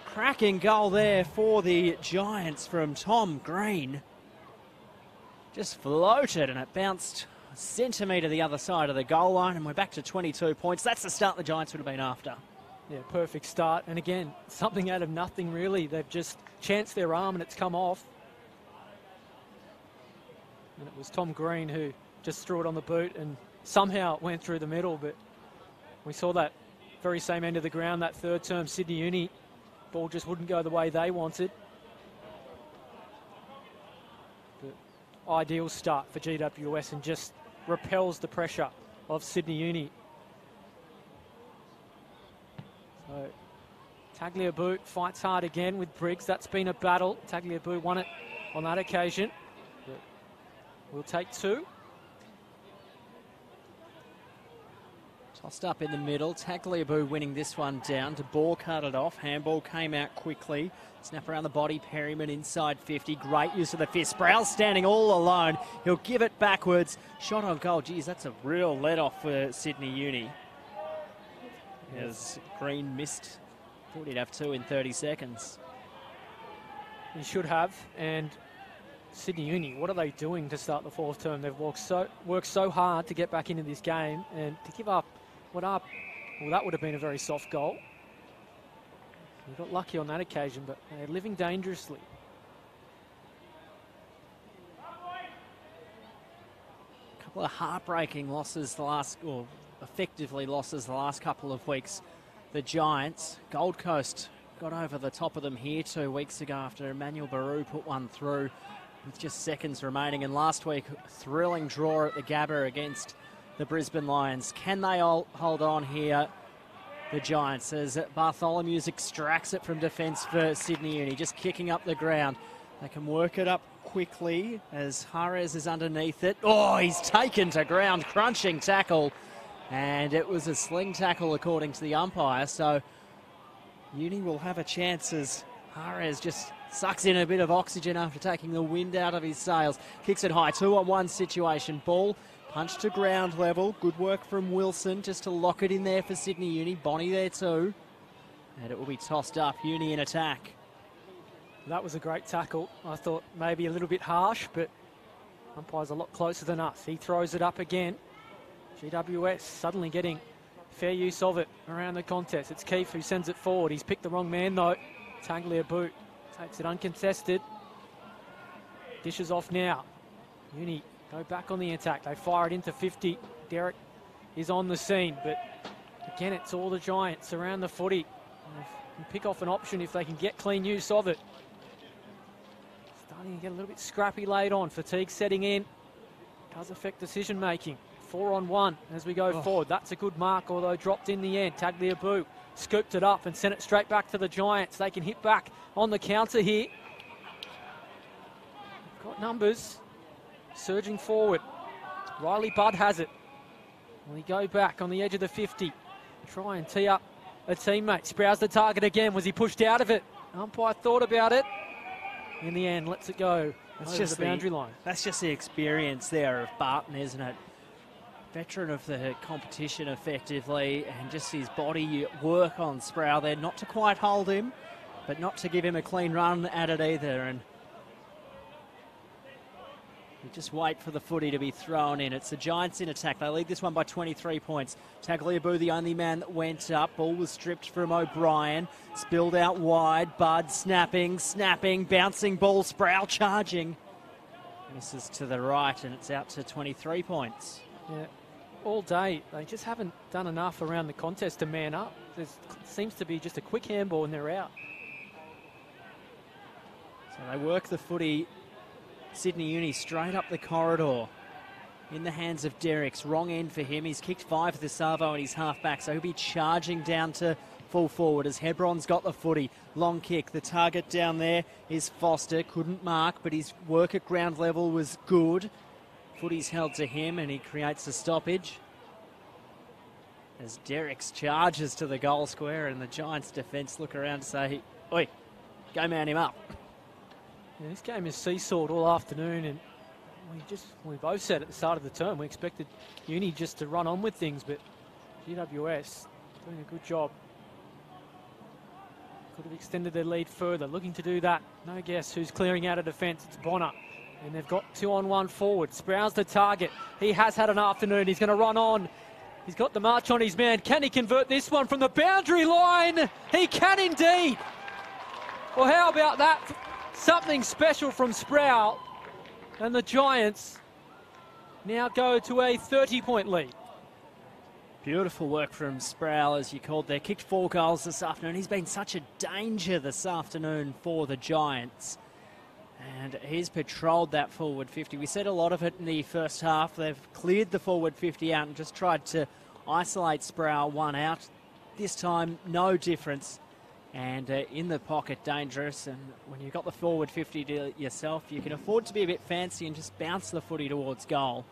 Cracking goal there for the Giants from Tom Green. Just floated and it bounced a centimetre the other side of the goal line, and we're back to 22 points. That's the start the Giants would have been after. Yeah, perfect start. And again, something out of nothing, really. They've just chanced their arm and it's come off. And it was Tom Green who just threw it on the boot and somehow it went through the middle. But we saw that very same end of the ground, that third term, Sydney Uni. Ball just wouldn't go the way they wanted. But ideal start for GWS and just repels the pressure of Sydney Uni. So Tagliabue fights hard again with Briggs. That's been a battle. Tagliabue won it on that occasion. But we'll take 2. Tossed up in the middle. Tagliabue winning this one down. De Boer cut it off. Handball came out quickly. Snap around the body. Perryman inside 50. Great use of the fist. Sproul standing all alone. He'll give it backwards. Shot on goal. Geez, that's a real let-off for Sydney Uni. As Green missed. Thought he'd have 2 in 30 seconds. He should have. And Sydney Uni, what are they doing to start the 4th term? They've worked so hard to get back into this game, and to give up well, that would have been a very soft goal. We got lucky on that occasion, but they're living dangerously. A couple of heartbreaking losses effectively losses the last couple of weeks. The Giants, Gold Coast got over the top of them here 2 weeks ago after Emmanuel Baru put one through with just seconds remaining. And last week, thrilling draw at the Gabba against the Brisbane Lions. Can they all hold on here, the Giants, as Bartholomew extracts it from defence for Sydney Uni, just kicking up the ground. They can work it up quickly as Harez is underneath it. Oh, he's taken to ground, crunching tackle. And it was a sling tackle according to the umpire. So Uni will have a chance as Harez just sucks in a bit of oxygen after taking the wind out of his sails. Kicks it high, 2-on-1 situation. Ball punched to ground level. Good work from Wilson just to lock it in there for Sydney Uni. Bonnie there too. And it will be tossed up. Uni in attack. That was a great tackle. I thought maybe a little bit harsh, but umpire's a lot closer than us. He throws it up again. GWS suddenly getting fair use of it around the contest. It's Keefe who sends it forward. He's picked the wrong man though. Tagliabue takes it uncontested. Dishes off now. Uni go back on the attack. They fire it into 50. Derek is on the scene, but again, it's all the Giants around the footy. They can pick off an option if they can get clean use of it. Starting to get a little bit scrappy late on. Fatigue setting in. Does affect decision making. 4-on-1 as we go forward. That's a good mark, although dropped in the end. Tagliabue scooped it up and sent it straight back to the Giants. They can hit back on the counter here. Got numbers. Surging forward. Riley Budd has it. Will he go back on the edge of the 50? Try and tee up a teammate. Sprouse the target again. Was he pushed out of it? Umpire thought about it. In the end, lets it go. That's just the boundary line. That's just the experience there of Barton, isn't it? Veteran of the competition effectively, and just his body work on Sproul there. Not to quite hold him, but not to give him a clean run at it either. And you just wait for the footy to be thrown in. It's the Giants in attack. They lead this one by 23 points. Tagliabue, the only man that went up. Ball was stripped from O'Brien. Spilled out wide. Budd snapping, bouncing ball. Sproul charging. Misses to the right, and it's out to 23 points. Yeah, all day. They just haven't done enough around the contest to man up. There seems to be just a quick handball and they're out. So they work the footy. Sydney Uni straight up the corridor in the hands of Derricks. Wrong end for him. He's kicked 5 for the Savo and he's half back, so he'll be charging down to full forward as Hebron's got the footy. Long kick. The target down there is Foster. Couldn't mark, but his work at ground level was good. Footy's held to him and he creates a stoppage as Derricks charges to the goal square, and the Giants defence look around to say, oi, go man him up. Yeah, this game is seesawed all afternoon, and we both said at the start of the term we expected Uni just to run on with things, but GWS doing a good job. Could have extended their lead further, looking to do that. No guess who's clearing out of defence. It's Bonner, and they've got 2-on-1 forward. Sprouse the target. He has had an afternoon. He's going to run on. He's got the march on his man. Can he convert this one from the boundary line? He can indeed. Well, how about that? Something special from Sproul, and the Giants now go to a 30-point lead. Beautiful work from Sproul, as you called there. Kicked 4 goals this afternoon. He's been such a danger this afternoon for the Giants, and he's patrolled that forward 50. We said a lot of it in the first half. They've cleared the forward 50 out and just tried to isolate Sproul one out. This time, no difference. And in the pocket, dangerous. And when you've got the forward 50 to yourself, you can afford to be a bit fancy and just bounce the footy towards goal.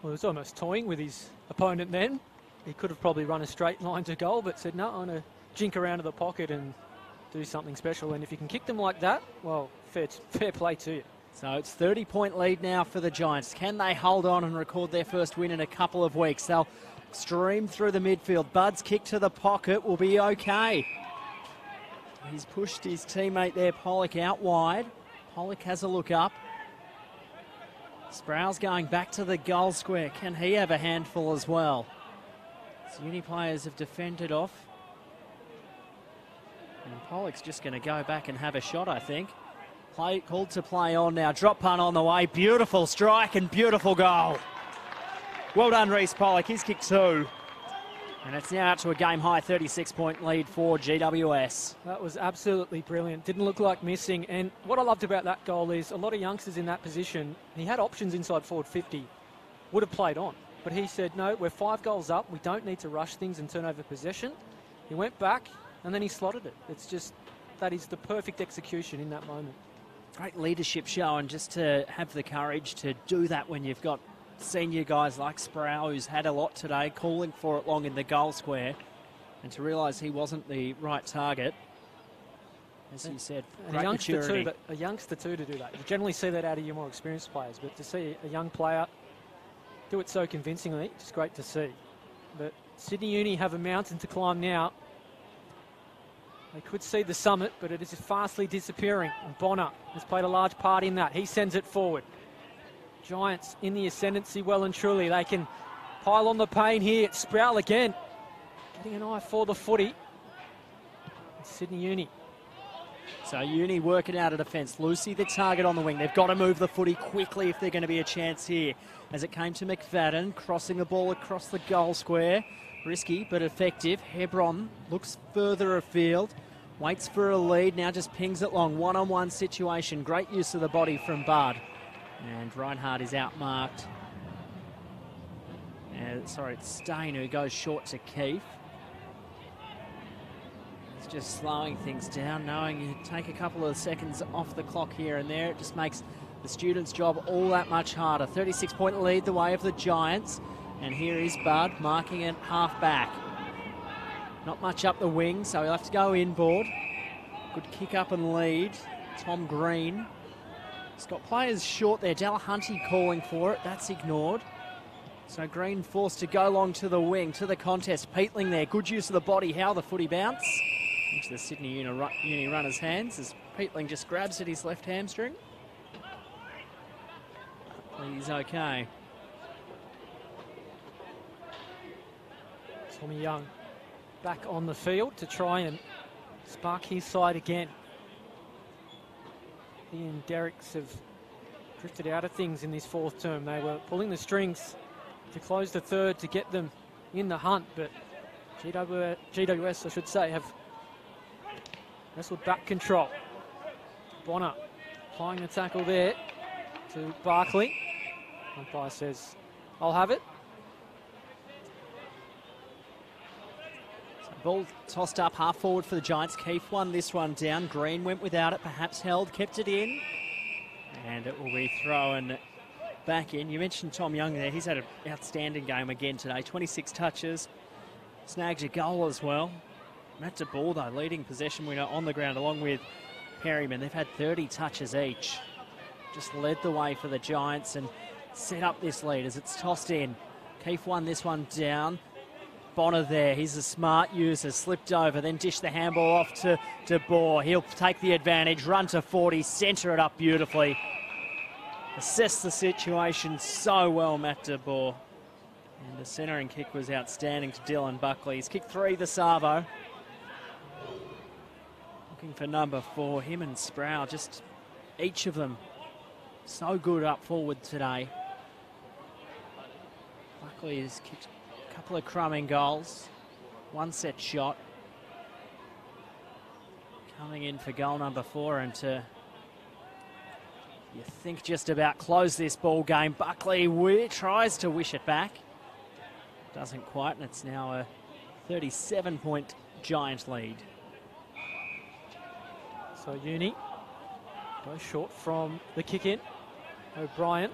Well, he was almost toying with his opponent then. He could have probably run a straight line to goal, but said, no, I'm going to jink around to the pocket and do something special. And if you can kick them like that, well, fair play to you. So it's 30-point lead now for the Giants. Can they hold on and record their first win in a couple of weeks? They'll stream through the midfield. Bud's kick to the pocket will be okay. He's pushed his teammate there, Pollock, out wide. Pollock has a look up. Sproul's going back to the goal square. Can he have a handful as well? So Uni players have defended off. And Pollock's just going to go back and have a shot, I think. Called to play on now. Drop punt on the way. Beautiful strike and beautiful goal. Well done, Reece Pollock. He's kicked 2. And it's now out to a game-high 36-point lead for GWS. That was absolutely brilliant. Didn't look like missing. And what I loved about that goal is a lot of youngsters in that position, he had options inside forward 50, would have played on. But he said, no, we're 5 goals up. We don't need to rush things and turn over possession. He went back, and then he slotted it. It's just, that is the perfect execution in that moment. Great leadership show, and just to have the courage to do that when you've got senior guys like Sproul, who's had a lot today, calling for it long in the goal square, and to realise he wasn't the right target. As you said, great maturity. A youngster too to do that. You generally see that out of your more experienced players, but to see a young player do it so convincingly, just great to see. But Sydney Uni have a mountain to climb now. They could see the summit, but it is fastly disappearing. And Bonner has played a large part in that. He sends it forward. Giants in the ascendancy well and truly. They can pile on the pain here. It's Sproul again. Getting an eye for the footy. It's Sydney Uni. So Uni working out of defence. Lucy the target on the wing. They've got to move the footy quickly if they're going to be a chance here. As it came to McFadden, crossing the ball across the goal square. Risky but effective. Hebron looks further afield. Waits for a lead. Now just pings it long. One-on-one situation. Great use of the body from Bud. And Reinhardt is outmarked. Sorry, it's Stain who goes short to Keefe. It's just slowing things down, knowing you take a couple of seconds off the clock here and there. It just makes the students' job all that much harder. 36-point lead the way of the Giants. And here is Bud marking it half back. Not much up the wing, so he'll have to go inboard. Good kick up and lead. Tom Green. He's got players short there. Delahunty calling for it. That's ignored. So Green forced to go long to the wing, to the contest. Peatling there. Good use of the body. How the footy bounce. Into the Sydney Uni runner's hands as Peatling just grabs at his left hamstring. He's okay. Tommy Young back on the field to try and spark his side again. He and Derricks have drifted out of things in this fourth term. They were pulling the strings to close the third to get them in the hunt, but GWS, I should say, have wrestled back control. Bonner applying the tackle there to Barkley. Umpire says, I'll have it. Ball tossed up half forward for the Giants. Keefe won this one down. Green went without it, perhaps held, kept it in. And it will be thrown back in. You mentioned Tom Young there. He's had an outstanding game again today. 26 touches. Snagged a goal as well. Matt de Boer, though, leading possession winner on the ground along with Perryman. They've had 30 touches each. Just led the way for the Giants and set up this lead as it's tossed in. Keefe won this one down. Bonner there, he's a smart user, slipped over, then dished the handball off to de Boer. He'll take the advantage, run to 40, centre it up beautifully. Assess the situation so well, Matt de Boer. And the centering kick was outstanding to Dylan Buckley. He's kicked 3, the Savo. Looking for number 4, him and Sproul, just each of them so good up forward today. Buckley has kicked couple of crumbing goals, one set shot. Coming in for goal number 4 and to, you think, just about close this ball game. Buckley tries to wish it back. Doesn't quite, and it's now a 37-point Giant lead. So Uni goes short from the kick in. O'Brien,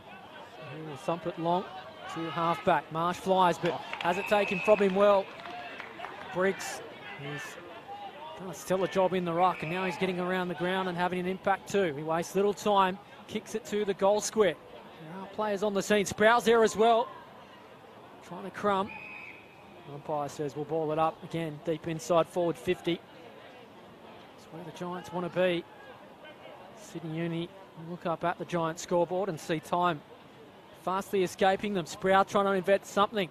who will thump it long. To half back. Marsh flies, but has it taken from him well. Briggs, he's done a stellar job in the ruck, and now he's getting around the ground and having an impact too. He wastes little time, kicks it to the goal square. There are players on the scene. Sproul's there as well. Trying to crumb. Umpire says we'll ball it up again, deep inside forward 50. That's where the Giants want to be. Sydney Uni look up at the Giants scoreboard and see time fastly escaping them. Sproul trying to invent something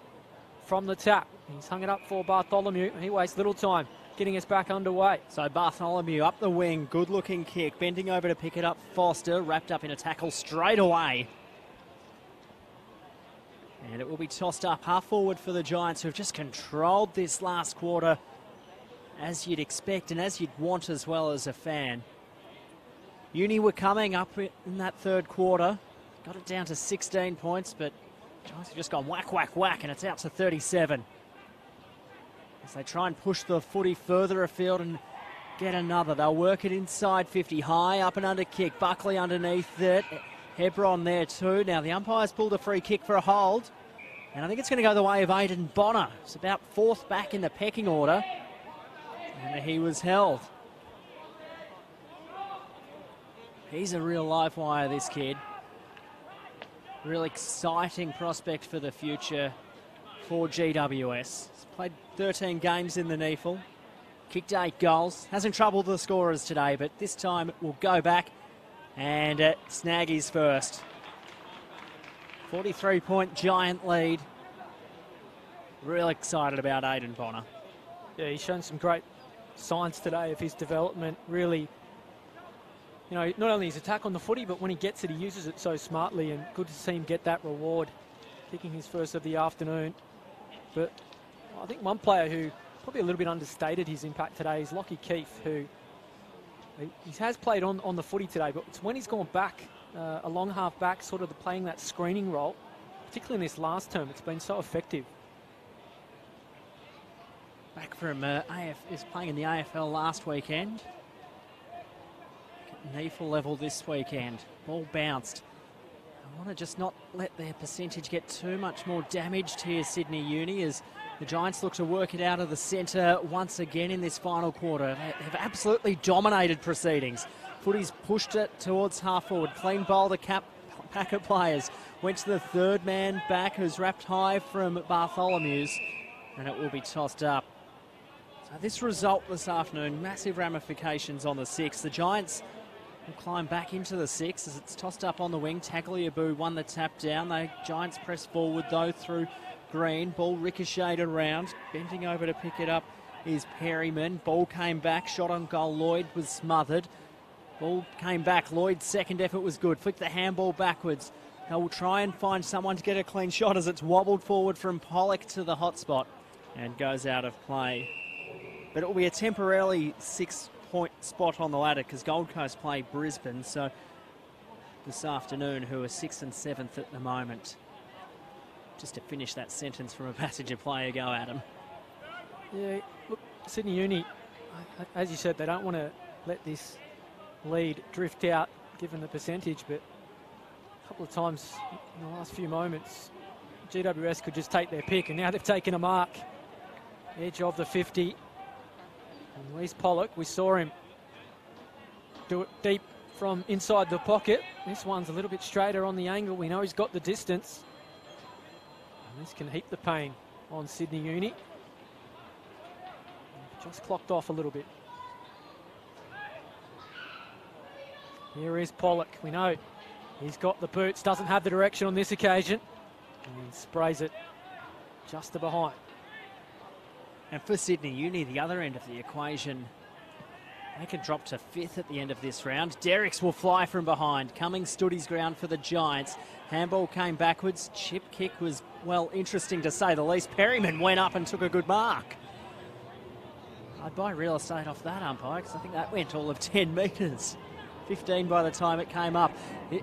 from the tap. He's hung it up for Bartholomew. He wastes little time getting us back underway. So Bartholomew up the wing, good looking kick, bending over to pick it up. Foster wrapped up in a tackle straight away. And it will be tossed up half forward for the Giants, who have just controlled this last quarter as you'd expect and as you'd want as well as a fan. Uni were coming up in that third quarter. Got it down to 16 points, but Giants have just gone whack, whack, whack, and it's out to 37. As they try and push the footy further afield and get another. They'll work it inside 50, high up and under kick. Buckley underneath it. Hebron there too. Now the umpire's pulled a free kick for a hold, and I think it's going to go the way of Aidan Bonner. It's about 4th back in the pecking order, and he was held. He's a real live wire, this kid. Real exciting prospect for the future for GWS. He's played 13 games in the NEAFL, kicked 8 goals. Hasn't troubled the scorers today, but this time we'll go back and snag his first. 43-point Giant lead. Real excited about Aidan Bonner. Yeah, he's shown some great signs today of his development. Really, you know, not only his attack on the footy, but when he gets it, he uses it so smartly, and good to see him get that reward, kicking his first of the afternoon. But I think one player who probably a little bit understated his impact today is Lockie Keefe, who he has played on the footy today, but it's when he's gone back, a long half back, sort of playing that screening role, particularly in this last term. It's been so effective. Back from is playing in the AFL last weekend. Neefle level this weekend. Ball bounced. I want to just not let their percentage get too much more damaged here, Sydney Uni, as the Giants look to work it out of the centre once again in this final quarter. They've absolutely dominated proceedings. Footy's pushed it towards half forward. Clean bowl, the pack of players. Went to the third man back, who's wrapped high from Bartholomew's, and it will be tossed up. So this result this afternoon, massive ramifications on the six. The Giants will climb back into the six as it's tossed up on the wing. Tagliabue won the tap down. The Giants press forward though through Green. Ball ricocheted around. Bending over to pick it up is Perryman. Ball came back. Shot on goal. Lloyd was smothered. Ball came back. Lloyd's second effort was good. Flicked the handball backwards. They'll try and find someone to get a clean shot as it's wobbled forward from Pollock to the hot spot and goes out of play. But it will be a temporarily 6-point spot on the ladder because Gold Coast play Brisbane. So this afternoon, who are 6th and 7th at the moment. Just to finish that sentence from a Passenger player, go Adam. Yeah, look, Sydney Uni, as you said, they don't want to let this lead drift out given the percentage, but a couple of times in the last few moments, GWS could just take their pick, and now they've taken a mark. Edge of the 50. And Reece Pollock, we saw him do it deep from inside the pocket. This one's a little bit straighter on the angle. We know he's got the distance. And this can heap the pain on Sydney Uni. Just clocked off a little bit. Here is Pollock. We know he's got the boots, doesn't have the direction on this occasion. And sprays it just to behind. And for Sydney Uni, the other end of the equation, they can drop to 5th at the end of this round. Derricks will fly from behind. Cummings stood his ground for the Giants. Handball came backwards. Chip kick was, well, interesting to say the least. Perryman went up and took a good mark. I'd buy real estate off that umpire because I think that went all of 10 metres. 15 by the time it came up.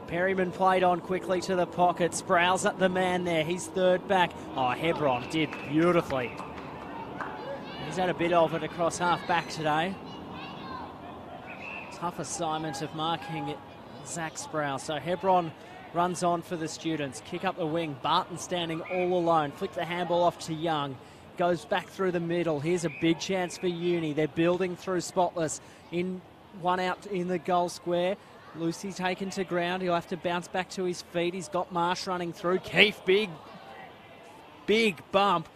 Perryman played on quickly to the pocket. Sproul's at the man there. He's third back. Oh, Hebron did beautifully. He's had a bit of it across half back today. Tough assignment of marking Zach Sproul. So Hebron runs on for the students. Kick up the wing. Barton standing all alone. Flick the handball off to Young. Goes back through the middle. Here's a big chance for Uni. They're building through Spotless. In one out in the goal square. Lucy taken to ground. He'll have to bounce back to his feet. He's got Marsh running through. Keefe, big bump.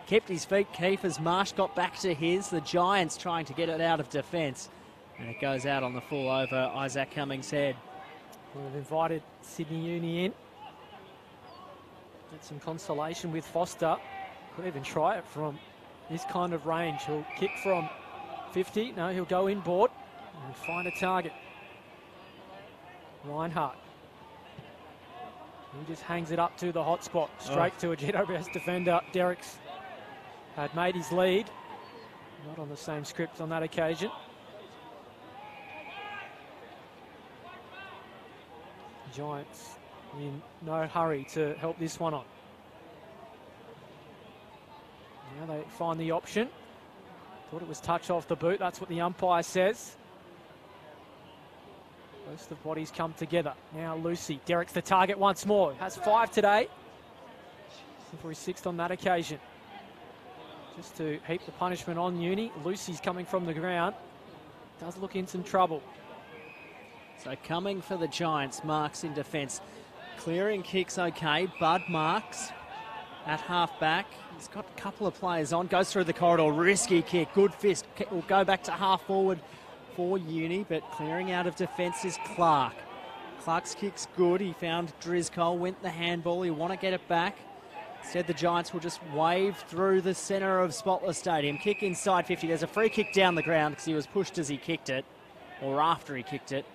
Kept his feet, Keefe, as Marsh got back to his. The Giants trying to get it out of defence. And it goes out on the full over Isaac Cummings' head. We've invited Sydney Uni in. Get some consolation with Foster. Could even try it from this kind of range. He'll kick from 50. No, he'll go inboard and find a target. Reinhardt. He just hangs it up to the hot spot. Straight to a GWS defender. Derricks had made his lead. Not on the same script on that occasion. Giants in no hurry to help this one on. Now they find the option. Thought it was touch off the boot. That's what the umpire says. Most of bodies come together. Now Lucy. Derrick's the target once more. Has 5 today. For his 6th on that occasion. Just to heap the punishment on Uni. Lucy's coming from the ground. Does look in some trouble. So coming for the Giants, Marks in defence. Clearing kicks okay. Bud Marks at half back. He's got a couple of players on. Goes through the corridor. Risky kick. Good fist. Will go back to half forward for Uni, but clearing out of defence is Clark. Clark's kick's good. He found Driscoll. Went the handball. He'll want to get it back. Instead, the Giants will just wave through the centre of Spotless Stadium. Kick inside 50. There's a free kick down the ground because he was pushed as he kicked it, or after he kicked it.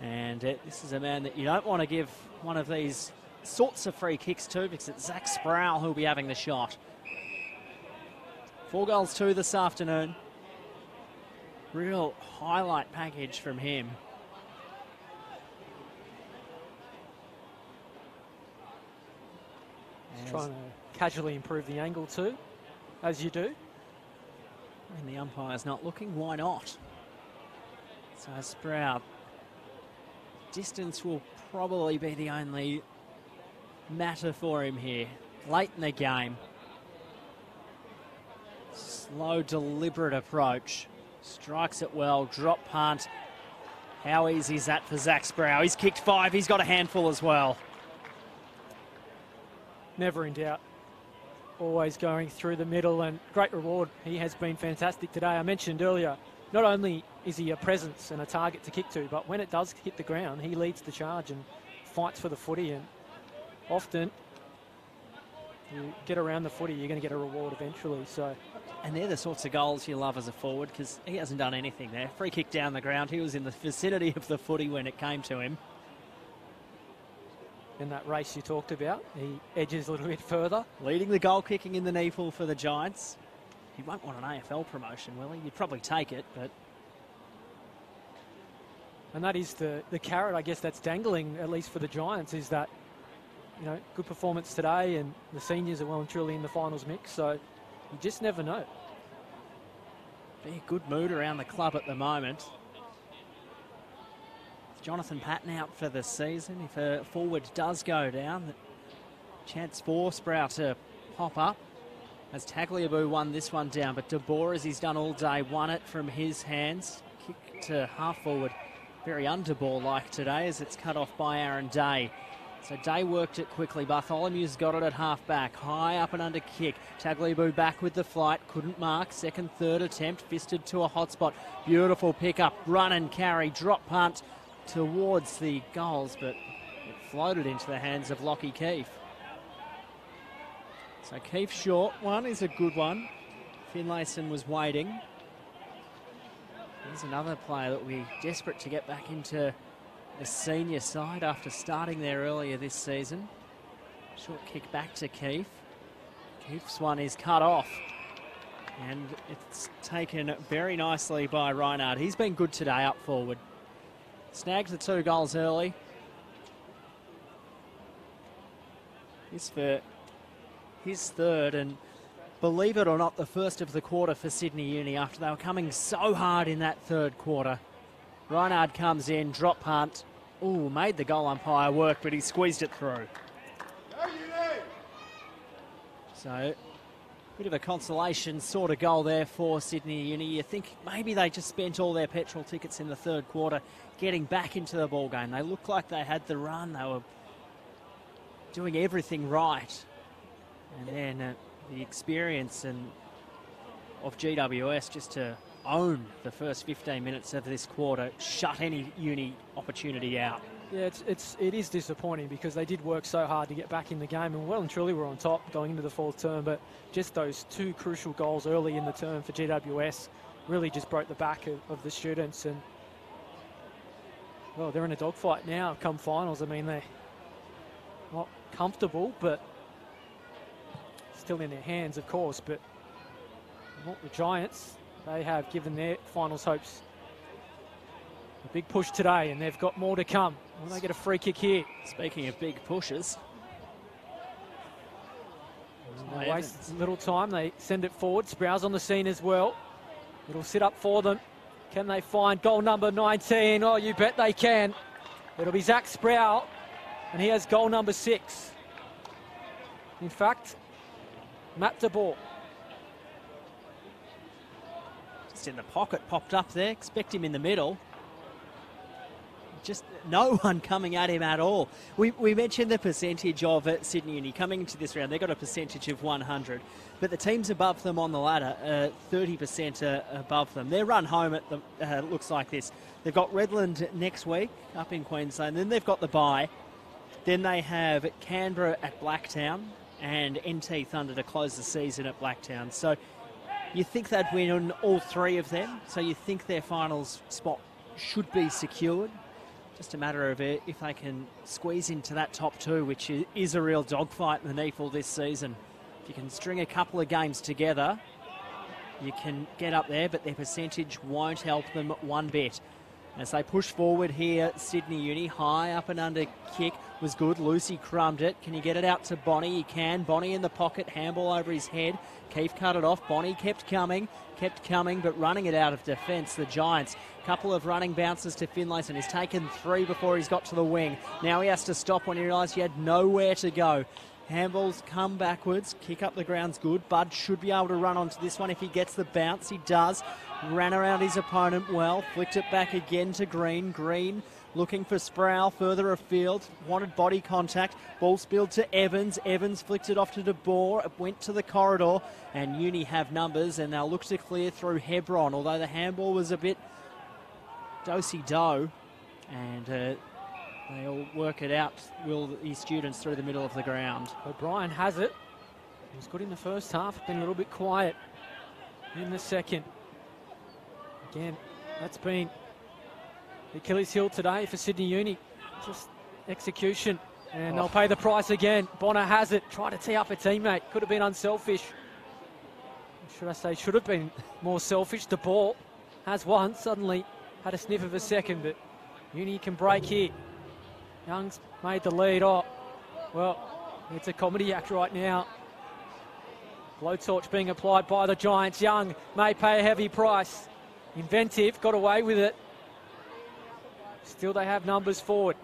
And this is a man that you don't want to give one of these sorts of free kicks to because it's Zach Sproul who'll be having the shot. 4 goals 2 this afternoon. Real highlight package from him. Trying to casually improve the angle too, as you do. And the umpire's not looking, why not? So Sprout, distance will probably be the only matter for him here. Late in the game. Slow, deliberate approach. Strikes it well, drop punt. How easy is that for Zach Sprout? He's kicked 5, he's got a handful as well. Never in doubt. Always going through the middle, and great reward. He has been fantastic today. I mentioned earlier, not only is he a presence and a target to kick to, but when it does hit the ground, he leads the charge and fights for the footy, and often you get around the footy, you're going to get a reward eventually. So, and they're the sorts of goals you love as a forward, because he hasn't done anything there. Free kick down the ground. He was in the vicinity of the footy when it came to him. In that race you talked about, he edges a little bit further. Leading the goal kicking in the NEAFL for the Giants. He won't want an AFL promotion, will he? You'd probably take it, but... And that is the carrot, I guess, that's dangling, at least for the Giants, is that, you know, good performance today, and the seniors are well and truly in the finals mix, so you just never know. Be a good mood around the club at the moment. Jonathan Patton out for the season. If a forward does go down, the chance for Sprout to pop up. As Tagliabue won this one down, but De Boer, as he's done all day, won it from his hands. Kick to half forward. Very under-ball-like today as it's cut off by Aaron Day. So Day worked it quickly. Bartholomew's got it at half-back. High up and under kick. Tagliabue back with the flight. Couldn't mark. Second, third attempt. Fisted to a hot spot. Beautiful pick-up. Run and carry. Drop punt towards the goals, but it floated into the hands of Lockie Keefe. So Keefe's short one is a good one. Finlayson was waiting. There's another player that will be desperate to get back into the senior side after starting there earlier this season. Short kick back to Keefe. Keefe's one is cut off. And it's taken very nicely by Reinhardt. He's been good today up forward. Snags the 2 goals early. He's for his third, and believe it or not, the first of the quarter for Sydney Uni after they were coming so hard in that third quarter. Reinhardt comes in, drop punt. Ooh, made the goal umpire work, but he squeezed it through. So, bit of a consolation sort of goal there for Sydney Uni. You think maybe they just spent all their petrol tickets in the third quarter getting back into the ball game. They looked like they had the run. They were doing everything right. And then the experience of GWS just to own the first 15 minutes of this quarter, shut any Uni opportunity out. Yeah, it is disappointing because they did work so hard to get back in the game, and well and truly were on top going into the fourth term, but just those 2 crucial goals early in the term for GWS really just broke the back of the students, and well, they're in a dogfight now come finals. I mean, they're not comfortable, but still in their hands, of course, but not the Giants. They have given their finals hopes a big push today, and they've got more to come. Will they get a free kick here? Speaking of big pushes. They waste little time. They send it forward. Sprouse on the scene as well. It'll sit up for them. Can they find goal number 19? Oh, you bet they can. It'll be Zach Sprout, and he has goal number 6. In fact, Matt De Boer. Just in the pocket, popped up there. Expect him in the middle. Just no one coming at him at all. We mentioned the percentage of Sydney Uni coming into this round. They've got a percentage of 100, but the teams above them on the ladder, 30% above them. Their run home at the looks like this. They've got Redland next week up in Queensland. Then they've got the bye. Then they have Canberra at Blacktown and NT Thunder to close the season at Blacktown. So you think they'd win on all 3 of them. So you think their finals spot should be secured. Just a matter of if they can squeeze into that top 2, which is a real dogfight in the NEAFL this season. If you can string a couple of games together, you can get up there, but their percentage won't help them one bit. As they push forward here, Sydney Uni, high up and under kick. was good. Lucy crumbed it. Can he get it out to Bonnie? He can. Bonnie in the pocket, handball over his head. Keefe cut it off. Bonnie kept coming, but running it out of defence. The Giants, couple of running bounces to Finlayson. He's taken 3 before he's got to the wing. Now he has to stop when he realised he had nowhere to go. Handballs come backwards. Kick up the ground's good. Bud should be able to run onto this one if he gets the bounce. He does. Ran around his opponent well. Flicked it back again to Green. Green looking for Sproul further afield. Wanted body contact. Ball spilled to Evans. Evans flicked it off to De Boer. It went to the corridor. And Uni have numbers and they'll look to clear through Hebron. Although the handball was a bit do-si-do. And they'll work it out, will these students, through the middle of the ground. O'Brien has it. He was good in the first half. Been a little bit quiet in the second. Again, that's been the Achilles heel today for Sydney Uni. Just execution. And they'll pay the price again. Bonner has it. Tried to tee up a teammate. Could have been unselfish. Should I say should have been more selfish. The ball has one. Suddenly had a sniff of a second. But Uni can break here. Young's made the lead. Oh, well, it's a comedy act right now. Blowtorch being applied by the Giants. Young may pay a heavy price. Inventive, got away with it. Still they have numbers forward.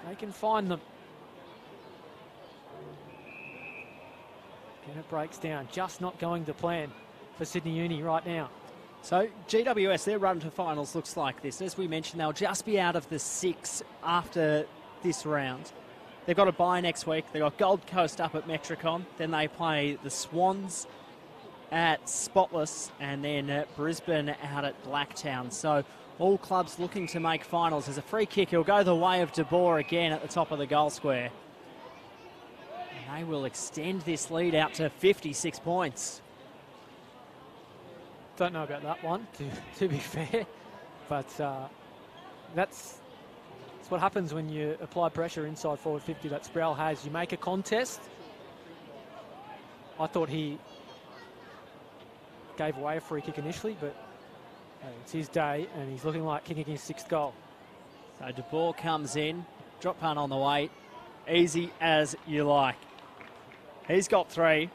They can find them. And it breaks down. Just not going to plan for Sydney Uni right now. So GWS, their run to finals looks like this. As we mentioned, they'll just be out of the 6 after this round. They've got a bye next week. They've got Gold Coast up at Metricon. Then they play the Swans at Spotless, and then Brisbane out at Blacktown. So all clubs looking to make finals. There's a free kick. He'll go the way of De Boer again at the top of the goal square. And they will extend this lead out to 56 points. Don't know about that one, to be fair. But that's what happens when you apply pressure inside forward 50 that Sproul has. You make a contest. I thought he gave away a free kick initially, but it's his day, and he's looking like kicking his 6th goal. So De Boer comes in, drop punt on the way, easy as you like. He's got 3.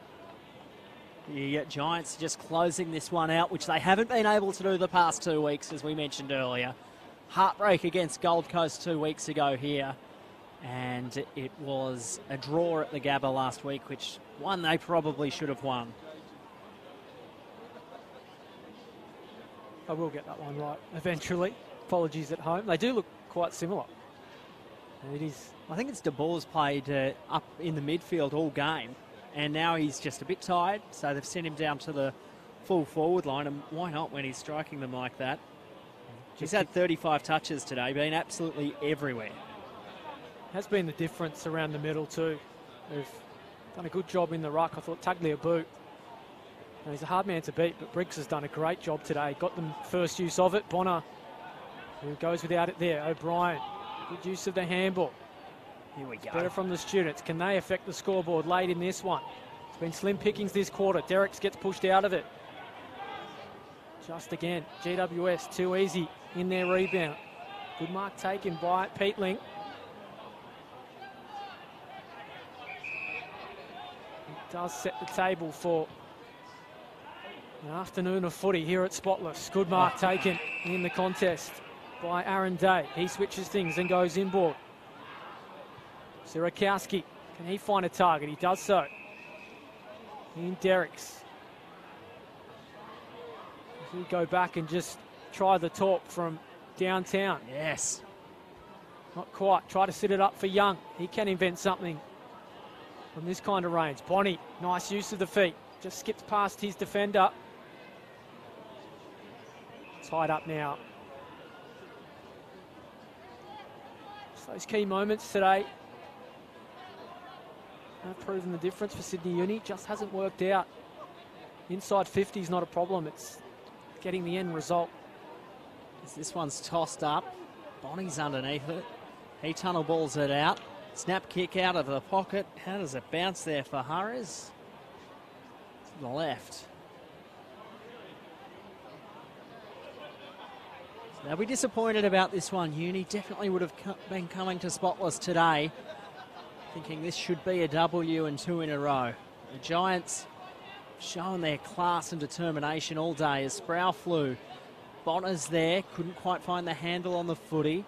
The Giants just closing this one out, which they haven't been able to do the past 2 weeks, as we mentioned earlier. Heartbreak against Gold Coast 2 weeks ago here, and it was a draw at the Gabba last week, which one they probably should have won. I will get that one right eventually. Apologies at home. They do look quite similar. And it is. I think it's De Boer's played up in the midfield all game, and now he's just a bit tired, so they've sent him down to the full forward line, and why not when he's striking them like that? He's had 35 touches today, been absolutely everywhere. Has been the difference around the middle too. They've done a good job in the ruck. I thought Tagliabue, and he's a hard man to beat, but Briggs has done a great job today. Got them first use of it. Bonner, who goes without it there. O'Brien, good use of the handball. Here we go. Better from the students. Can they affect the scoreboard late in this one? It's been slim pickings this quarter. Derricks gets pushed out of it. Just again, GWS too easy in their rebound. Good mark taken by Peatling. It does set the table for an afternoon of footy here at Spotless. Good mark taken in the contest by Aaron Day. He switches things and goes inboard. Sirakowski, can he find a target? He does so. In Derricks. He go back and just try the talk from downtown. Yes. Not quite. Try to set it up for Young. He can invent something from this kind of range. Bonnie, nice use of the feet. Just skips past his defender. Tied up now. Just those key moments today have proven the difference for Sydney Uni. Just hasn't worked out. Inside 50 is not a problem. It's getting the end result. As this one's tossed up. Bonnie's underneath it. He tunnel balls it out. Snap kick out of the pocket. How does it bounce there for Harris? To the left. So they'll be disappointed about this one. Uni definitely would have been coming to Spotless today. thinking this should be a W and 2 in a row. The Giants showing their class and determination all day as Sproul flew. Bonner's there, couldn't quite find the handle on the footy.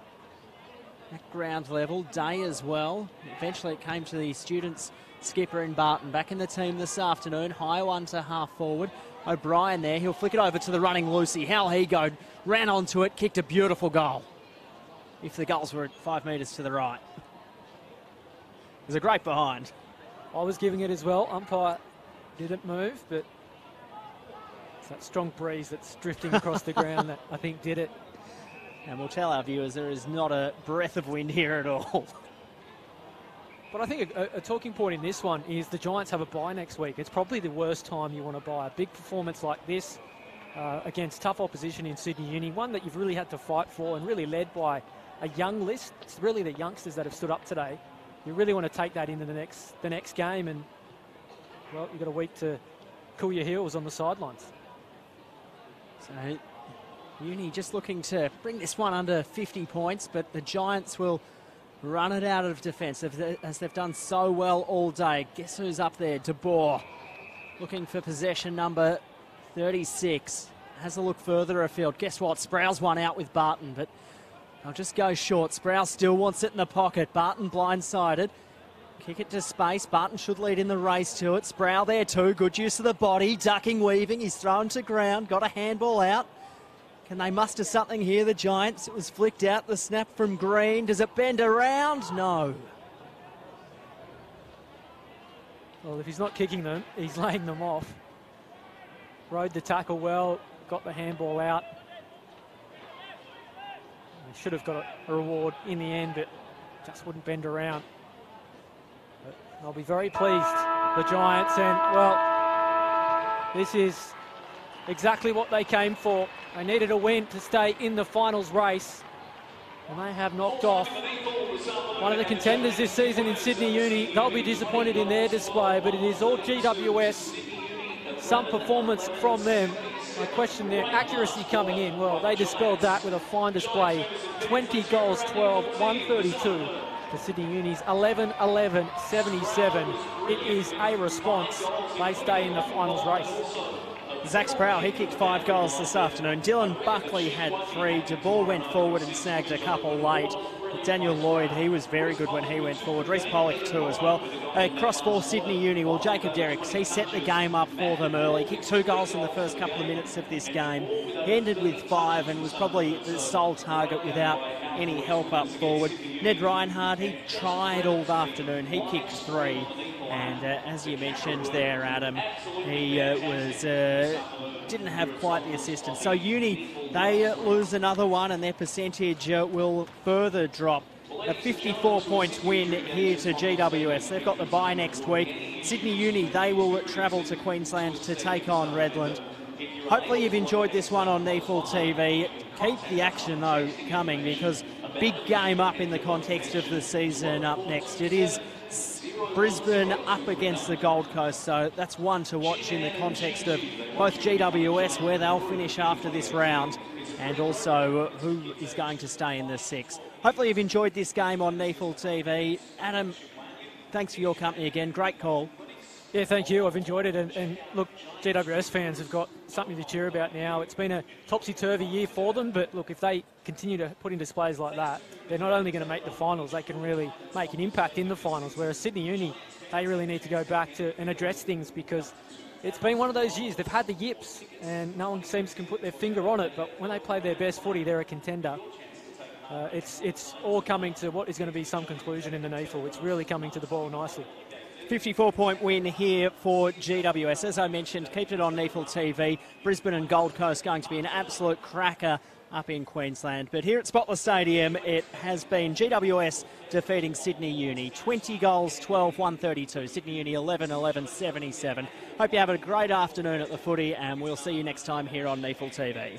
At ground level, Day as well. Eventually it came to the students' skipper in Barton. Back in the team this afternoon, high one to half forward. O'Brien there, he'll flick it over to the running Lucy. How he go, ran onto it, kicked a beautiful goal. If the goals were at 5 metres to the right. It was a great behind. I was giving it as well. Umpire didn't move, but it's that strong breeze that's drifting across the ground that I think did it. And we'll tell our viewers there is not a breath of wind here at all. But I think a talking point in this one is the Giants have a bye next week. It's probably the worst time you want to buy. A big performance like this against tough opposition in Sydney Uni, one that you've really had to fight for and really led by a young list. It's really the youngsters that have stood up today. You really want to take that into the next game, and well, you've got a week to cool your heels on the sidelines. So Uni just looking to bring this one under 50 points, but the Giants will run it out of defence as they've done so well all day. Guess who's up there? De Boer looking for possession number 36. Has a look further afield. Guess what? Sproul's one out with Barton, but they'll just go short. Sproul still wants it in the pocket. Barton blindsided. Kick it to space. Barton should lead in the race to it. Sproul there too. Good use of the body. Ducking, weaving. He's thrown to ground. Got a handball out. Can they muster something here, the Giants? It was flicked out. The snap from Green. Does it bend around? No. Well, if he's not kicking them, he's laying them off. Rode the tackle well. Got the handball out. He should have got a reward in the end, but just wouldn't bend around. But I'll be very pleased, the Giants, and well, this is exactly what they came for. They needed a win to stay in the finals race, and they have knocked off one of the contenders this season in Sydney Uni. They'll be disappointed in their display, but it is all GWS. Some performance from them. I question their accuracy coming in. Well, they dispelled that with a fine display. 20 goals, 12, 132 to Sydney Uni's 11, 11, 77. It is a response. They stay in the finals race. Zach Sproul, he kicked 5 goals this afternoon. Dylan Buckley had 3. De Boer went forward and snagged a couple late. Daniel Lloyd, he was very good when he went forward. Reece Pollock too as well. Cross for Sydney Uni. Well, Jacob Derricks, he set the game up for them early. Kicked 2 goals in the first couple of minutes of this game. He ended with 5 and was probably the sole target without any help up forward. Ned Reinhardt, he tried all afternoon. He kicked 3. And as you mentioned there, Adam, he didn't have quite the assistance. So Uni, they lose another one and their percentage will further drop. A 54-point win here to GWS. They've got the bye next week. Sydney Uni, they will travel to Queensland to take on Redland. Hopefully you've enjoyed this one on NEFL TV. Keep the action, though, coming, because big game up in the context of the season up next. It is Brisbane up against the Gold Coast, so that's one to watch in the context of both GWS, where they'll finish after this round, and also who is going to stay in the 6. Hopefully you've enjoyed this game on NEFL TV. Adam, thanks for your company again. Great call. Yeah, thank you. I've enjoyed it. And look, GWS fans have got something to cheer about now. It's been a topsy-turvy year for them, but look, if they continue to put in displays like that, they're not only going to make the finals, they can really make an impact in the finals, whereas Sydney Uni, they really need to go back to and address things, because it's been one of those years. They've had the yips, and no one seems to put their finger on it, but when they play their best footy, they're a contender. It's all coming to what is going to be some conclusion in the NEFL. It's really coming to the ball nicely. 54-point win here for GWS. As I mentioned, keep it on NEFL TV. Brisbane and Gold Coast going to be an absolute cracker up in Queensland. But here at Spotless Stadium, it has been GWS defeating Sydney Uni. 20 goals, 12, 132. Sydney Uni 11, 11, 77. Hope you have a great afternoon at the footy, and we'll see you next time here on NEFL TV.